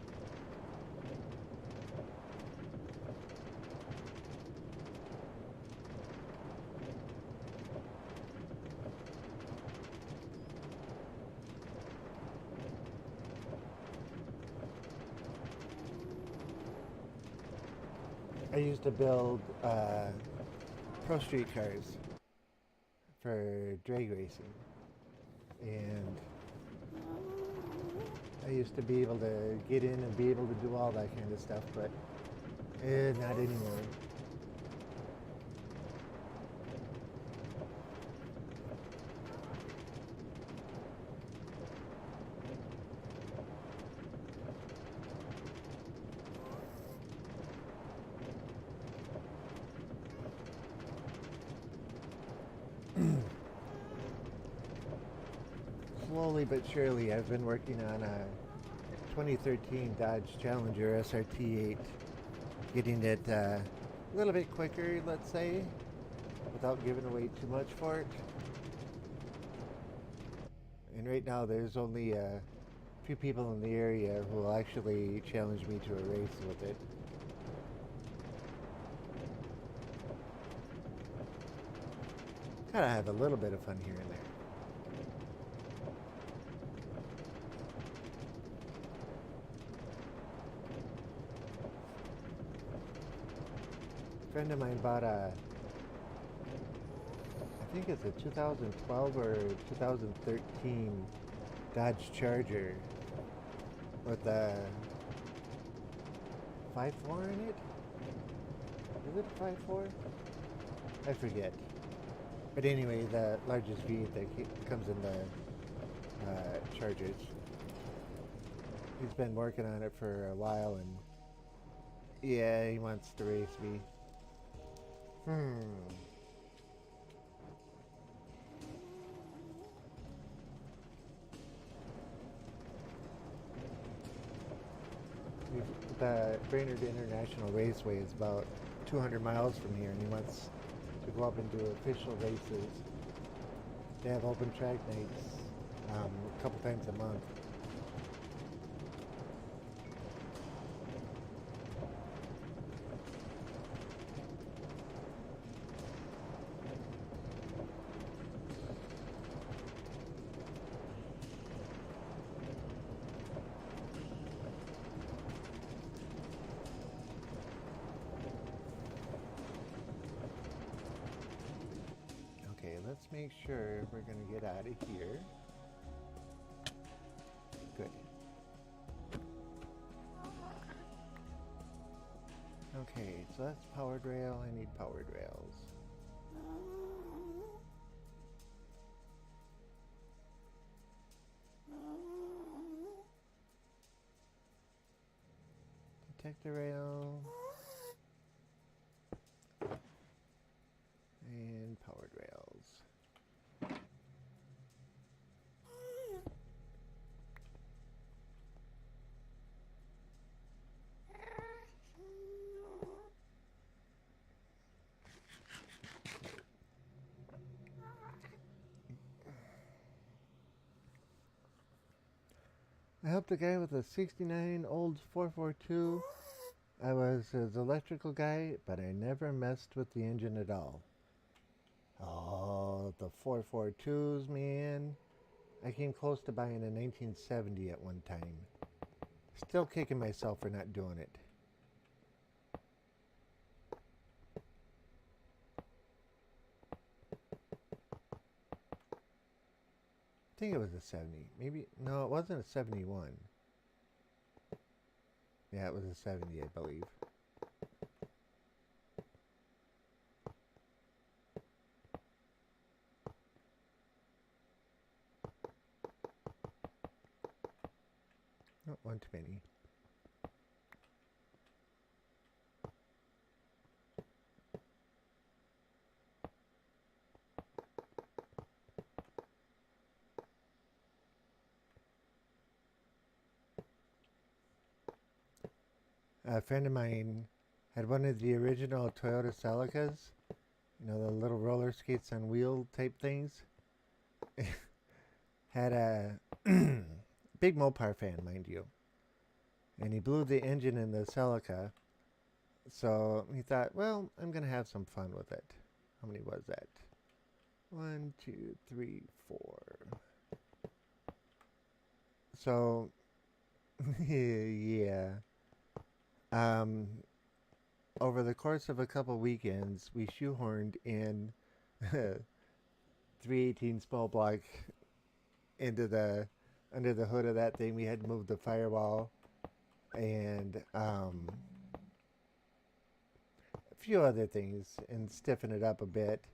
I used to build pro street cars for drag racing, and I used to be able to get in and be able to do all that kind of stuff, but not anymore. slowly but surely, I've been working on a 2013 Dodge Challenger SRT8, getting it a little bit quicker, let's say, without giving away too much for it. And right now, there's only a few people in the area who will actually challenge me to a race with it. Gotta have a little bit of fun here and there. A friend of mine bought a, I think it's a 2012 or 2013 Dodge Charger with a 5.4 in it? Is it a 5.4? I forget. But anyway, the largest V that comes in the Chargers. He's been working on it for a while, and yeah, he wants to race me. The Brainerd International Raceway is about 200 miles from here, and he wants to go up and do official races. They have open track nights a couple times a month. Okay, let's make sure we're going to get out of here. Good. Okay, so that's powered rail. I need powered rails. Detector rail. And powered rails. I helped a guy with a 69 old 442. I was his electrical guy, but I never messed with the engine at all. Oh, the 442s, man. I came close to buying a 1970 at one time. Still kicking myself for not doing it. I think it was a 70. Maybe, no, it wasn't a 71. Yeah, it was a 70, I believe. Not one too many. A friend of mine had one of the original Toyota Celicas. You know, the little roller skates on wheel type things. Had a big Mopar fan, mind you. And he blew the engine in the Celica. So he thought, well, I'm going to have some fun with it. How many was that? 1, 2, 3, 4. So, yeah. Over the course of a couple weekends, we shoehorned in 318 small block into the under the hood of that thing. We had to move the firewall and a few other things and stiffen it up a bit.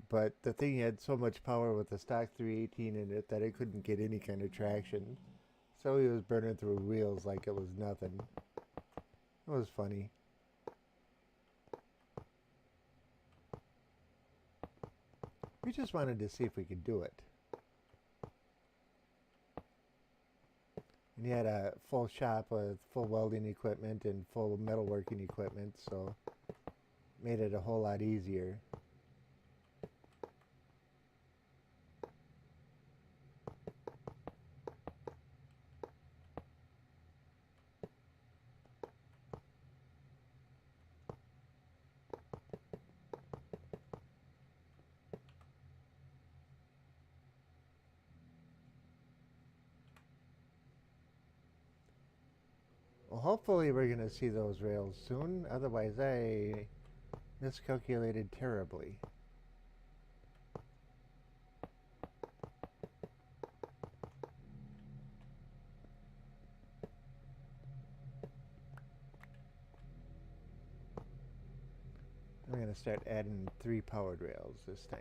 But the thing had so much power with the stock 318 in it that it couldn't get any kind of traction. So he was burning through wheels like it was nothing. It was funny. We just wanted to see if we could do it. he had a full shop with full welding equipment and full metalworking equipment, so made it a whole lot easier. Well, hopefully we're going to see those rails soon. Otherwise, I miscalculated terribly. I'm going to start adding 3 powered rails this time.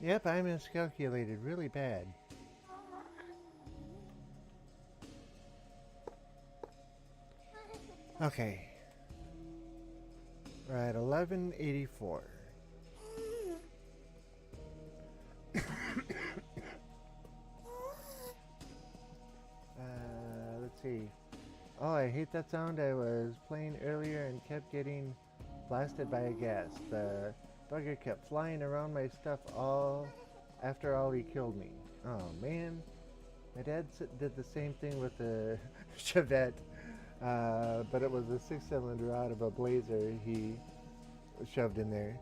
Yep, I miscalculated really bad. Okay. We're at 1184. Let's see. Oh, I hate that sound. I was playing earlier and kept getting blasted by a gas. The bugger kept flying around my stuff all after all he killed me. Oh man. My dad did the same thing with the Chevette, but it was a 6-cylinder out of a Blazer he shoved in there.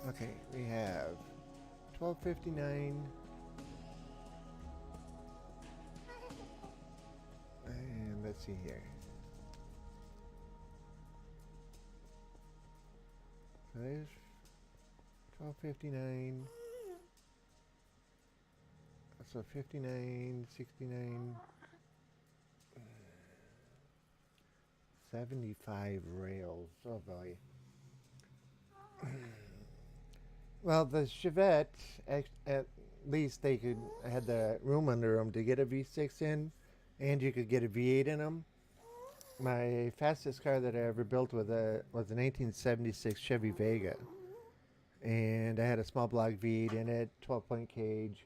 Okay, we have 1259. And let's see here. So there's 1259. So 59, 69, 75 rails. Oh boy. Well, the Chevette, at least they had the room under them to get a V6 in, and you could get a V8 in them. My fastest car that I ever built was a 1976 Chevy Vega, and I had a small block V8 in it, 12-point cage,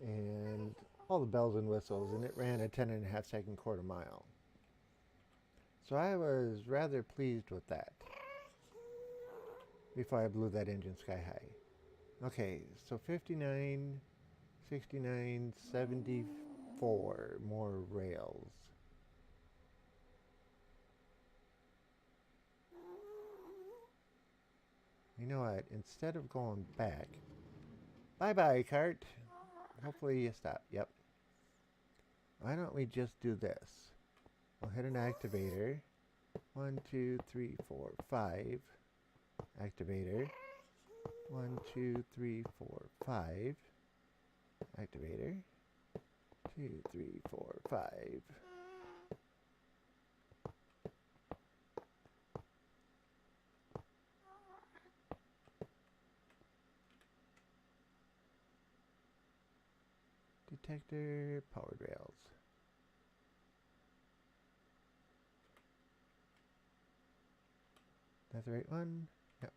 and all the bells and whistles, and it ran a 10.5-second quarter mile. So I was rather pleased with that before I blew that engine sky high. Okay, so 59, 69, 74 more rails. You know what? Instead of going back, bye-bye, cart. Hopefully you stop. Yep. Why don't we just do this? We'll hit an activator. 1, 2, 3, 4, 5. Activator. 1, 2, 3, 4, 5. Activator. 2, 3, 4, 5. Detector, powered rails. That's the right one? Yep.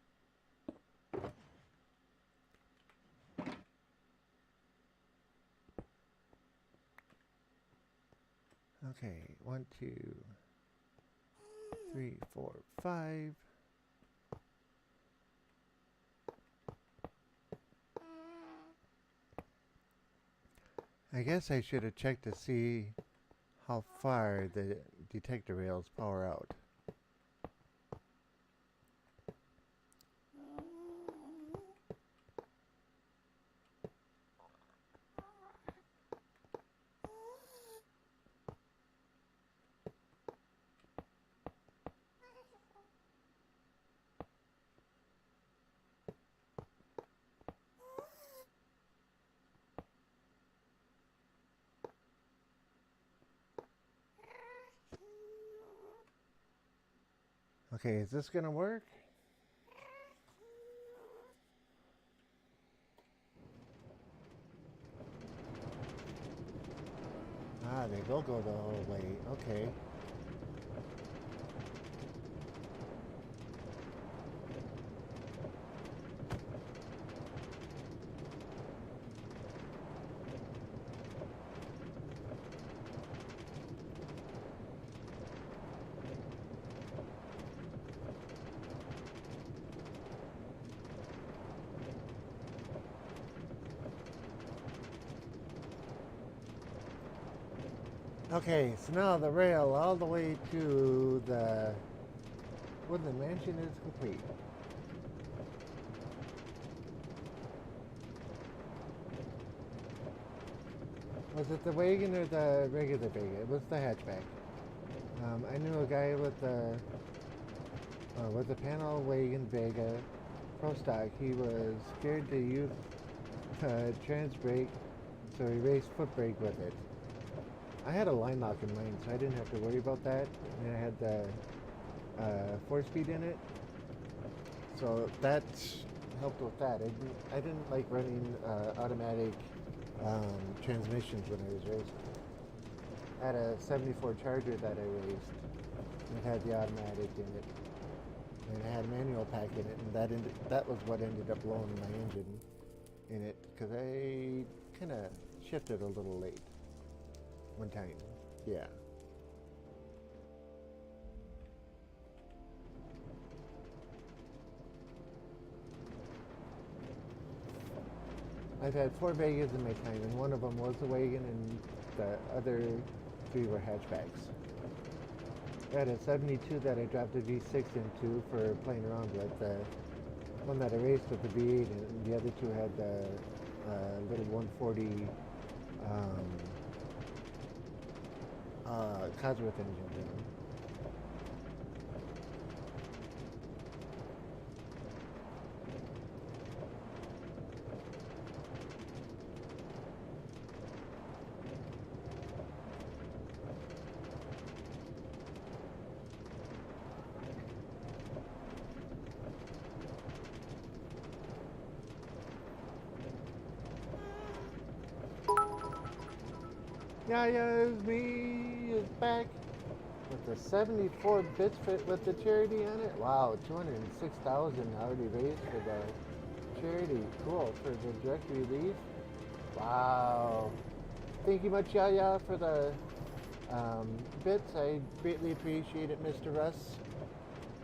Okay, 1, 2, 3, 4, 5. I guess I should have checked to see how far the detector rails power out. Okay, is this gonna work? Ah, they will go the whole way. Okay. Okay, so now the rail all the way to the Woodland Mansion is complete. Was it the wagon or the regular Vega? It was the hatchback. I knew a guy with the panel wagon Vega Pro Stock. He was scared to use trans brake, so he raced foot brake with it. I had a line lock in mine, so I didn't have to worry about that. And I had the 4-speed in it, so that helped with that. I didn't like running automatic transmissions when I was racing. I had a 74 Charger that I raced. It had the automatic in it, and I had a manual pack in it, and that was what ended up blowing my engine in it, because I kind of shifted a little late one time. Yeah. I've had 4 Vegas in my time, and one of them was a wagon, and the other 3 were hatchbacks. I had a 72 that I dropped a V6 into for playing around with. The one that I raced with the V8, and the other 2 had the little 140 Cosworth engines in them. Yeah, it's me is back with the 74 bits fit with the charity on it. Wow, 206,000 already raised for the charity. Cool, for the direct relief. Wow. Thank you much, Yaya, for the bits. I greatly appreciate it, Mr. Russ.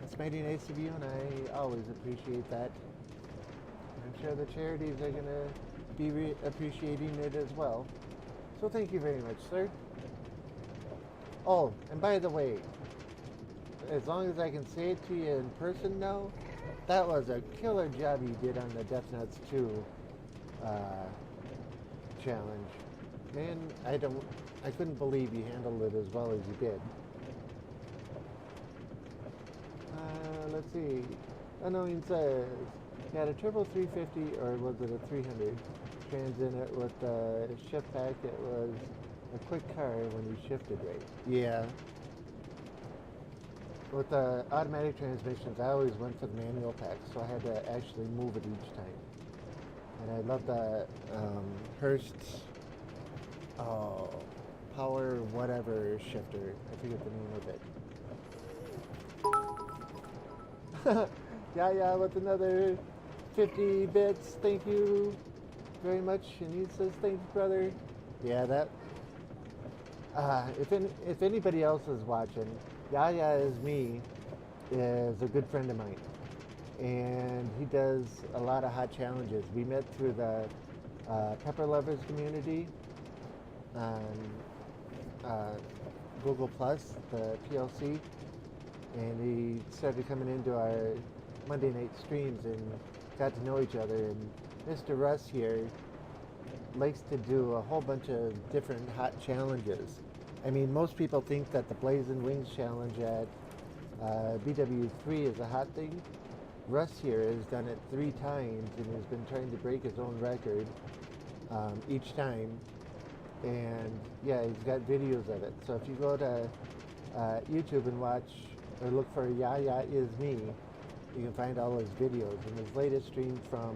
That's mighty nice of you, and I always appreciate that. I'm sure the charities are going to be appreciating it as well. So thank you very much, sir. Oh, and by the way, as long as I can say it to you in person now, that was a killer job you did on the Death Nuts 2 challenge. Man, I couldn't believe you handled it as well as you did. Let's see. Unknown says, you had a turbo 350, or was it a 300? Trans in it with the shift pack. It was a quick car when you shifted right. Yeah. With the automatic transmissions, I always went for the manual pack, so I had to actually move it each time. And I love the Hurst power whatever shifter. I forget the name of it. Yeah, with another 50 bits. Thank you very much. And he says, thanks, brother. Yeah, that. If anybody else is watching, Yaya is me, is a good friend of mine, and he does a lot of hot challenges. We met through the Pepper Lovers community on Google Plus, the PLC, and he started coming into our Monday night streams and got to know each other. And Mr. Russ here likes to do a whole bunch of different hot challenges. I mean, most people think that the Blazing Wings challenge at BW3 is a hot thing. Russ here has done it 3 times and has been trying to break his own record each time. And yeah, he's got videos of it. So if you go to YouTube and watch or look for Yaya Is Me, you can find all his videos. And his latest stream from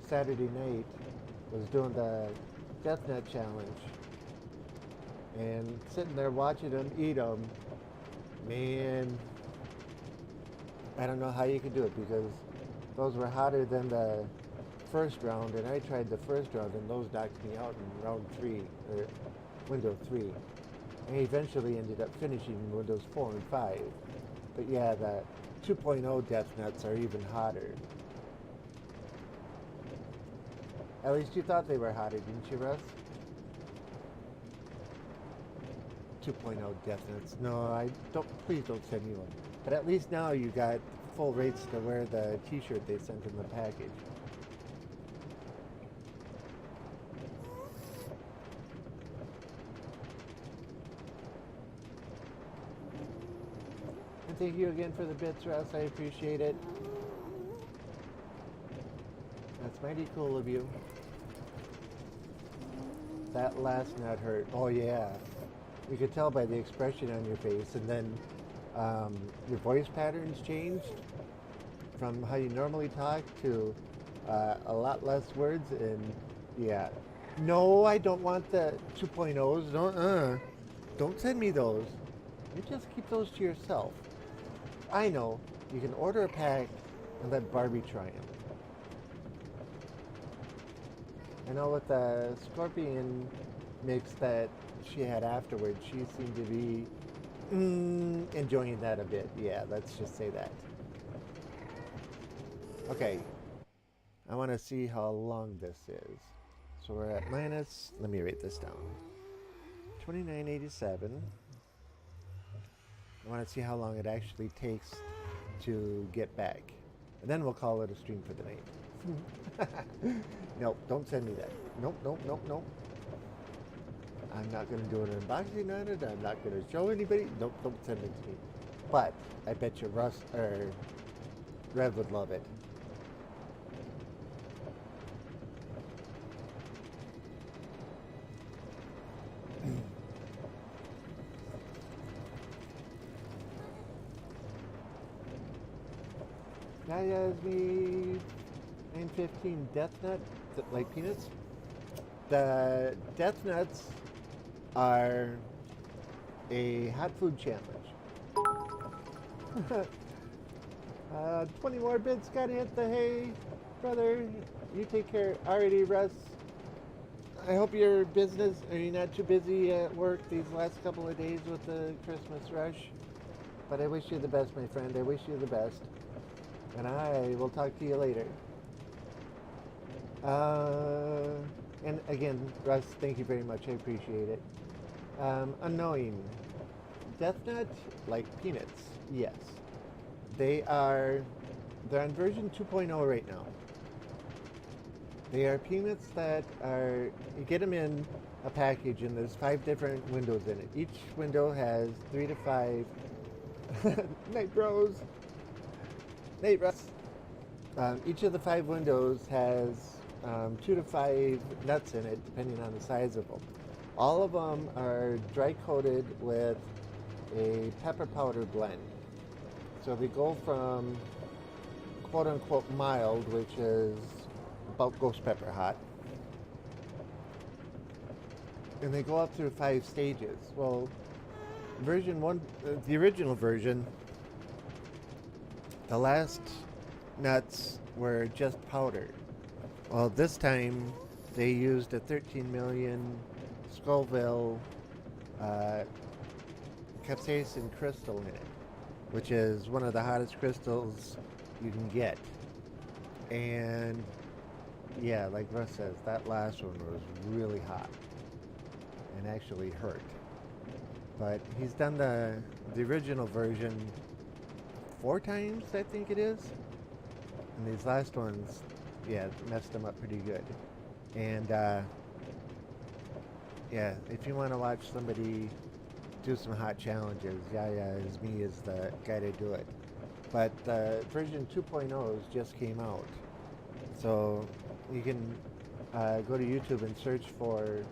Saturday night was doing the Death Nut Challenge. And sitting there watching him eat them, man, I don't know how you could do it, because those were hotter than the first round, and I tried the first round and those knocked me out in round 3, or window 3. And I eventually ended up finishing windows 4 and 5. But yeah, the 2.0 Death Nuts are even hotter. At least you thought they were hotter, didn't you, Russ? 2.0 Death Nuts. No, I don't. Please don't send me one. But at least now you got full rates to wear the T-shirt they sent in the package. And thank you again for the bits, Russ. I appreciate it. That's mighty cool of you. That last nut hurt. Oh yeah. You could tell by the expression on your face, and then your voice patterns changed from how you normally talk to a lot less words, and yeah. No, I don't want the 2.0s. Don't send me those. You just keep those to yourself. I know. You can order a pack and let Barbie try them. I know with the Scorpion mix that she had afterwards, she seemed to be enjoying that a bit. Yeah, let's just say that. Okay. I want to see how long this is. So we're at minus, let me write this down, 2987. I want to see how long it actually takes to get back. And then we'll call it a stream for the night. Nope, don't send me that. Nope. I'm not going to do an unboxing on it. I'm not going to show anybody. Nope, don't send it to me. But I bet you Russ or Rev would love it. Yaya Is Me 915 Death Nut, like peanuts. The Death Nuts are a hot food challenge. 20 more bits, gotta hit the hay. Brother, you take care. Alrighty, Russ. I hope your business, are you not too busy at work these last couple of days with the Christmas rush? But I wish you the best, my friend. I wish you the best. And I will talk to you later. And again, Russ, thank you very much. I appreciate it. Unknowing. Death Nut, like peanuts, yes. They're on version 2.0 right now. They are peanuts that are, you get them in a package and there's 5 different windows in it. Each window has 3 to 5, Night Bros. Nate Russ. Each of the 5 windows has 2 to 5 nuts in it, depending on the size of them. All of them are dry coated with a pepper powder blend. So they go from quote unquote mild, which is about ghost pepper hot, and they go up through 5 stages. Well, version 1, the original version, the last nuts were just powder. Well, this time they used a 13 million Scoville capsaicin crystal in it, which is one of the hottest crystals you can get. And yeah, like Russ says, that last one was really hot and actually hurt. but he's done the original version 4 times, I think it is. And these last ones, yeah, messed him up pretty good. And yeah, if you want to watch somebody do some hot challenges, Yaya is me is the guy to do it. But version 2.0 just came out, so you can go to YouTube and search for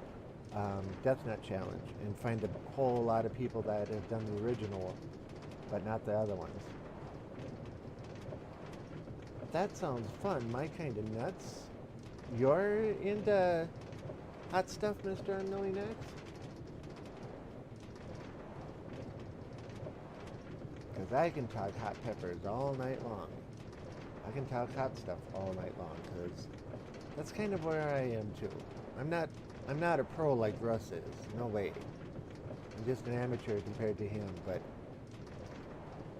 Death Nut Challenge and find a whole lot of people that have done the original, but not the other ones. That sounds fun. My kind of nuts. You're into hot stuff, Mr. Unknowing X? Because I can talk hot peppers all night long. I can talk hot stuff all night long, because that's kind of where I am too. I'm not a pro like Russ is. No way. I'm just an amateur compared to him, but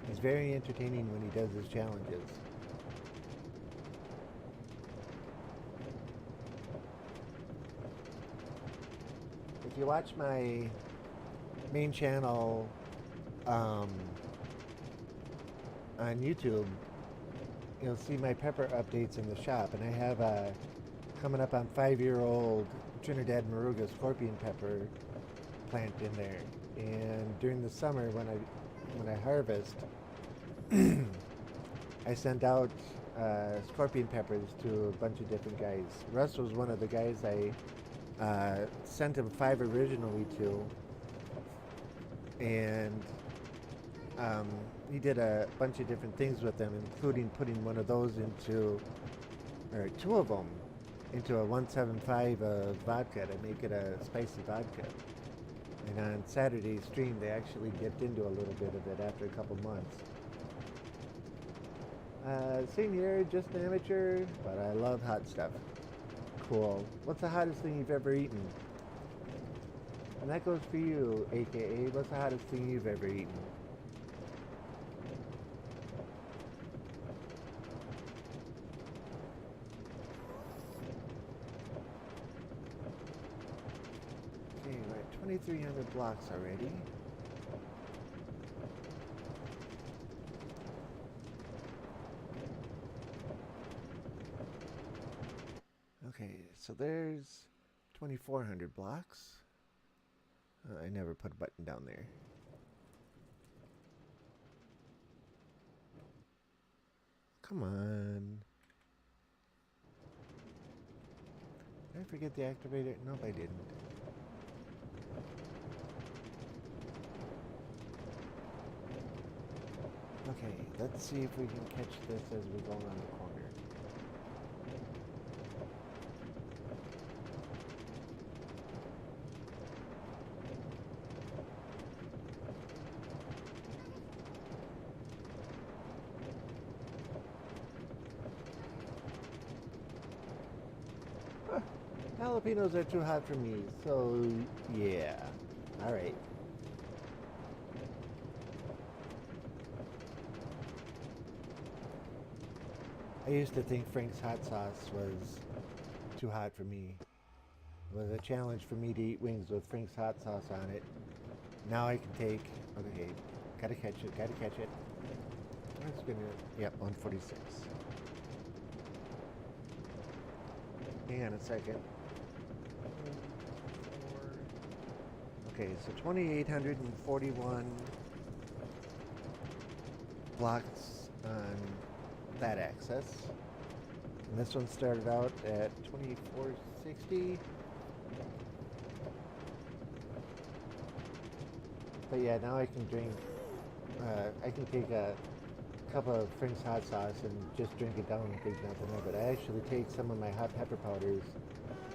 he's very entertaining when he does his challenges. If you watch my main channel on YouTube, you'll see my pepper updates in the shop, and I have coming up on 5-year-old Trinidad Moruga scorpion pepper plant in there. And during the summer when I harvest, I send out scorpion peppers to a bunch of different guys. Russ was one of the guys I sent him 5 originally to, and he did a bunch of different things with them, including putting one of those into, or 2 of them, into a 175 vodka to make it a spicy vodka. And on Saturday's stream, they actually dipped into a little bit of it after a couple months. Same here, just an amateur, but I love hot stuff. Cool. What's the hottest thing you've ever eaten? And that goes for you, AKA. What's the hottest thing you've ever eaten? Okay, we're at 2,300 blocks already. Okay, so there's 2,400 blocks. I never put a button down there. Come on. Did I forget the activator? Nope, I didn't. Okay, let's see if we can catch this as we go around the corner. Jalapenos are too hot for me, so yeah. Alright. I used to think Frank's hot sauce was too hot for me. It was a challenge for me to eat wings with Frank's hot sauce on it. Now I can take, okay, gotta catch it. That's gonna, yep, 146. Hang on a second. Okay, so 2,841 blocks on that axis. And this one started out at 2,460. But yeah, now I can drink, I can take a cup of Frank's hot sauce and just drink it down and think nothing of it. I actually take some of my hot pepper powders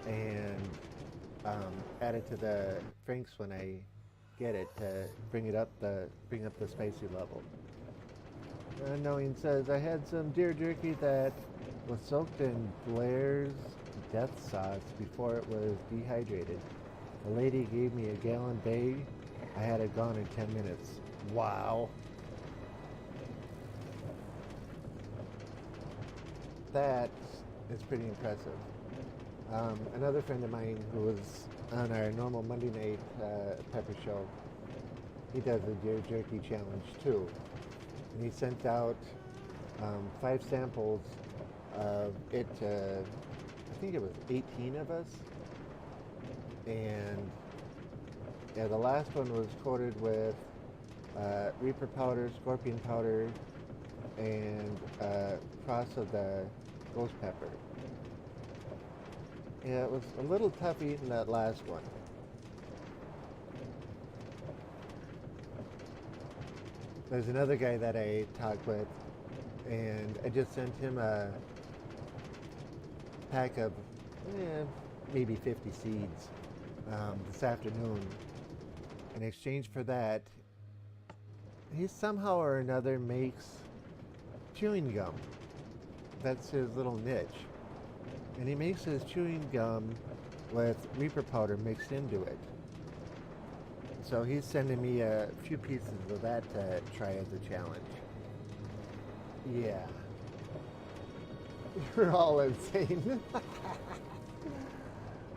and add it to the Frank's when I get it to bring up the spicy level. Unknowing says, I had some deer jerky that was soaked in Blair's death sauce before it was dehydrated. The lady gave me a gallon bag. I had it gone in 10 minutes. Wow. That is pretty impressive. Another friend of mine who was on our normal Monday night pepper show, he does a deer jerky challenge too. And he sent out 5 samples of it to, I think it was 18 of us. And yeah, the last one was coated with Reaper powder, Scorpion powder, and cross of the ghost pepper. Yeah, it was a little tough eating that last one. There's another guy that I talked with, and I just sent him a pack of maybe 50 seeds this afternoon. In exchange for that, he somehow or another makes chewing gum. That's his little niche. And he makes his chewing gum with Reaper powder mixed into it. So he's sending me a few pieces of that to try as a challenge. Yeah. You're all insane.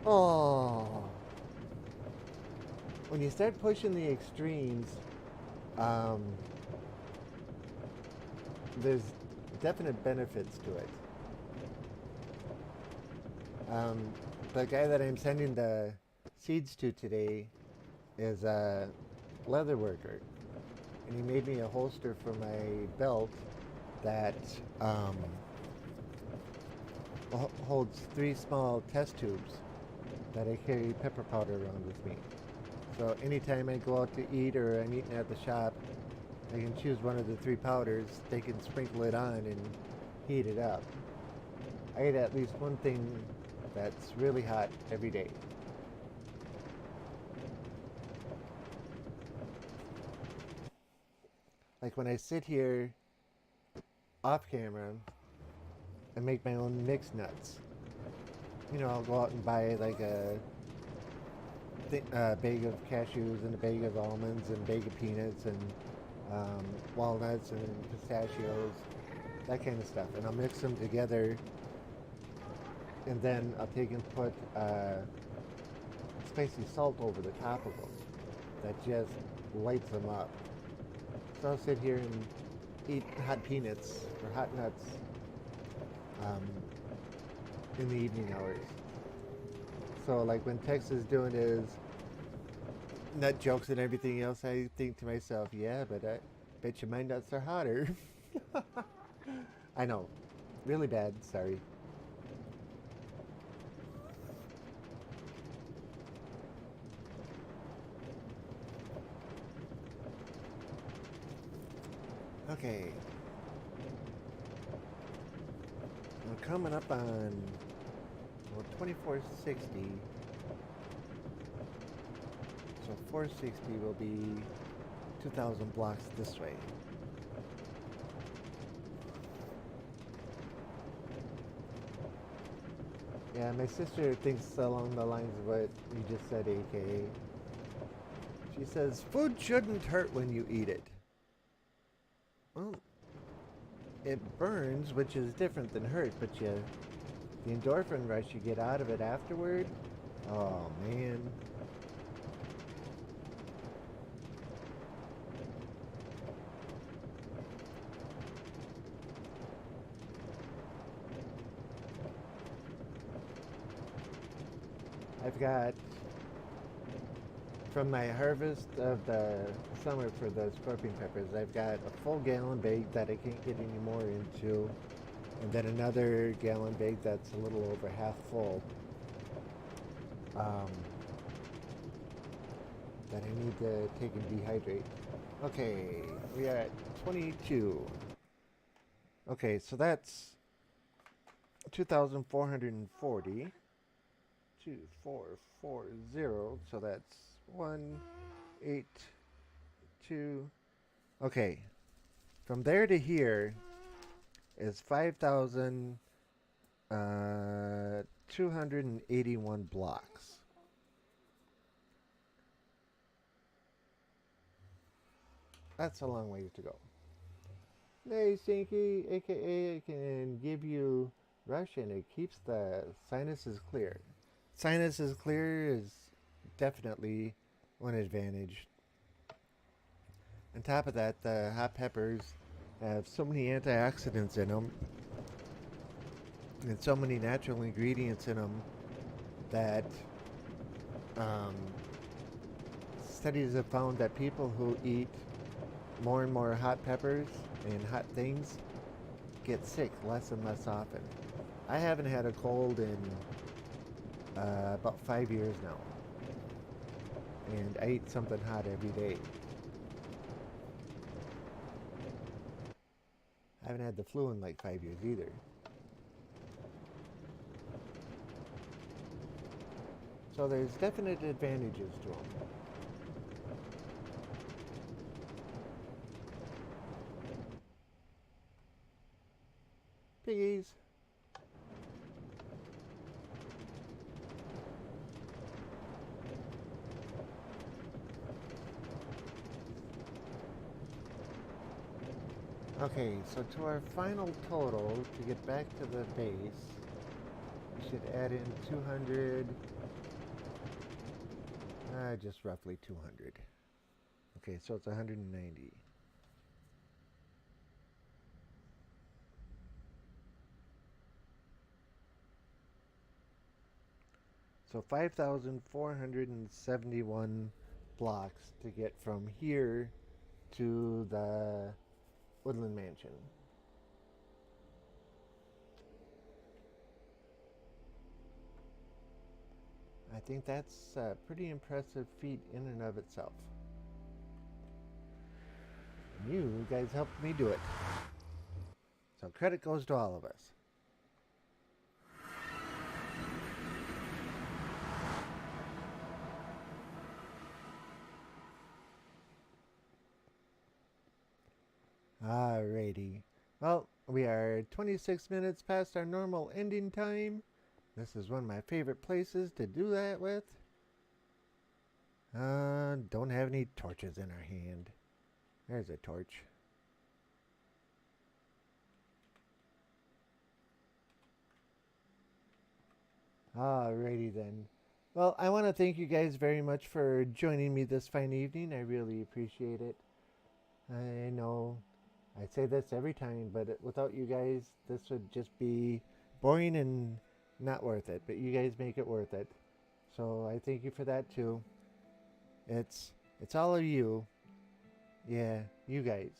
Oh. When you start pushing the extremes, there's definite benefits to it. The guy that I'm sending the seeds to today is a leather worker, and he made me a holster for my belt that holds 3 small test tubes that I carry pepper powder around with me. So anytime I go out to eat or I'm eating at the shop, I can choose one of the 3 powders. They can sprinkle it on and heat it up. I eat at least one thing that's really hot every day. Like when I sit here off camera and make my own mixed nuts. You know, I'll go out and buy like a bag of cashews and a bag of almonds and a bag of peanuts and walnuts and pistachios, that kind of stuff. And I'll mix them together, and then I'll take and put spicy salt over the top of them. That just lights them up. So I'll sit here and eat hot peanuts or hot nuts in the evening hours. So like when Tex is doing his nut jokes and everything else, I think to myself, yeah, but I bet you my nuts are hotter. I know. Really bad, sorry. Okay. We're coming up on 2460. So 460 will be 2,000 blocks this way. Yeah, my sister thinks along the lines of what you just said, AKA. She says, food shouldn't hurt when you eat it. Well, it burns, which is different than hurt, but the endorphin rush you get out of it afterward, oh man. I've got, from my harvest of the summer for the scorpion peppers, I've got a full gallon bag that I can't get any more into, and then another gallon bag that's a little over half full that I need to take and dehydrate. Okay, we are at 22. Okay, so that's 2,440. 2440, so that's 182. Okay, from there to here is 5,281 blocks. That's a long ways to go. Hey, Stinky, aka it can give you rush and it keeps the sinuses clear. Sinuses clear is definitely one advantage. On top of that, the hot peppers have so many antioxidants in them and so many natural ingredients in them that um, studies have found that people who eat more and more hot peppers and hot things get sick less and less often. I haven't had a cold in about 5 years now, and I eat something hot every day. I haven't had the flu in like 5 years either. So there's definite advantages to them. Piggies. Okay, so to our final total, to get back to the base, we should add in 200, just roughly 200. Okay, so it's 190. So 5,471 blocks to get from here to the Woodland Mansion. I think that's a pretty impressive feat in and of itself. You guys helped me do it. So credit goes to all of us. Alrighty. Well, we are 26 minutes past our normal ending time. This is one of my favorite places to do that with. Don't have any torches in our hand. There's a torch. Alrighty then. Well, I want to thank you guys very much for joining me this fine evening. I really appreciate it. I know I say this every time, but without you guys, this would just be boring and not worth it. But you guys make it worth it. So I thank you for that too. It's all of you. Yeah, you guys.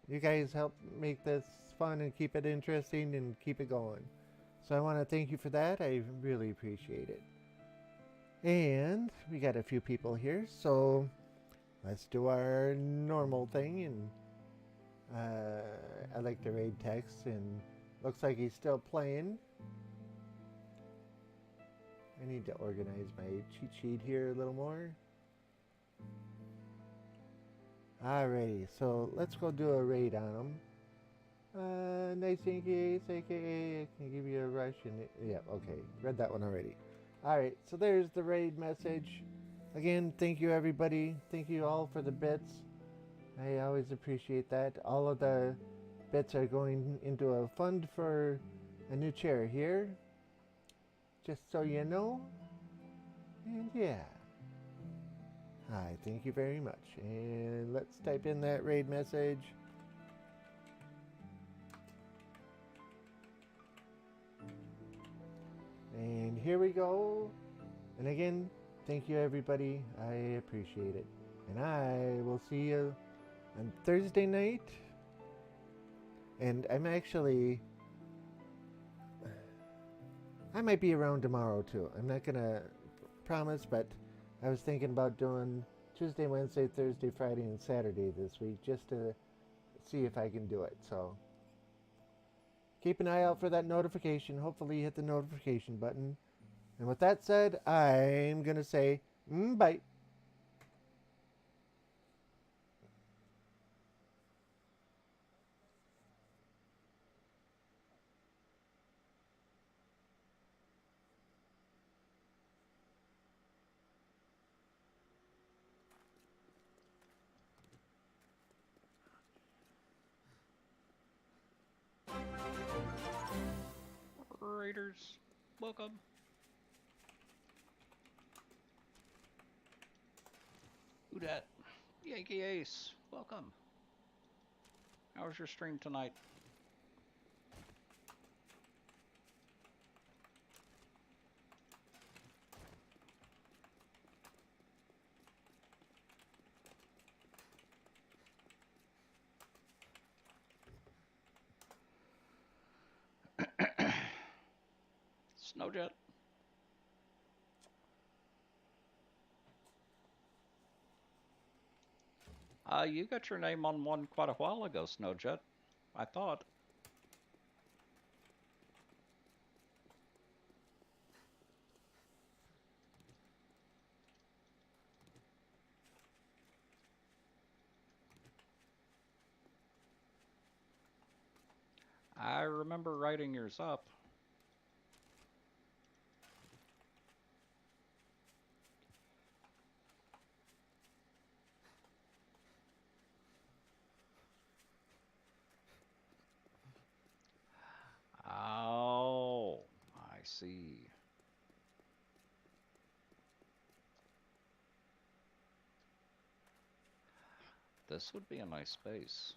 You guys help make this fun and keep it interesting and keep it going. So I want to thank you for that. I really appreciate it. And we got a few people here, so let's do our normal thing. And I like the raid text, and looks like he's still playing. I need to organize my cheat sheet here a little more. Alrighty, so let's go do a raid on him. Nice Inky, aka I can give you a rush and yeah, okay, read that one already. Alright, so there's the raid message. Again, thank you everybody. Thank you all for the bits. I always appreciate that. All of the bits are going into a fund for a new chair here. Just so you know. And yeah. Hi, thank you very much. And let's type in that raid message. And here we go. And again, thank you everybody. I appreciate it. And I will see you on Thursday night. And I might be around tomorrow too. I'm not gonna promise, but I was thinking about doing Tuesday, Wednesday, Thursday, Friday, and Saturday this week just to see if I can do it. So keep an eye out for that notification. Hopefully you hit the notification button. And with that said, I'm going to say bye. Raiders, welcome. Who dat? Yankee Ace. welcome. How was your stream tonight? Snowjet. You got your name on one quite a while ago, Snowjet. I thought. I remember writing yours up. Oh, I see. This would be a nice space.